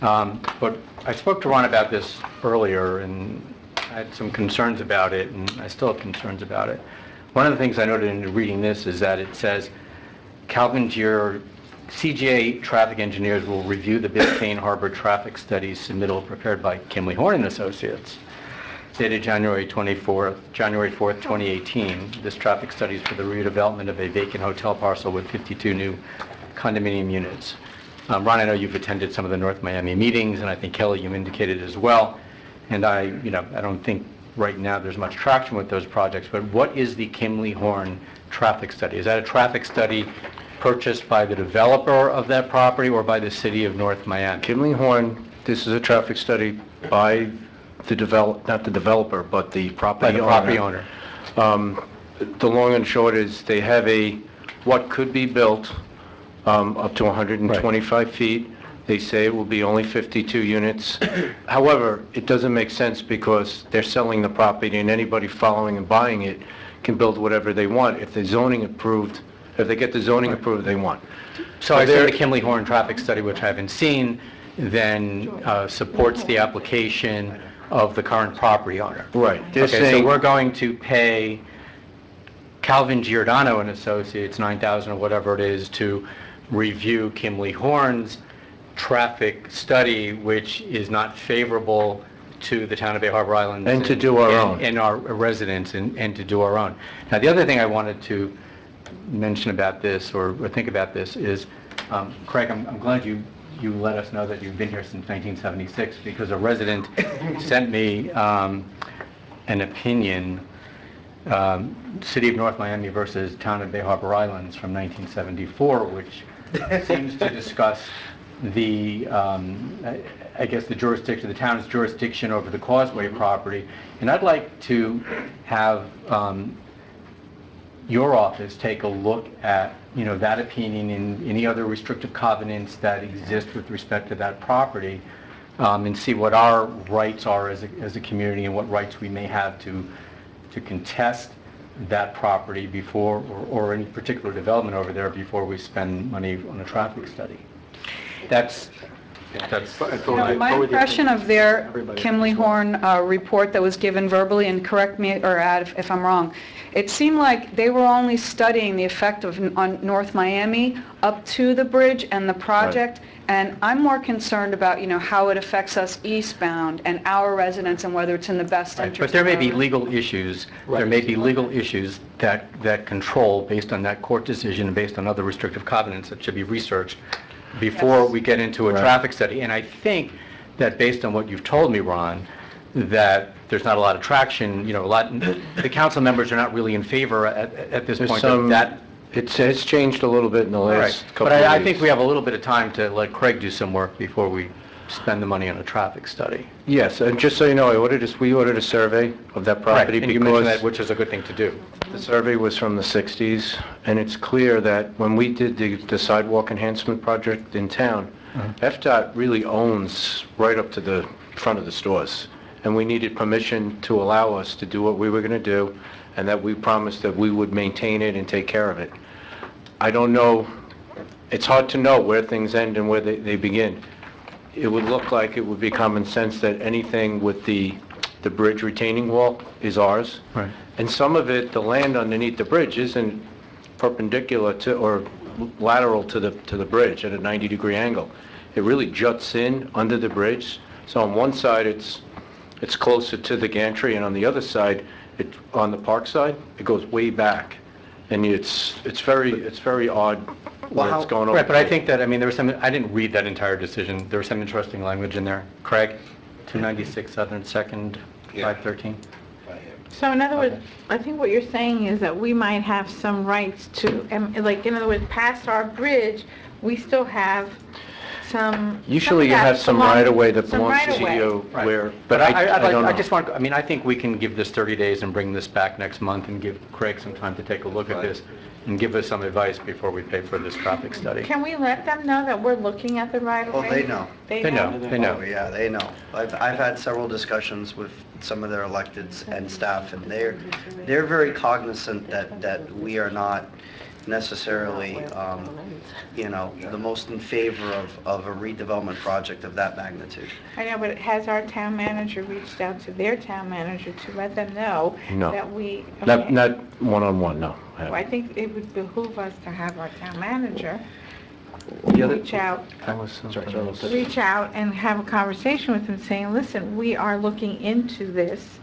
But I spoke to Ron about this earlier, and I had some concerns about it, and I still have concerns about it. One of the things I noted in reading this is that it says, CGA traffic engineers will review the Biscayne Harbor traffic studies submittal prepared by Kimley Horn and Associates, dated January 4th, 2018. This traffic study is for the redevelopment of a vacant hotel parcel with 52 new condominium units. Ron, I know you've attended some of the North Miami meetings, and I think Kelly, you indicated as well. And I don't think right now there's much traction with those projects, but what is the Kimley Horn traffic study? Is that a traffic study purchased by the developer of that property or by the city of North Miami? Kimley Horn, this is a traffic study by not the developer, but the property owner. The long and short is they have what could be built up to 125 feet. They say it will be only 52 units. However, it doesn't make sense because they're selling the property, and anybody following and buying it can build whatever they want. If they get the zoning approved, they want. So I think the Kimley Horn traffic study, which I haven't seen, then supports the application of the current property owner. Right. Okay, so we're going to pay Calvin Giordano and Associates $9,000 or whatever it is to review Kimley Horn's traffic study, which is not favorable to the town of Bay Harbor Islands. And to do our own. And our residents, and to do our own. Now, the other thing I wanted to mention about this, or think about this, is, Craig, I'm glad you let us know that you've been here since 1976, because a resident sent me an opinion, City of North Miami versus Town of Bay Harbor Islands from 1974, which seems to discuss the jurisdiction, the town's jurisdiction over the Causeway property. And I'd like to have your office take a look at, that opinion and any other restrictive covenants that exist with respect to that property, and see what our rights are as a community and what rights we may have to contest that property before, or any particular development over there before we spend money on a traffic study. That's my impression of their Kimley Horn report that was given verbally, and correct me or add if I'm wrong, it seemed like they were only studying the effect on North Miami up to the bridge and the project, right. And I'm more concerned about, how it affects us eastbound and our residents and whether it's in the best interest. But there may be legal issues. Right. There may be legal issues that control, based on that court decision and based on other restrictive covenants, that should be researched before we get into a traffic study. And I think that based on what you've told me, Ron, that there's not a lot of traction, the council members are not really in favor at this point of that It's changed a little bit in the All last right, couple but of weeks. I think we have a little bit of time to let Craig do some work before we spend the money on a traffic study. Yes, and just so you know, we ordered a survey of that property And you mentioned because that, which is a good thing to do. the survey was from the 60s, and it's clear that when we did the sidewalk enhancement project in town, FDOT really owns right up to the front of the stores, and we needed permission to allow us to do what we were going to do, and that we promised that we would maintain it and take care of it. I don't know, it's hard to know where things end and where they begin. It would look like it would be common sense that anything with the bridge retaining wall is ours. Right. And some of it, the land underneath the bridge isn't perpendicular to or lateral to the bridge at a 90-degree angle. It really juts in under the bridge. So on one side, it's closer to the gantry, and on the other side, on the park side, it goes way back. And it's very odd where it's going over. Right, but I think that, I mean, there was some, I didn't read that entire decision. There was some interesting language in there. Craig, 296 Southern 2nd, 513. So in other words, I think what you're saying is that we might have some rights to, like, in other words, past our bridge, we still have some... Usually you have some right-of-way that some belongs to right-of-way. you where, But I don't know. I just want, I mean, I think we can give this 30 days and bring this back next month and give Craig some time to take a look at this and give us some advice before we pay for this traffic study. Can we let them know that we're looking at the right of way? Well, they know. They know. Oh, yeah, they know. I've had several discussions with some of their electeds and staff, and they're very cognizant that we are not necessarily, the most in favor of a redevelopment project of that magnitude. I know, but has our town manager reached out to their town manager to let them know No. that we... Not one-on-one, no. Well, I think it would behoove us to have our town manager reach out and have a conversation with them saying, listen, we are looking into this,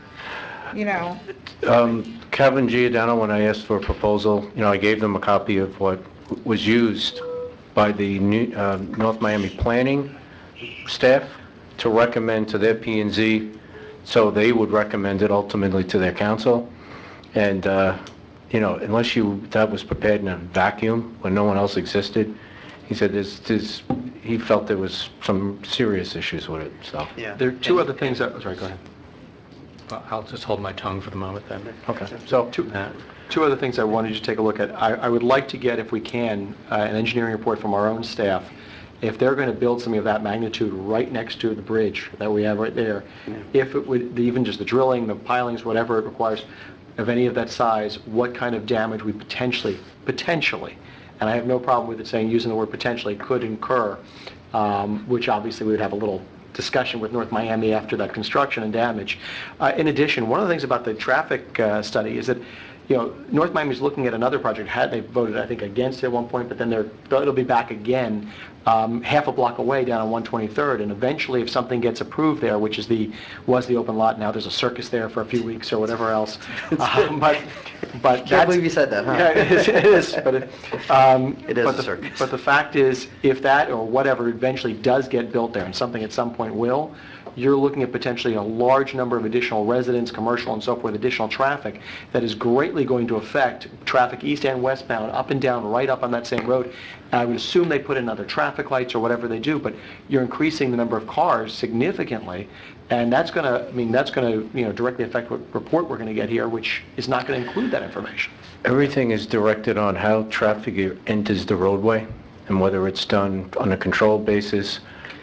Kevin Giordano, when I asked for a proposal, I gave them a copy of what was used by the North Miami planning staff to recommend to their P&Z, so they would recommend it ultimately to their council. And, unless that was prepared in a vacuum when no one else existed, he said he felt there was some serious issues with it, so. Yeah. There are two other things that, sorry, go ahead. Well, I'll just hold my tongue for the moment then. Okay. So two other things I wanted you to take a look at. I would like to get, if we can, an engineering report from our own staff. If they're going to build something of that magnitude right next to the bridge that we have right there, if it would, even just the drilling, the pilings, whatever it requires, of any of that size, what kind of damage we potentially, and I have no problem with it saying, using the word potentially, could incur, which obviously we would have a little discussion with North Miami after that construction and damage. In addition, one of the things about the traffic study is that, North Miami's looking at another project. They voted, I think, against it at one point, but then it'll be back again half a block away down on 123rd, and eventually if something gets approved there, which was the open lot, now there's a circus there for a few weeks or whatever else. But Can't believe you said that, huh? Yeah, it is. But it is a circus. But the fact is, if that or whatever eventually does get built there, and something at some point will, you're looking at potentially a large number of additional residents, commercial and so forth, additional traffic that is greatly going to affect traffic east and westbound, up and down, right up on that same road. And I would assume they put in other traffic lights or whatever they do, but you're increasing the number of cars significantly, and that's going to, directly affect what report we're going to get here, which is not going to include that information. everything is directed on how traffic enters the roadway and whether it's done on a controlled basis.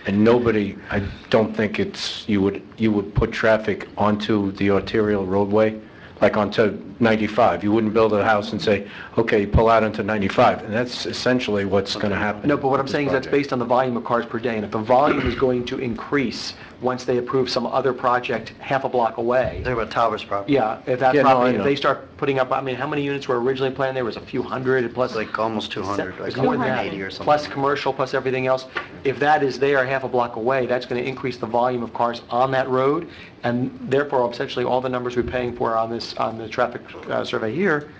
And nobody, I don't think you would put traffic onto the arterial roadway, like onto 95. You wouldn't build a house and say, okay, pull out onto 95. And that's essentially what's going to happen. No, but what I'm saying is that's based on the volume of cars per day. And if the volume is going to increase once they approve some other project half a block away. Talking about Towers property. Yeah, if that property, if they start putting up, I mean, how many units were originally planned? There was a few hundred, plus... Like almost 200, like more than 180 or something. Plus commercial, plus everything else. If that is there half a block away, that's going to increase the volume of cars on that road, and therefore, essentially, all the numbers we're paying for on the traffic survey here are going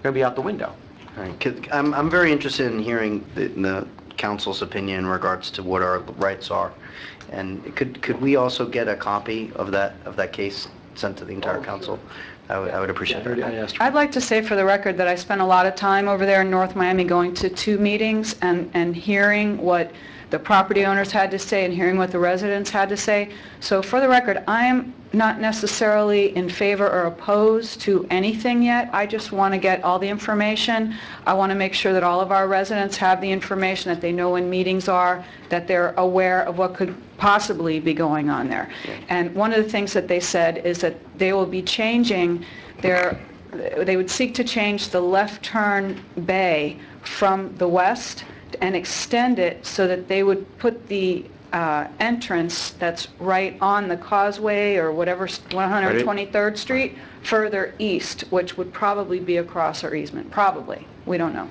to be out the window. All right. I'm very interested in hearing the council's opinion in regards to what our rights are. And could we also get a copy of that case sent to the entire council I would appreciate it. I asked her. I'd like to say for the record that I spent a lot of time over there in North Miami going to 2 meetings and hearing what the property owners had to say and hearing what the residents had to say. So for the record, I am not necessarily in favor or opposed to anything yet. I just want to get all the information. I want to make sure that all of our residents have the information, that they know when meetings are, that they're aware of what could possibly be going on there. And one of the things that they said is that they will be changing they would seek to change the left turn bay from the west and extend it so that they would put the entrance that's right on the causeway or whatever, 123rd Street, further east, which would probably be across our easement. Probably. We don't know.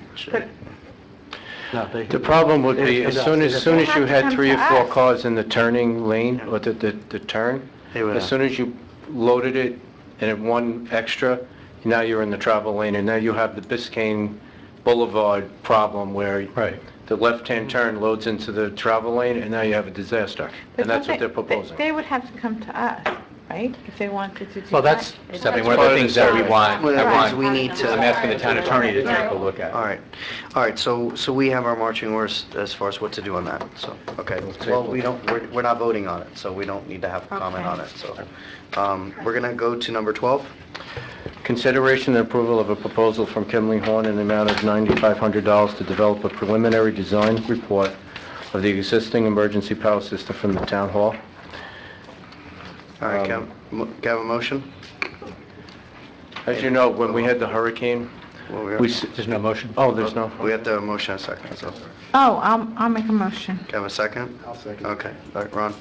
The problem would be, as soon as you had 3 or 4 cars in the turning lane, or the turn, as soon as you loaded it and it one extra, now you're in the travel lane, and now you have the Biscayne Boulevard problem where the left-hand turn loads into the travel lane, and now you have a disaster. And that's what they're proposing. They would have to come to us, right, if they wanted to do that? Well, that's, Stephanie, one of the things that we want, One of the things we need to... I'm asking the town attorney to take a look at. All right, so we have our marching orders as far as what to do on that, so, okay. Well, we're not voting on it, so we don't need to have a comment on it, so. We're going to go to number 12. Consideration and approval of a proposal from Kimley Horn in the amount of $9,500 to develop a preliminary design report of the existing emergency power system from the town hall. All right, can I have a motion? As you know, when we had the hurricane, there's no motion. Oh, there's no. We have to have a motion in a second, so. Oh, I'll make a motion. Can I have a second? I'll second. Okay, all right, Ron.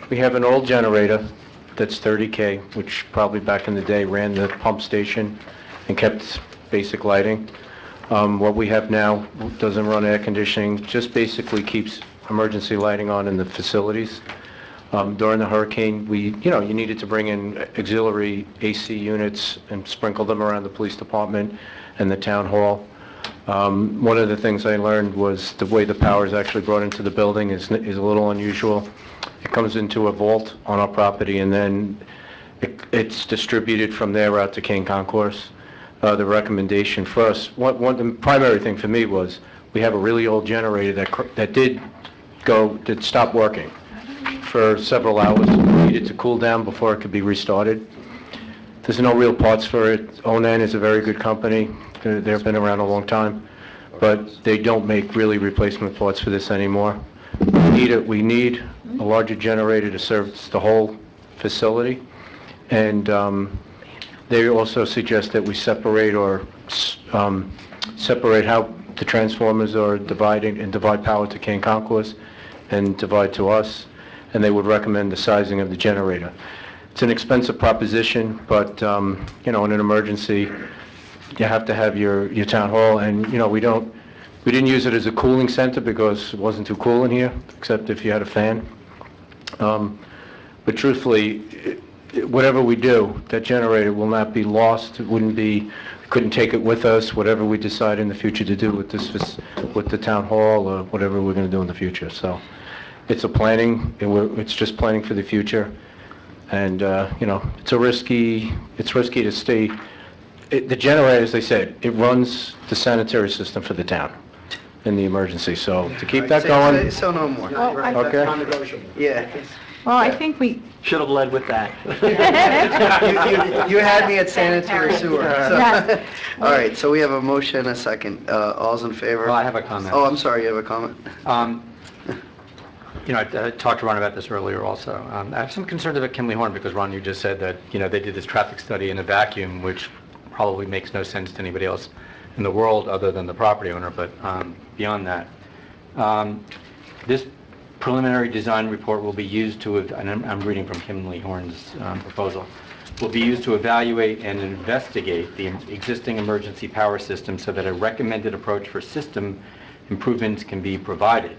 We have an old generator that's 30K, which probably back in the day ran the pump station and kept basic lighting. What we have now doesn't run air conditioning, just basically keeps emergency lighting on in the facilities. During the hurricane, you needed to bring in auxiliary AC units and sprinkle them around the police department and the town hall. One of the things I learned was the way the power is actually brought into the building is a little unusual. It comes into a vault on our property, and then it's distributed from there out to Kane Concourse. The recommendation for us, the primary thing for me was, we have a really old generator that stopped working for several hours. It needed to cool down before it could be restarted. There's no real parts for it. Onan is a very good company. They've been around a long time, but they don't make really replacement parts for this anymore. We need a larger generator to service the whole facility, and they also suggest that we separate how the transformers are dividing and divide power to Kane Concourse and divide to us, and they would recommend the sizing of the generator. It's an expensive proposition, but in an emergency, you have to have your town hall, and we didn't use it as a cooling center because it wasn't too cool in here, except if you had a fan. But truthfully, whatever we do, that generator will not be lost. It couldn't take it with us, whatever we decide in the future to do with the town hall or whatever we're going to do in the future. So it's it's just planning for the future. And, it's risky to stay. The generator, as they said, it runs the sanitary system for the town in the emergency. So to keep that going. So no more. Okay. Yeah. Well, I think we... Should have led with that. You had me at sanitary sewer. So. Yes. All right, so we have a motion and a second. All's in favor? Well, I have a comment. Oh, I'm sorry, you have a comment? I talked to Ron about this earlier also. I have some concerns about Kimley Horn because, Ron, you just said that, they did this traffic study in a vacuum, which probably makes no sense to anybody else in the world other than the property owner, but beyond that. This preliminary design report will be used to, and I'm reading from Kimley Horn's proposal, will be used to evaluate and investigate the existing emergency power system so that a recommended approach for system improvements can be provided.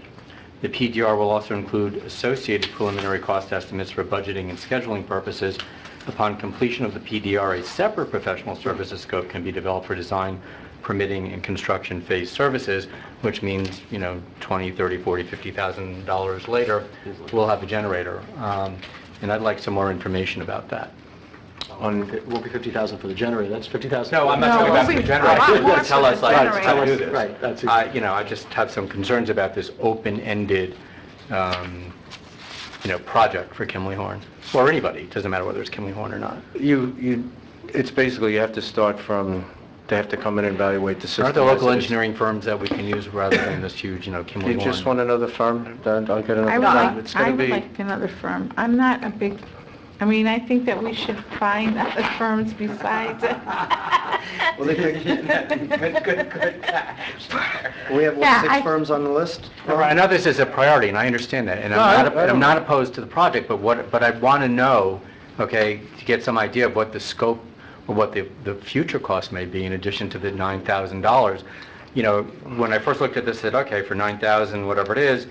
The PDR will also include associated preliminary cost estimates for budgeting and scheduling purposes. Upon completion of the PDR, a separate professional services scope can be developed for design, permitting, and construction phase services, which means, $20,000, $30,000, $40,000, $50,000 later, we'll have a generator. And I'd like some more information about that. It won't be 50,000 for the generator, that's 50,000. No, I'm not talking about the generator. a lot more Tell for us the like generator. how to do this. Right, that's I just have some concerns about this open-ended, project for Kimley Horn, or anybody, it doesn't matter whether it's Kimley Horn or not. It's basically, you have to start from, they have to come in and evaluate the system. Aren't there local as it is. engineering firms that we can use rather than this huge, Kimley Horn? You just want another firm, then I'll get another I firm. would It's like, I gonna would be, like another firm. I'm not a big, I think that we should find other firms besides. Well, good catch. We have, Yeah, what, 6 firms on the list? I know this is a priority, and I understand that, and No, I don't I'm not know. opposed to the project, but I want to know, okay, to get some idea of what the scope or what the future cost may be in addition to the $9,000. When I first looked at this, I said, okay, for $9,000, whatever it is,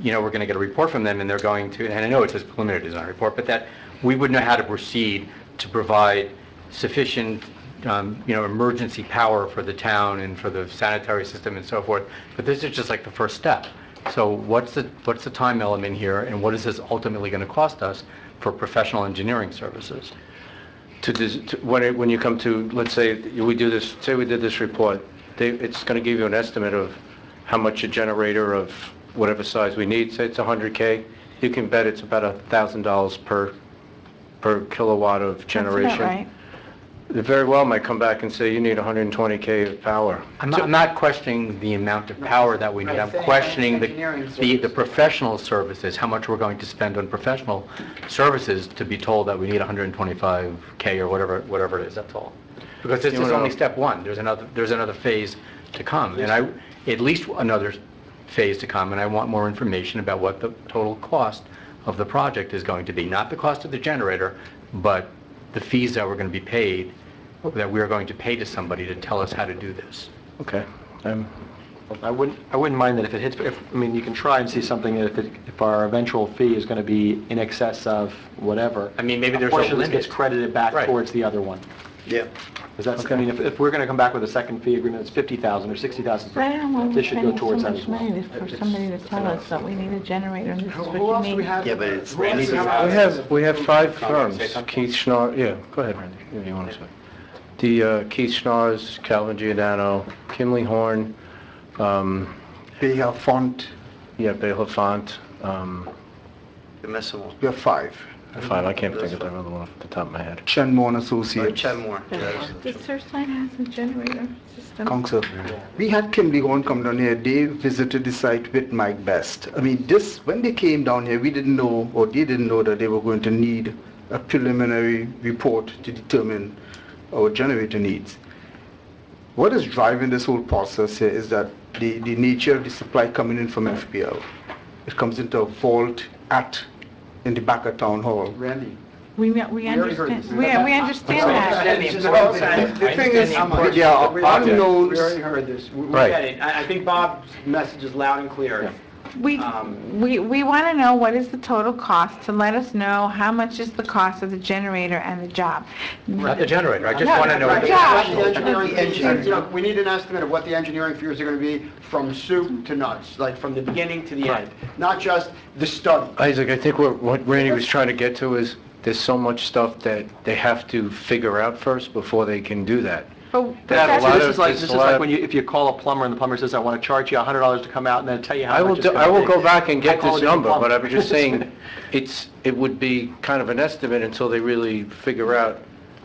we're going to get a report from them, and they're going to, and I know it says preliminary design report, but that we would know how to proceed to provide sufficient emergency power for the town and for the sanitary system and so forth. But this is just like the first step. So what's the time element here, and what is this ultimately going to cost us for professional engineering services? when you come to, let's say, we did this report, it's going to give you an estimate of how much a generator of whatever size we need. Say it's 100K, you can bet it's about $1,000 per kilowatt of generation. That's about right. They very well might come back and say you need 120K of power. I'm not questioning the amount of power that we need. I'm questioning the professional services, how much we're going to spend on professional services to be told that we need 125K or whatever it is, that's all. Because this is only step one. There's another phase to come, and at least another phase to come, and I want more information about what the total cost of the project is going to be. Not the cost of the generator, but the fees that we're going to be paid, that we're going to pay to somebody to tell us how to do this. Okay. I wouldn't mind that if it hits, you can try and see something, if our eventual fee is going to be in excess of whatever. Maybe there's a portion of this limit. gets credited back towards the other one. Yeah. If we're going to come back with a second fee agreement that's 50,000 or 60,000, But I don't want this to should go spend so towards that much as well. money for somebody to tell us that we need a generator and this is what you need. Yeah, but it's... We have 5 firms. Keith Schnar, yeah, go ahead, Randy, if you want to say. The Keith Schnars, Calvin Giordano, Kimley Horn, Beha Font. Yeah, Beha Font. You're missing one. We have 5. 5, I can't think of the other one off the top of my head. Chenmore and Associates. Chenmore. The Surfside has a generator system. Council. We had Kimley Horn come down here. They visited the site with Mike Best. When they came down here, we didn't know, or they didn't know that they were going to need a preliminary report to determine our generator needs. What is driving this whole process here is that the nature of the supply coming in from FPL. It comes into a vault in the back of Town Hall. Randy. We understand, we understand that. The thing is, unknowns. We already heard this. We Right. get it. I think Bob's message is loud and clear. We want to know what is the total cost, to let us know how much is the cost of the generator and the job. Not the generator, I just want to know. Right. the Yeah. We need an estimate of what the engineering fees are going to be from soup to nuts, like from the beginning to the end, not just the study. Isaac, I think what Randy was trying to get to is there's so much stuff that they have to figure out first before they can do that. This is like if you call a plumber and the plumber says, I want to charge you $100 to come out and then tell you how much it's going to be. I will go back and get this number, but I'm just saying. saying, it would be kind of an estimate until they really figure out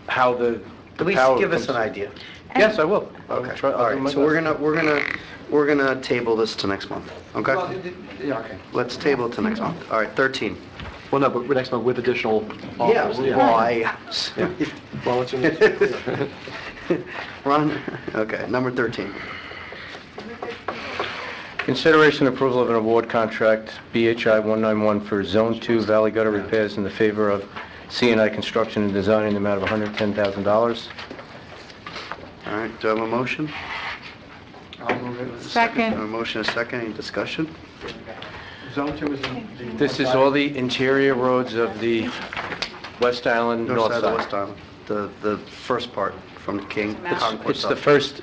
how the At least power give us comes- an idea. Yes, I will. Okay. All right. So we're gonna table this to next month. Okay. Okay. Let's table it to next month. All right. 13. Well, no, but next month with additional Yeah. offers. Well, Well, it's Ron. Okay. Number 13. Consideration approval of an award contract, BHI 191 for Zone 2 Valley Gutter Repairs in the favor of C&I Construction and Design in the amount of $110,000. All right. Do I have a motion? I'll move it. Second. A motion, a second. Any discussion? Zone 2 is This is all the interior roads of the West Island, North side of Side. West Island. The first part from the King Concourse.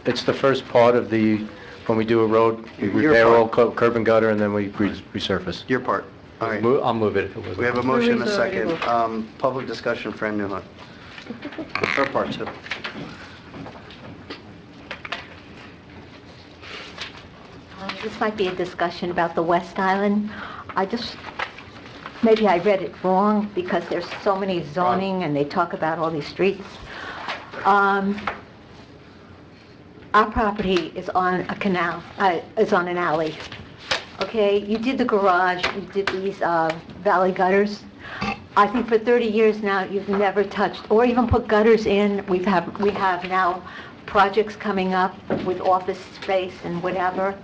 It's the first part of when we do a road, we Your repair all part. curb and gutter, and then we resurface. Your part. All right. I'll move it if it was. We have a motion and a second. Public discussion, Fran Newland. Or part two. This might be a discussion about the West Island. Maybe I read it wrong because there's so many zoning and they talk about all these streets. Our property is on a canal, is on an alley. Okay, you did the garage, you did these valley gutters. I think for 30 years now, you've never touched or even put gutters in. We have now projects coming up with office space and whatever,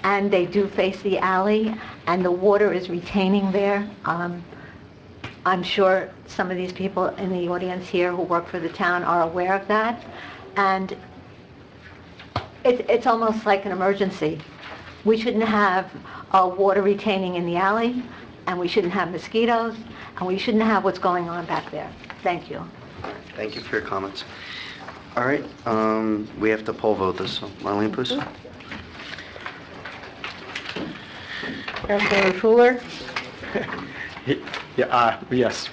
and they do face the alley, and the water is retaining there. I'm sure some of these people in the audience here who work for the town are aware of that, and it's almost like an emergency. We shouldn't have water retaining in the alley, and we shouldn't have mosquitoes, and we shouldn't have what's going on back there. Thank you. Thank you for your comments. All right, we have to poll vote this, so Marlene, please. Councilmember Fuller? Yes.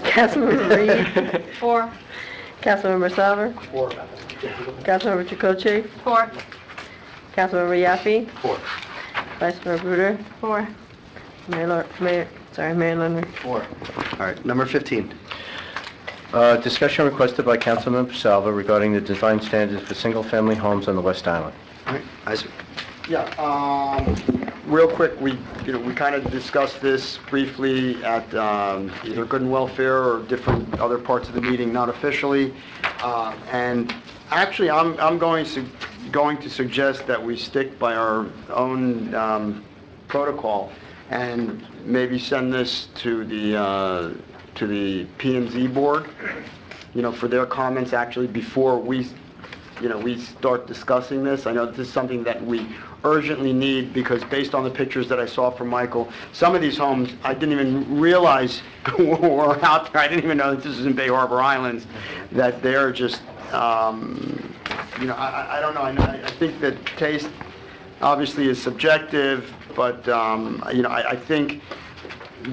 Councilmember Reed? 4. Councilmember Salver? 4. Councilmember Chakotay? 4. Councilmember Yaffe? 4. Vice Mayor Bruder? 4. Mayor Leonard? 4. All right, number 15. Discussion requested by Councilmember Salva regarding the design standards for single-family homes on the West Island. All right, Isaac. Yeah, real quick, we kind of discussed this briefly at either Good and Welfare or different other parts of the meeting, not officially. And actually, I'm going to suggest that we stick by our own protocol and maybe send this to the P&Z board, for their comments actually before we start discussing this. I know this is something that we urgently need because based on the pictures that I saw from Michael, some of these homes I didn't even realize were out there. I didn't even know that this is in Bay Harbor Islands, that they're just, I don't know. I think that taste obviously is subjective, but, I think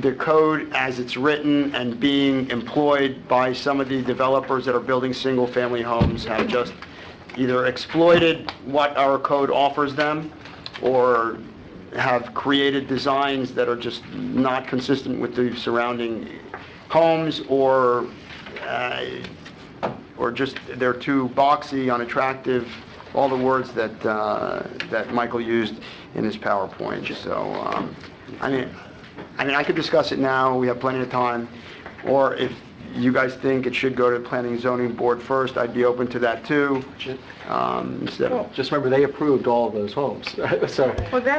the code as it's written and being employed by some of the developers that are building single-family homes have just either exploited what our code offers them or have created designs that are just not consistent with the surrounding homes or just they're too boxy, unattractive, all the words that Michael used in his PowerPoint. So, I could discuss it now, we have plenty of time, or if you guys think it should go to the Planning and Zoning Board first, I'd be open to that too. Just remember, they approved all of those homes, so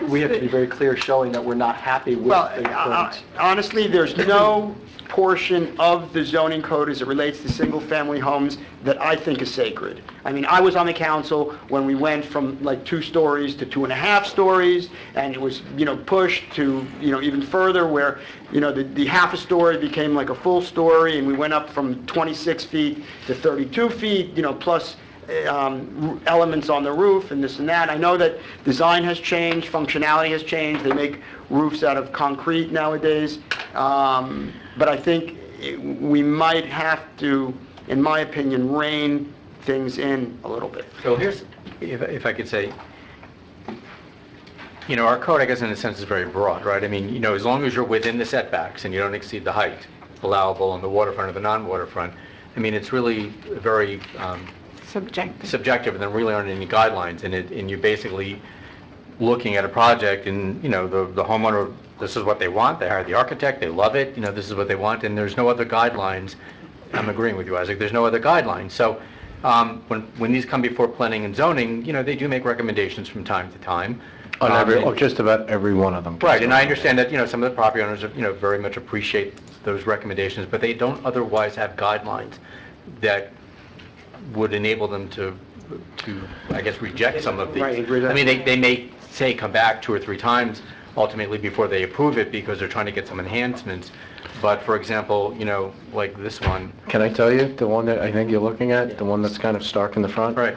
we have to be very clear showing that we're not happy with the current. Honestly, there's no portion of the zoning code as it relates to single-family homes that I think is sacred. I was on the council when we went from like 2 stories to 2.5 stories, and it was, pushed to, even further where, the half a story became like a full story, and we went up from 26 feet to 32 feet, plus elements on the roof and this and that. I know that design has changed, functionality has changed. They make roofs out of concrete nowadays. But I think we might have to, in my opinion, rein things in a little bit. So here's, if I could say, our code, I guess, in a sense, is very broad, right? As long as you're within the setbacks and you don't exceed the height allowable on the waterfront or the non-waterfront, it's really very subjective, and there really aren't any guidelines in it, and you're basically looking at a project, and the homeowner, this is what they want, they hire the architect, they love it, this is what they want, and there's no other guidelines. I'm agreeing with you, Isaac, there's no other guidelines. So when these come before planning and zoning, they do make recommendations from time to time. On just about every one of them. Right, and I understand that, some of the property owners, very much appreciate those recommendations, but they don't otherwise have guidelines that would enable them to I guess, reject some of these. Right, they may say come back 2 or 3 times ultimately before they approve it because they're trying to get some enhancements. But for example, like this one. Can I tell you, the one that I think you're looking at, the one that's kind of stark in the front? Right.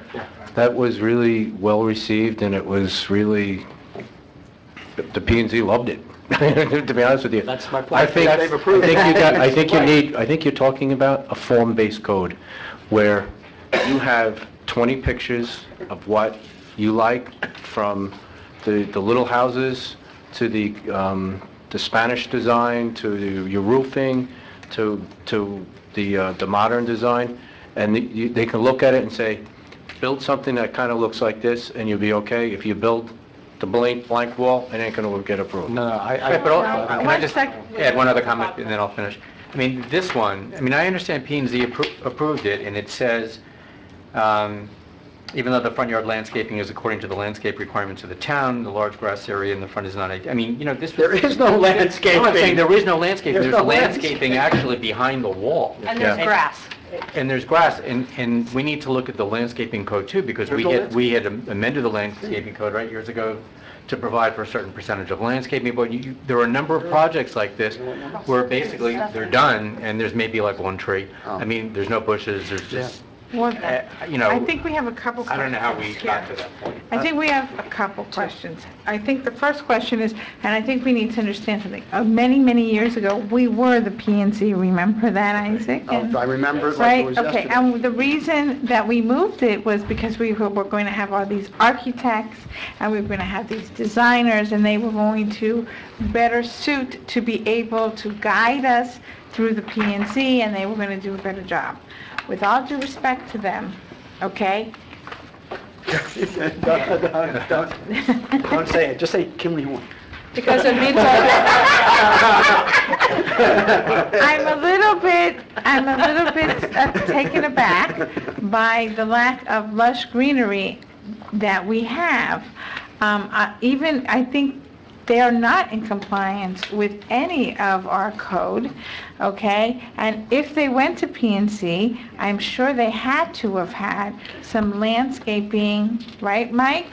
That was really well received, and it was really, the P&Z loved it. to be honest with you. That's my I point. think, They've approved it. I think you're talking about a form-based code where you have 20 pictures of what you like, from the little houses to the Spanish design, to your roofing, to the modern design, and they can look at it and say, build something that kind of looks like this, and you'll be okay. If you build the blank wall, it ain't going to get approved. No, Can I just add one other comment, and then I'll finish? I mean, this one, I mean, I understand P&Z approved it, and it says, even though the front yard landscaping is according to the landscape requirements of the town, the large grass area in the front is not, I mean, you know, this... There is no landscaping. I'm not saying there is no landscaping, There's there's no landscaping actually behind the wall. And there's grass. And there's grass, and we need to look at the landscaping code too, because we had amended the landscaping code, right, years ago, to provide for a certain percentage of landscaping, but there are a number of projects like this where basically they're done, and there's maybe like one tree. I mean, there's no bushes, there's just... Well, you know, I think we have a couple I don't know how we questions got here. to that point. I think we have a couple questions. I think the first question is, and I think we need to understand something. Many, many years ago, we were the P&Z. Remember that, Isaac? And- I remember it like it was Right, okay, yesterday. and the reason that we moved it was because we were going to have all these architects, and we were going to have these designers, and they were going to better suit to be able to guide us through the P&Z, and they were going to do a better job. With all due respect to them, okay? Don't say it, just say Kim Lee-Horn. Because it means I'm a little bit taken aback by the lack of lush greenery that we have. I think they are not in compliance with any of our code, okay? And if they went to P&Z, I'm sure they had to have had some landscaping, right, Mike?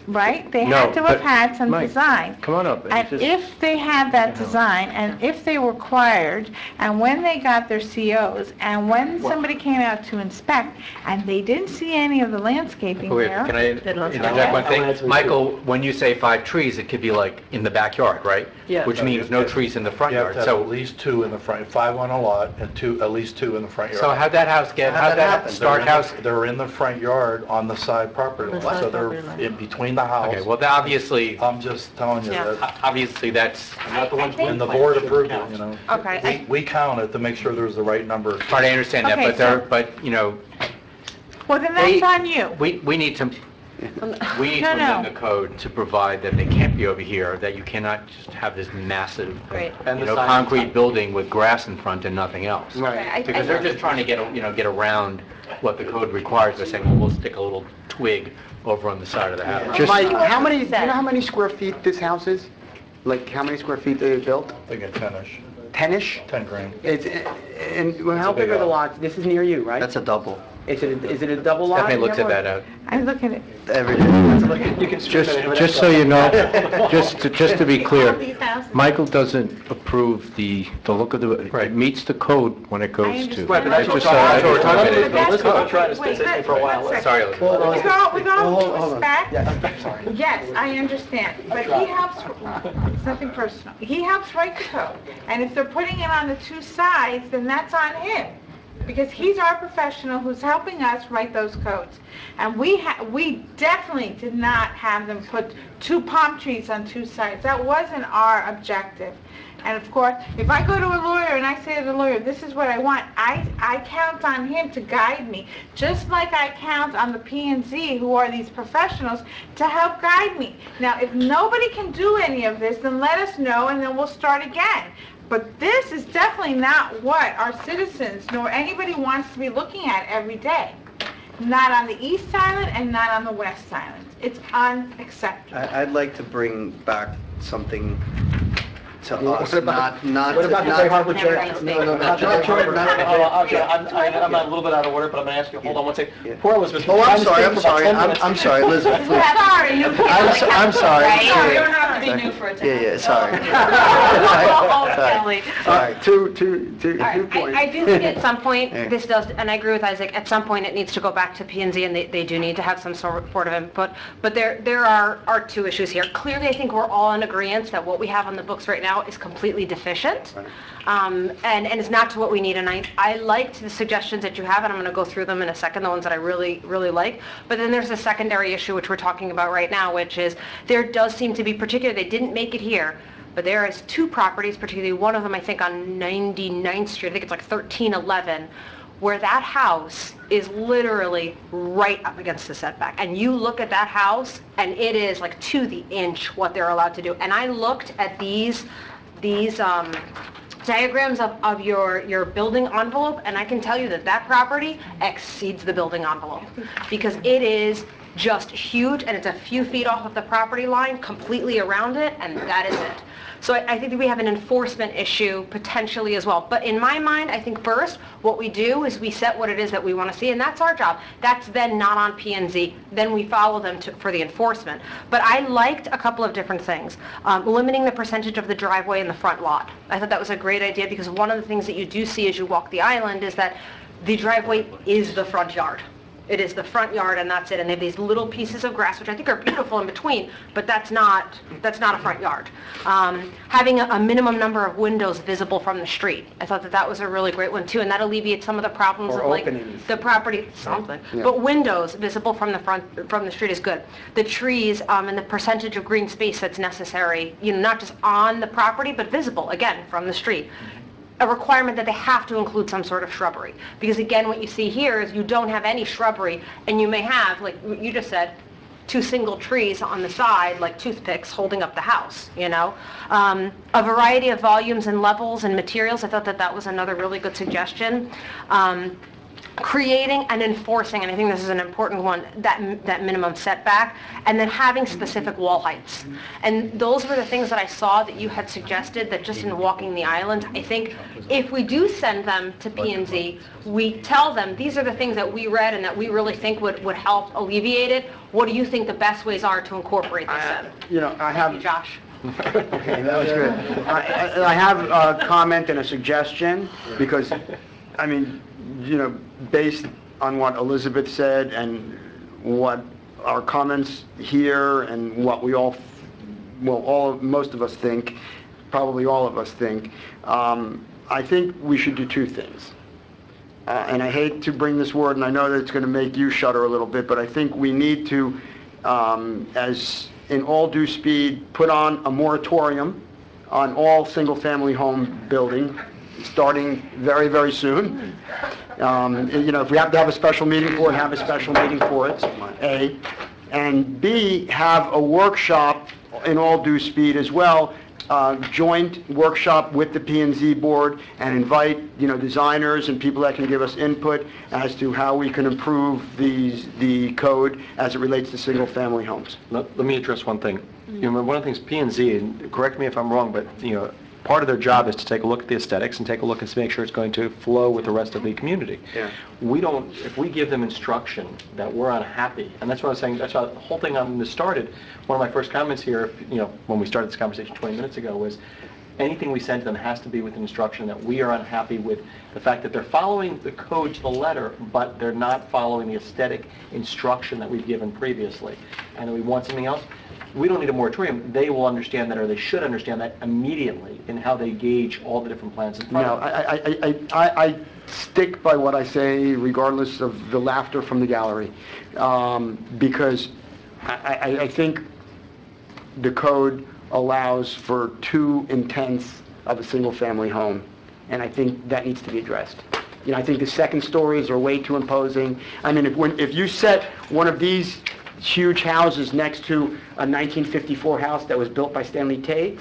Right? They had to have had some design. Come on up. And if they had that design, and if they were required, and when they got their COs, and when somebody came out to inspect, and they didn't see any of the landscaping Wait, there. can I interject one thing? Michael, when you say 5 trees, it could be like in the backyard, right? Yeah. Which means no trees in the front You have yard. to have So, at least 2 in the front, 5 on a lot, and at least 2 in the front yard. so how'd that house how'd that start house? They're in the front yard on the side property line, so they're in between the house. Okay, well, obviously, I'm just telling you that, obviously that's, Not the ones we and the board approved it, you know. Okay. We count it to make sure there's the right number. I understand that, Okay, but you know, Well, then that's on you. we need to amend the code to provide that they can't be over here, that you cannot just have this massive, Right. concrete building with grass in front and nothing else. Right. Because they're just trying to get around what the code requires by saying, well, we'll stick a little twig over on the side of the house. Mike, do you know how many square feet this house is? Like, how many square feet they built? I think a 10-ish, 10-ish? 10 grand. Well, how big are the lots? This is near you, right? That's a double. Is it a double lot? Stephanie looks at that out. I look at it. Every day. You can Just so you know, just to be clear, All these houses. Michael doesn't approve the look of it meets the code when it goes to. Right, but that's It's what just, we're talking about. But Let's that's- go try to wait, stay for a while. let's- Sorry, With all due respect, Sorry. yes, I understand, but he helps, it's nothing personal. He helps write the code, and if they're putting it on the 2 sides, then that's on him. Because he's our professional who's helping us write those codes. And we definitely did not have them put 2 palm trees on 2 sides. That wasn't our objective. And of course, if I go to a lawyer and I say to the lawyer, this is what I want, I count on him to guide me, just like I count on the P&Z, who are these professionals, to help guide me. Now, if nobody can do any of this, then let us know and then we'll start again. But this is definitely not what our citizens nor anybody wants to be looking at every day. Not on the East Island and not on the West Island. It's unacceptable. I'd like to bring back something To us, not What about the Bay Harbor Journal? not to Bay Harbor. I'm a little bit out of order, but I'm going to ask you, hold on one second. Poor Elizabeth. Oh, I'm sorry, Elizabeth. please. Sorry, new people. I'm sorry. Right? You don't have to be new for it. Yeah, sorry. Kelly. Sorry. Two All right, points. I do think at some point, Yeah. this does, and I agree with Isaac, at some point it needs to go back to P&Z and they do need to have some sort of input. But there are two issues here. Clearly, I think we're all in agreement that what we have on the books right now is completely deficient. And it's not to what we need. And I liked the suggestions that you have, and I'm going to go through them in a second, the ones that I really, really like. But then there's a secondary issue, which we're talking about right now, which is there does seem to be, particularly, they didn't make it here, but there is two properties, particularly one of them, I think, on 99th Street, I think it's like 1311, where that house is literally right up against the setback. And you look at that house, and it is like to the inch what they're allowed to do. And I looked at these diagrams of your building envelope, and I can tell you that property exceeds the building envelope, because it is just huge, and it's a few feet off of the property line, completely around it, and that is it. So I think that we have an enforcement issue potentially as well. But in my mind, I think first, what we do is we set what it is that we want to see, and that's our job. That's then not on P&Z. Then we follow them for the enforcement. But I liked a couple of different things. Limiting the percentage of the driveway in the front lot. I thought that was a great idea, because one of the things that you do see as you walk the island is that the driveway is the front yard. It is the front yard, and that's it. And they have these little pieces of grass, which I think are beautiful in between, but that's not a front yard. Having a minimum number of windows visible from the street. I thought that was a really great one too, and that alleviates some of the problems Or of like openings. the property, something. Yeah. But windows visible from the street is good. The trees and the percentage of green space that's necessary, not just on the property, but visible, again, from the street. A requirement that they have to include some sort of shrubbery. Because again, what you see here is you don't have any shrubbery, and you may have, like you just said, two single trees on the side, like toothpicks, holding up the house, A variety of volumes and levels and materials. I thought that was another really good suggestion. Creating and enforcing, and I think this is an important one, that minimum setback, and then having specific wall heights. And those were the things that I saw that you had suggested, that just in walking the island, I think if we do send them to P&Z, we tell them, these are the things that we read and that we really think would help alleviate it. What do you think the best ways are to incorporate this in? I Thank have... you, Josh. Okay, that was good. I have a comment and a suggestion, because, based on what Elizabeth said and what our comments here and what we most of us think, probably all of us think, I think we should do two things. And I hate to bring this word, and I know that it's going to make you shudder a little bit, but I think we need to, as in all due speed, put on a moratorium on all single-family home building, starting very, very soon. If we have to have a special meeting for it, have a special meeting for it, A. And B, have a workshop in all due speed as well, joint workshop with the P&Z board, and invite, designers and people that can give us input as to how we can improve the code as it relates to single-family homes. Let me address one thing. One of the things P&Z, and correct me if I'm wrong, but, part of their job is to take a look at the aesthetics and take a look and make sure it's going to flow with the rest of the community. Yeah. If we give them instruction that we're unhappy, and that's what I was saying, that's how the whole thing on this started. One of my first comments here, when we started this conversation 20 minutes ago, was anything we send to them has to be with an instruction that we are unhappy with the fact that they're following the code to the letter, but they're not following the aesthetic instruction that we've given previously. And we want something else. We don't need a moratorium. They will understand that, or they should understand that immediately in how they gauge all the different plans in front of them. I stick by what I say regardless of the laughter from the gallery, because I think the code allows for 2/10 of a single-family home, and I think that needs to be addressed. I think the second stories are way too imposing. If you set one of these huge houses next to a 1954 house that was built by Stanley Tate,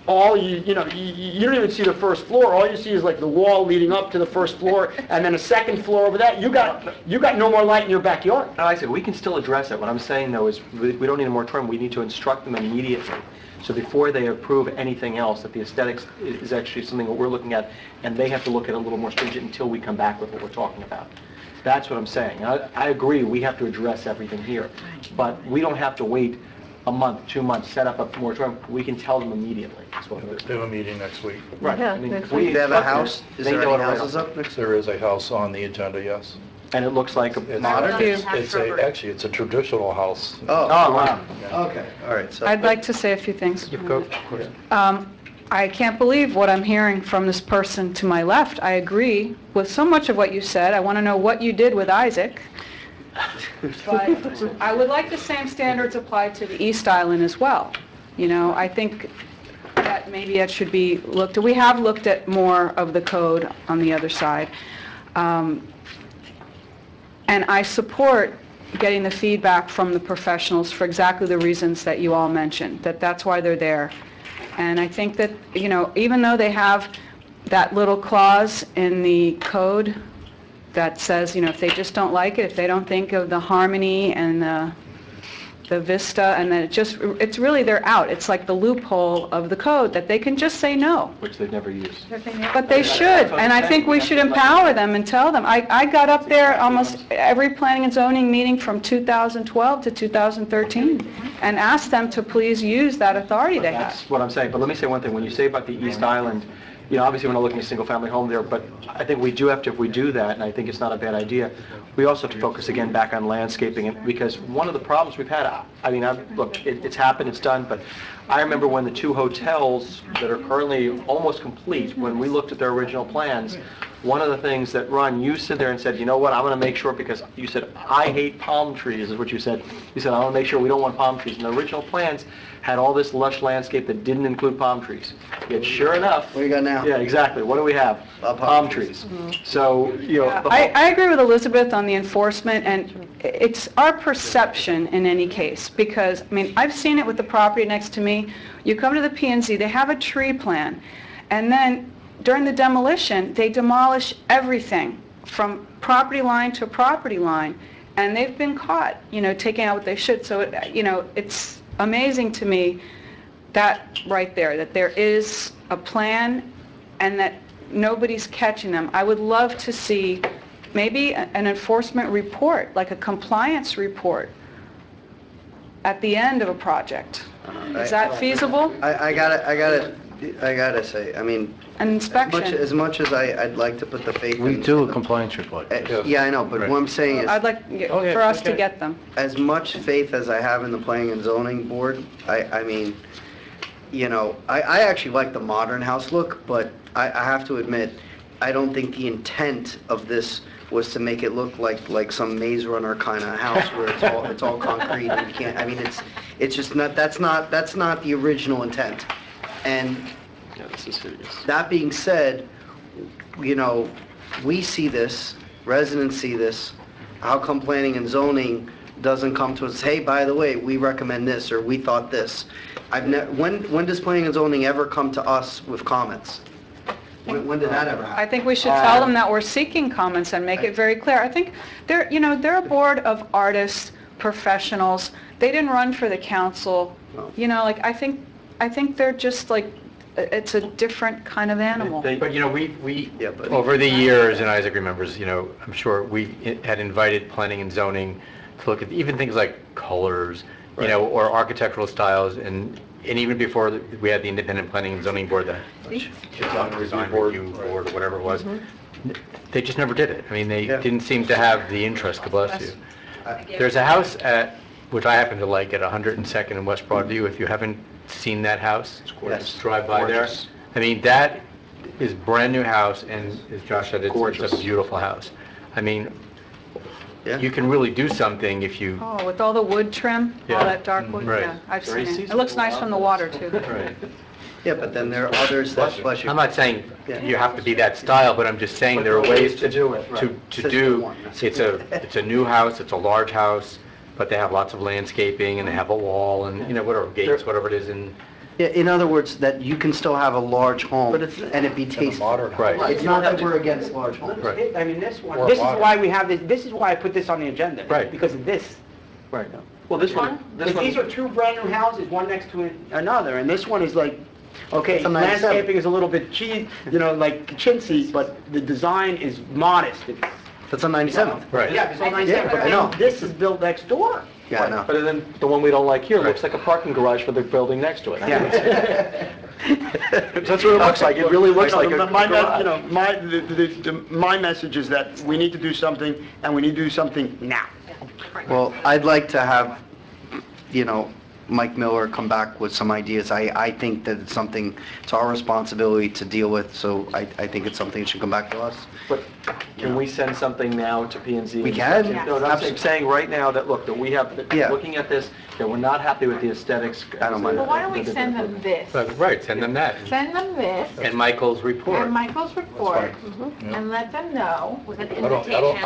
all you know, you don't even see the first floor. All you see is like the wall leading up to the first floor, and then a second floor over that. You got no more light in your backyard. No, I said, we can still address it. What I'm saying, though, is we don't need a moratorium. We need to instruct them immediately. So before they approve anything else, that the aesthetics is actually something that we're looking at, and they have to look at it a little more stringent until we come back with what we're talking about. That's what I'm saying. I agree, we have to address everything here. But we don't have to wait a month, 2 months, set up a moratorium. We can tell them immediately. That's what we're They have a meeting next week. Right. Yeah, I mean, next we week. They have a instruct them, house? Is they there know any it right houses off. up next? There is a house on the agenda, yes. And it looks like a It's Modern? actually, it's a traditional house. Oh, wow. Okay, all right. So I'd like to say a few things. You go. I can't believe what I'm hearing from this person to my left. I agree with so much of what you said. I want to know what you did with Isaac. But I would like the same standards applied to the East Island as well. You know, I think that maybe it should be looked at. We have looked at more of the code on the other side. And I support getting the feedback from the professionals for exactly the reasons that you all mentioned, that that's why they're there. And I think that, you know, even though they have that little clause in the code that says, you know, if they just don't like it, if they don't think of the harmony and the vista, and then it's really, they're out. It's like the loophole of the code that they can just say no. Which they've never used. But they should, and I think we should empower them and tell them. I got up there almost every planning and zoning meeting from 2012 to 2013 and asked them to please use that authority they have. That's what I'm saying. But let me say one thing. When you say about the East Island, you know, obviously we're not looking at a single-family home there, but I think we do have to, if we do that, and I think it's not a bad idea, we also have to focus again back on landscaping, because one of the problems we've had, I mean, look, it's happened, it's done, but I remember when the two hotels that are currently almost complete, when we looked at their original plans, one of the things that, Ron, you sit there and said, you know what, I'm going to make sure, because you said, I hate palm trees, is what you said. You said, I want to make sure we don't want palm trees. And the original plans had all this lush landscape that didn't include palm trees. Yet sure enough... What do you got now? Yeah, exactly. What do we have? Palm trees. So, you know... I agree with Elizabeth on the enforcement, and it's our perception in any case, because, I mean, I've seen it with the property next to me. You come to the P&Z, they have a tree plan, and then during the demolition, they demolish everything from property line to property line, and they've been caught, you know, taking out what they should. So, you know, it's amazing to me that right there, that there is a plan and that nobody's catching them. I would love to see maybe an enforcement report, like a compliance report at the end of a project. Is that feasible? I gotta say, I mean, An inspection. as much as I'd like to put the faith in... We do a compliance report. Yeah, I know, but what I'm saying is... I'd like for us to get them. As much faith as I have in the Planning and Zoning Board, I mean, you know, I actually like the modern house look, but I have to admit, I don't think the intent of this was to make it look like some Maze Runner kind of house where it's all concrete and you can't, I mean, it's just not, that's not the original intent. And that being said, you know, we see this, residents see this, how come Planning and Zoning doesn't come to us, hey, by the way, we recommend this, or we thought this? When does Planning and Zoning ever come to us with comments? When did that ever happen? I think we should tell them that we're seeking comments and make it very clear. I think they're a board of artists, professionals. They didn't run for the council. You know, like, I think they're just like, it's a different kind of animal. But, you know, we over the years, and Isaac remembers, you know, I'm sure we had invited planning and zoning to look at even things like colors, you know, or architectural styles, and even before we had the independent planning and zoning board, the design review board, or whatever it was, they just never did it. I mean, they didn't seem to have the interest, to bless you. There's a house which I happen to like, at 102nd and West Broadview. If you haven't seen that house, drive by there. I mean, that is brand new house, and as Josh said, it's a beautiful house. I mean, you can really do something if you... Oh, with all the wood trim, all that dark wood? Right. Yeah, I've seen it. It looks nice from the water, too. Right. Yeah, but then there are others that... I'm not saying you have to be that style, but I'm just saying there are ways to do it. It's a new house, it's a large house. but they have lots of landscaping and they have a wall and, whatever, gates, whatever it is, and Yeah, in other words, that you can still have a large home But it's- and it be tasteful. Right. It's not that we're against large homes. I mean, this Or one, this is water. why we have this is why I put this on the agenda. Right. Because of this. Right. Well, this one, Because these are two brand-new houses, one next to another, and this one is like, okay, It's a 97. landscaping is a little bit like chintzy, but the design is modest. That's on 97th. Right. Yeah, it's all 97, Yeah, I know. but this is built next door. Yeah, I know. But then the one we don't like here looks like a parking garage for the building next to it. That's what it looks like. It really looks like a garage. My message is that we need to do something, and we need to do something now. Well, I'd like to have, Mike Miller come back with some ideas. I think that it's something, it's our responsibility to deal with, so I think it's something that should come back to us. But can we send something now to P and Z? We can. No, I'm saying right now that, look, that we have, Yeah. looking at this, that we're not happy with the aesthetics. I don't mind. Well, why don't we send them this? Right, send them that. Send them this And Michael's report. and Michael's report, and let them know. With an I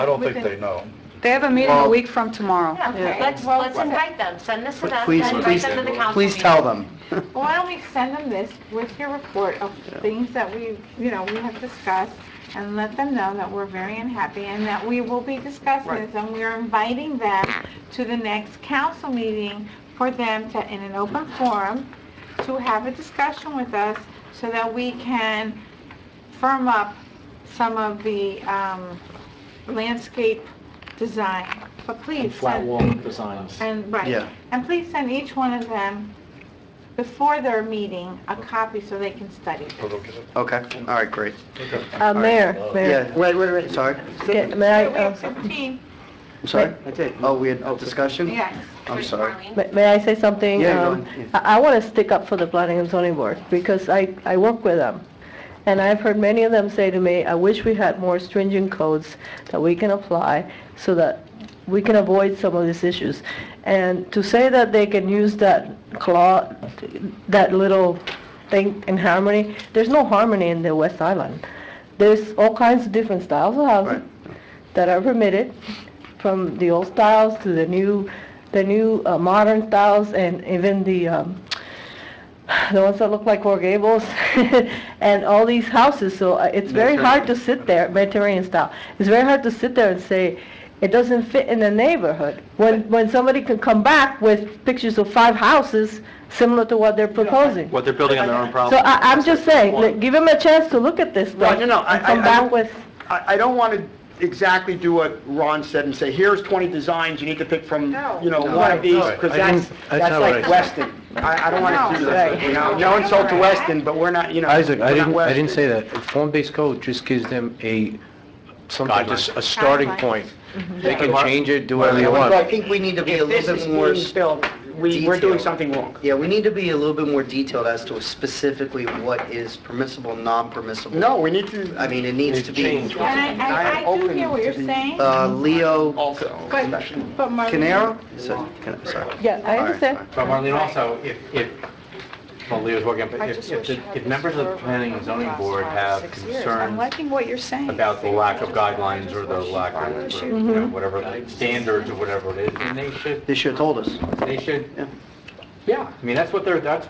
don't think they know. They have a meeting a week from tomorrow. Okay, let's invite them, send this to them, Please, and invite them to the council please meeting. tell them. Why don't we send them this with your report of things that we have discussed, and let them know that we're very unhappy and that we will be discussing this, and we're inviting them to the next council meeting for them to, in an open forum, to have a discussion with us so that we can firm up some of the landscape design. But please And flat send wall designs. right. Yeah. And please send each one of them before their meeting a copy so they can study. Okay, all right, great. Mayor, Yeah, wait, sorry. yeah, may We I, have 15, I'm sorry? That's it. Oh, we had discussion? yes. I'm sorry. may I say something? Yeah, go ahead. I want to stick up for the Planning and Zoning Board, because I work with them. And I've heard many of them say to me, I wish we had more stringent codes that we can apply so that we can avoid some of these issues. And to say that they can use that that little thing in harmony, there's no harmony in the West Island. There's all kinds of different styles of housing that are permitted, from the old styles to the new modern styles, and even the ones that look like Coral Gables, and all these houses. So it's very hard to sit there, Mediterranean style. It's very hard to sit there and say, it doesn't fit in the neighborhood. When somebody can come back with pictures of 5 houses similar to what they're proposing. What they're building on their own So property. I'm just saying, give them a chance to look at this Right, stuff no, and come back with... I don't want to exactly do what Ron said and say, here's 20 designs, you need to pick from, one of these, because that's not like what I Weston. I don't want to do that, no insult to Weston, but we're not, Isaac, I we're not didn't Weston. say that. Form-based code just gives them a starting point. They can change it, do whatever they want. I think we need to be a little bit more We're doing something wrong. Yeah, we need to be a little bit more detailed as to specifically what is permissible, non-permissible. No, we need to... I mean, it needs to be... And I do hear what you're saying, Leo but Marlene, Canaro? Sorry. Yeah, I understand. But Marlene, also, well, Leo's working, but if members of the Planning and Zoning Board have I'm concerns liking what you're saying. about the lack of guidelines or the lack of, whatever, standards or whatever it is, then they should, They should have told us. yeah, I mean, that's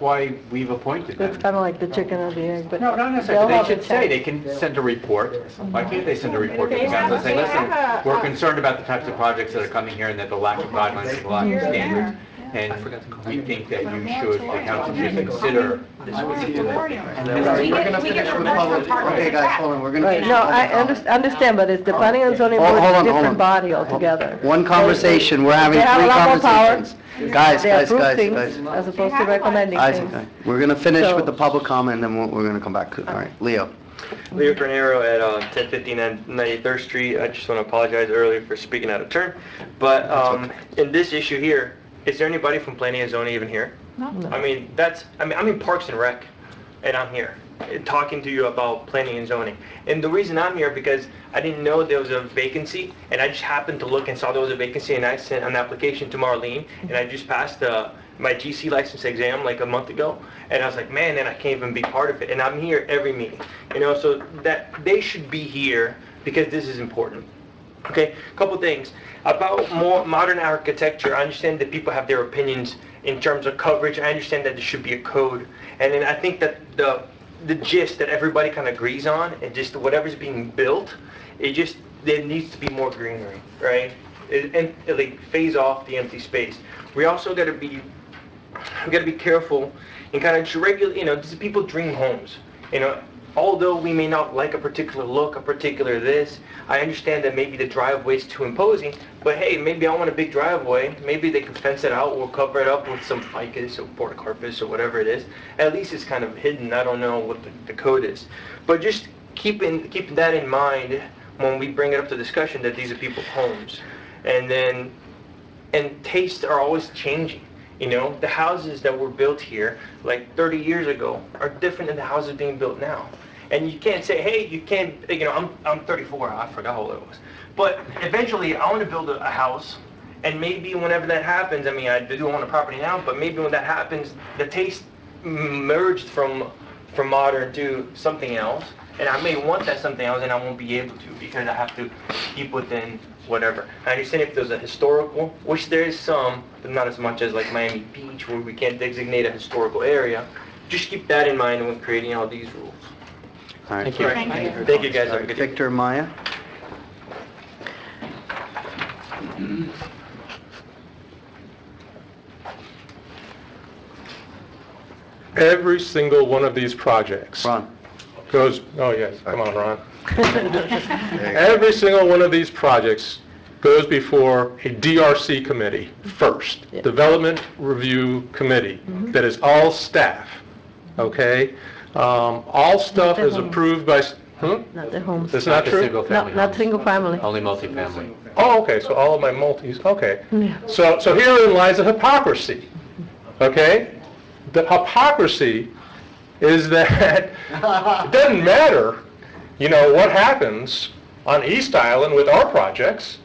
why we've appointed them. It's kind of like the chicken or the egg, but... No, not necessarily, they should say, they can send a report. Why can't they send a report to the council and say, listen, we're concerned about the types of projects that are coming here and that the lack of guidelines and the lack of standards, and we think that the council should consider this particular thing. We're gonna finish with public, okay, guys, hold on, we're gonna Right, finish. no, I understand, but it's the Planning and Zoning Board is Hold a on, hold different on. body altogether. One conversation, we're having They have a 3 lot more power. conversations. Guys, They approve things guys. as opposed to recommending Isaac, things. we're gonna finish So- with the public comment, and then we're gonna come back to, all right, Leo. Leo Granero at 1059 93rd Street. I just want to apologize earlier for speaking out of turn. But in this issue here, is there anybody from Planning and Zoning even here? No. I mean, I'm in Parks and Rec, and I'm here talking to you about planning and zoning. And the reason I'm here because I didn't know there was a vacancy, and I just happened to look and saw there was a vacancy, and I sent an application to Marlene, and I just passed my GC license exam like a month ago, and I was like, man, and I can't even be part of it, and I'm here every meeting, so that they should be here because this is important. Okay, couple things. About more modern architecture, I understand that people have their opinions in terms of coverage. I understand that there should be a code. And then I think that the gist that everybody kind of agrees on, and just whatever's being built, there needs to be more greenery, right? And like phase off the empty space. We also got to be careful and kind of just regular, these people dream homes. Although we may not like a particular look, a particular this, I understand that maybe the driveway is too imposing, but hey, maybe I want a big driveway. Maybe they can fence it out or cover it up with some ficus or porticarpus or whatever it is. At least it's kind of hidden. I don't know what the code is. But just keeping that in mind when we bring it up to discussion, that these are people's homes. And tastes are always changing. The houses that were built here like 30 years ago are different than the houses being built now. And you can't say, hey, you can't, I'm 34, I forgot how old I was. But eventually I want to build a house, and maybe whenever that happens, I do own a property now, but maybe when that happens, the taste merged from modern to something else, and I may want that something else and I won't be able to because I have to keep within whatever. I understand if there's a historical, which there is some, but not as much as like Miami Beach where we can't designate a historical area. Just keep that in mind when creating all these rules. All right. Thank you. Thank you guys. Have a good day. Victor Maya? Every single one of these projects goes, oh yes, come on, Ron. Every single one of these projects goes before a DRC committee first, Development Review Committee, that is all staff, okay? All stuff is approved by... Not the homes. That's not true? Not single family. Only multifamily. Oh, okay, so all of my multis, okay. Yeah. So herein lies the hypocrisy, okay? The hypocrisy is that it doesn't matter, what happens on East Island with our projects.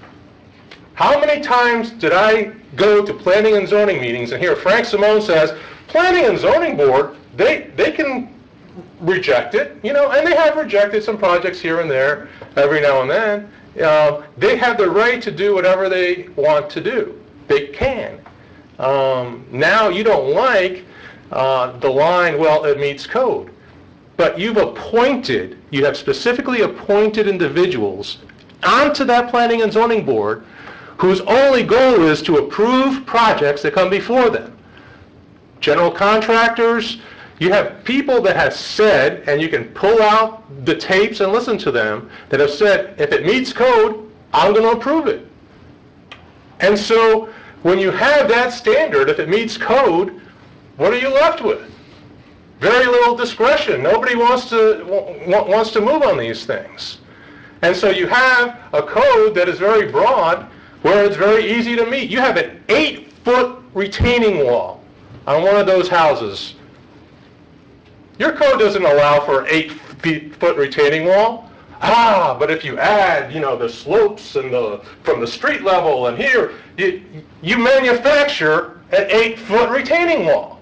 How many times did I go to planning and zoning meetings and hear Frank Simone says, planning and zoning board, they can reject it, and they have rejected some projects here and there every now and then. They have the right to do whatever they want to do. They can. Now you don't like the line, well, it meets code. But you have specifically appointed individuals onto that planning and zoning board whose only goal is to approve projects that come before them. General contractors, you have people that have said, and you can pull out the tapes and listen to them, that have said, if it meets code, I'm going to approve it. And so when you have that standard, if it meets code, what are you left with? Very little discretion. Nobody wants to move on these things. And so you have a code that is very broad, where it's very easy to meet. You have an 8-foot retaining wall on one of those houses. Your code doesn't allow for an 8-foot retaining wall. But if you add, the slopes and from the street level and here, you manufacture an 8-foot retaining wall.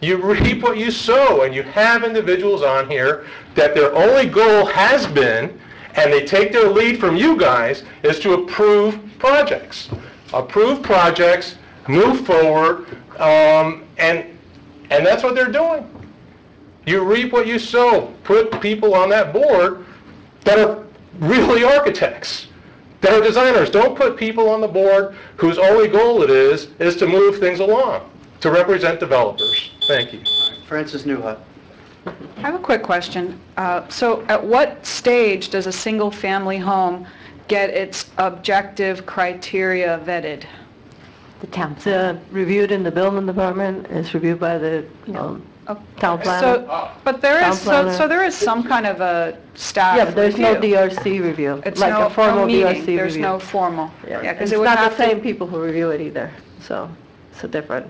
You reap what you sow, and you have individuals on here that their only goal has been, and they take their lead from you guys, is to approve projects. Approve projects, move forward, and that's what they're doing. You reap what you sow. Put people on that board that are really architects, that are designers. Don't put people on the board whose only goal it is to move things along, to represent developers. Thank you. Francis Newhut. I have a quick question. So at what stage does a single-family home get its objective criteria vetted? The town. It's reviewed in the building department, it's reviewed by the town planner. But there is, so there is some kind of a staff Yeah, but there's no review. DRC review. It's like no a formal meeting. DRC review. There's no formal. Yeah, Yeah, 'cause it's it would not have the to- same people who review it either, so it's a different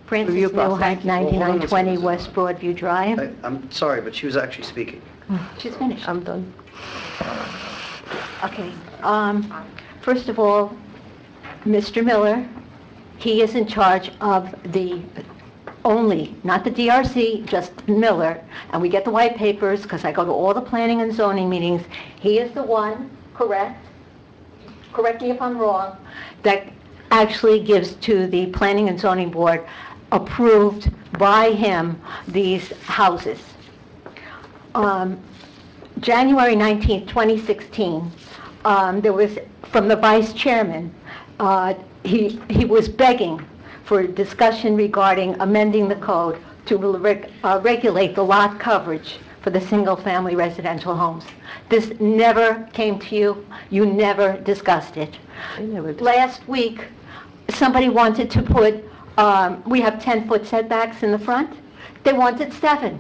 Francis review process. Newhart, 9920 West Broadview Drive. I'm sorry, but she was actually speaking. She's finished. I'm done. Okay. First of all, Mr. Miller, he is in charge of the only, not the DRC, just Miller, and we get the white papers, because I go to all the planning and zoning meetings. He is the one correct? Correct me if I'm wrong, that actually gives to the Planning and Zoning Board, approved by him, these houses. January 19th, 2016, there was, from the vice chairman, he was begging for a discussion regarding amending the code to regulate the lot coverage for the single-family residential homes. This never came to you. You never discussed it. Last week, somebody wanted to put, we have 10-foot setbacks in the front. They wanted 7.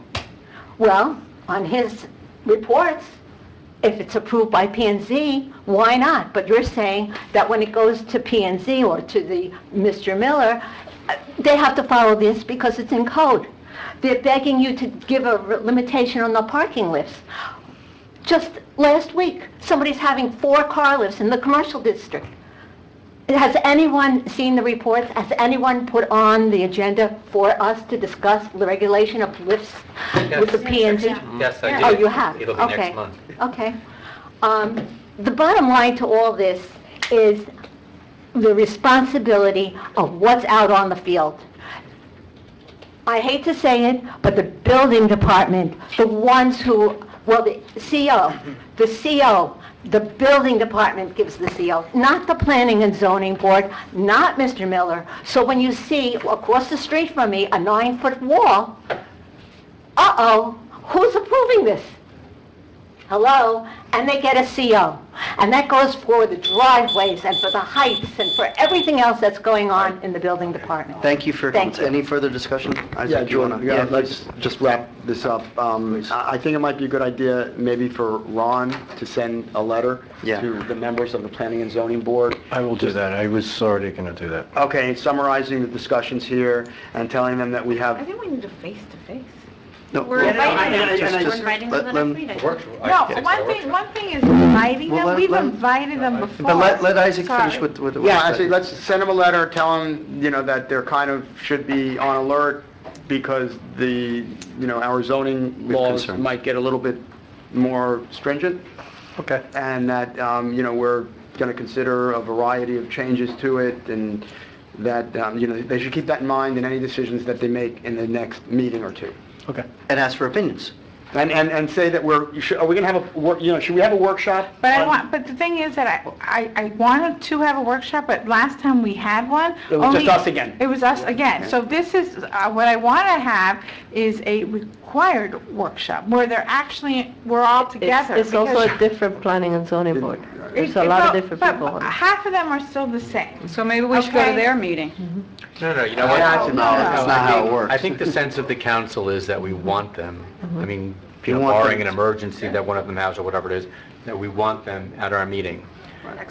Well, on his reports, if it's approved by P&Z, why not? But you're saying that when it goes to P&Z or to the Mr. Miller, they have to follow this because it's in code. They're begging you to give a limitation on the parking lifts. Just last week, somebody's having 4 car lifts in the commercial district. Has anyone seen the reports? Has anyone put on the agenda for us to discuss the regulation of lifts with the P&Z? Yes, I did. Oh, you have? It'll be Okay. next month. Okay. The bottom line to all this is the responsibility of what's out on the field. I hate to say it, but the building department, the ones who, well, the CO, the building department gives the CO, not the Planning and Zoning Board, not Mr. Miller. So when you see across the street from me a 9-foot wall, uh-oh, who's approving this? Hello? And they get a CO. And that goes for the driveways and for the heights and for everything else that's going on in the building department. Thank you for your Thank comments. Any further discussion? Yeah, Isaac, you wanna- Jordan, let's just wrap this up. I think it might be a good idea maybe for Ron to send a letter to the members of the Planning and Zoning Board. I will do that. I was already going to do that. Okay, summarizing the discussions here and telling them that we have... I think we need a face-to-face. No, We're inviting them. We're inviting them to the next meeting. No, one thing is inviting Well, them. We've let- invited them before. But let Isaac Sorry. finish with what Yeah, he actually, said. let's send them a letter, tell them, that they're kind of, should be on alert because the, our zoning laws concerns. might get a little bit more stringent. Okay. And that, we're going to consider a variety of changes to it and that, they should keep that in mind in any decisions that they make in the next meeting or two. Okay. And ask for opinions. And say that are we going to have a work, should we have a workshop? But the thing is that I wanted to have a workshop, but last time we had one. It was just us again. It was us again. Okay. So this is, what I want to have is a required workshop where we're all together. It's also because- a different Planning and Zoning Board. There's a lot of different people on But it. half of them are still the same. So maybe we should go to Okay. their meeting. No, you know what? No, that's not how it works. I think the sense of the council is that we want them, I mean, You want barring them an to- emergency that one of them has or whatever it is, that we want them at our meeting.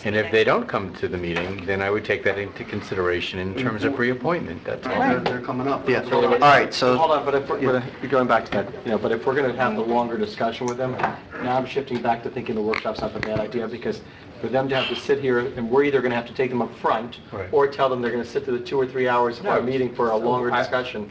And if they don't come to the meeting, then I would take that into consideration in terms of reappointment, that's all. They're coming up, yeah. All right, so... Hold on, but if we're going back to that, but if we're going to have the longer discussion with them, now I'm shifting back to thinking the workshop's not a bad idea, because for them to have to sit here, and we're either going to have to take them up front, or tell them they're going to sit through the 2 or 3 hours of our meeting for a longer discussion,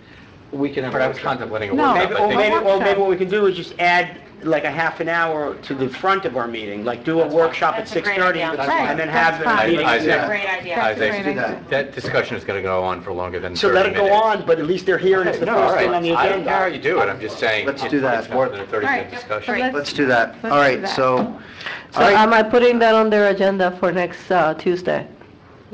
we can have a But I was workshop. contemplating a No. workshop. Maybe what we can do is just add like a half an hour to the front of our meeting, like do a workshop at That's a great 6:30 idea. and then have the That's meeting. fine. Isaac, Great idea. Isaac, That's a great idea. that discussion is going to go on for longer than 30 So minutes. let it go on, but at least they're here and it's the No, all first right. thing on the I don't care how agenda. you do it, I'm just saying, Let's it's do that. it's more than a 30-minute Right. discussion. Let's- Let's do that. Let's All do right, that. so... So am I putting that on their agenda for next Tuesday?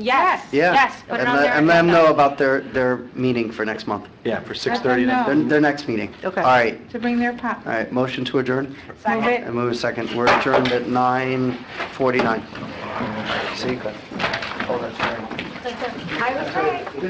Yes, Yeah. yes, put it And on their and let them agenda. know about their meeting for next month. Yeah, for Let 6:30 them then. know. Their next meeting. Okay. All right, To bring their pop. all right, motion to adjourn? Move it. And move a second. We're adjourned at 9:49. See you. Oh, that's right. I was right.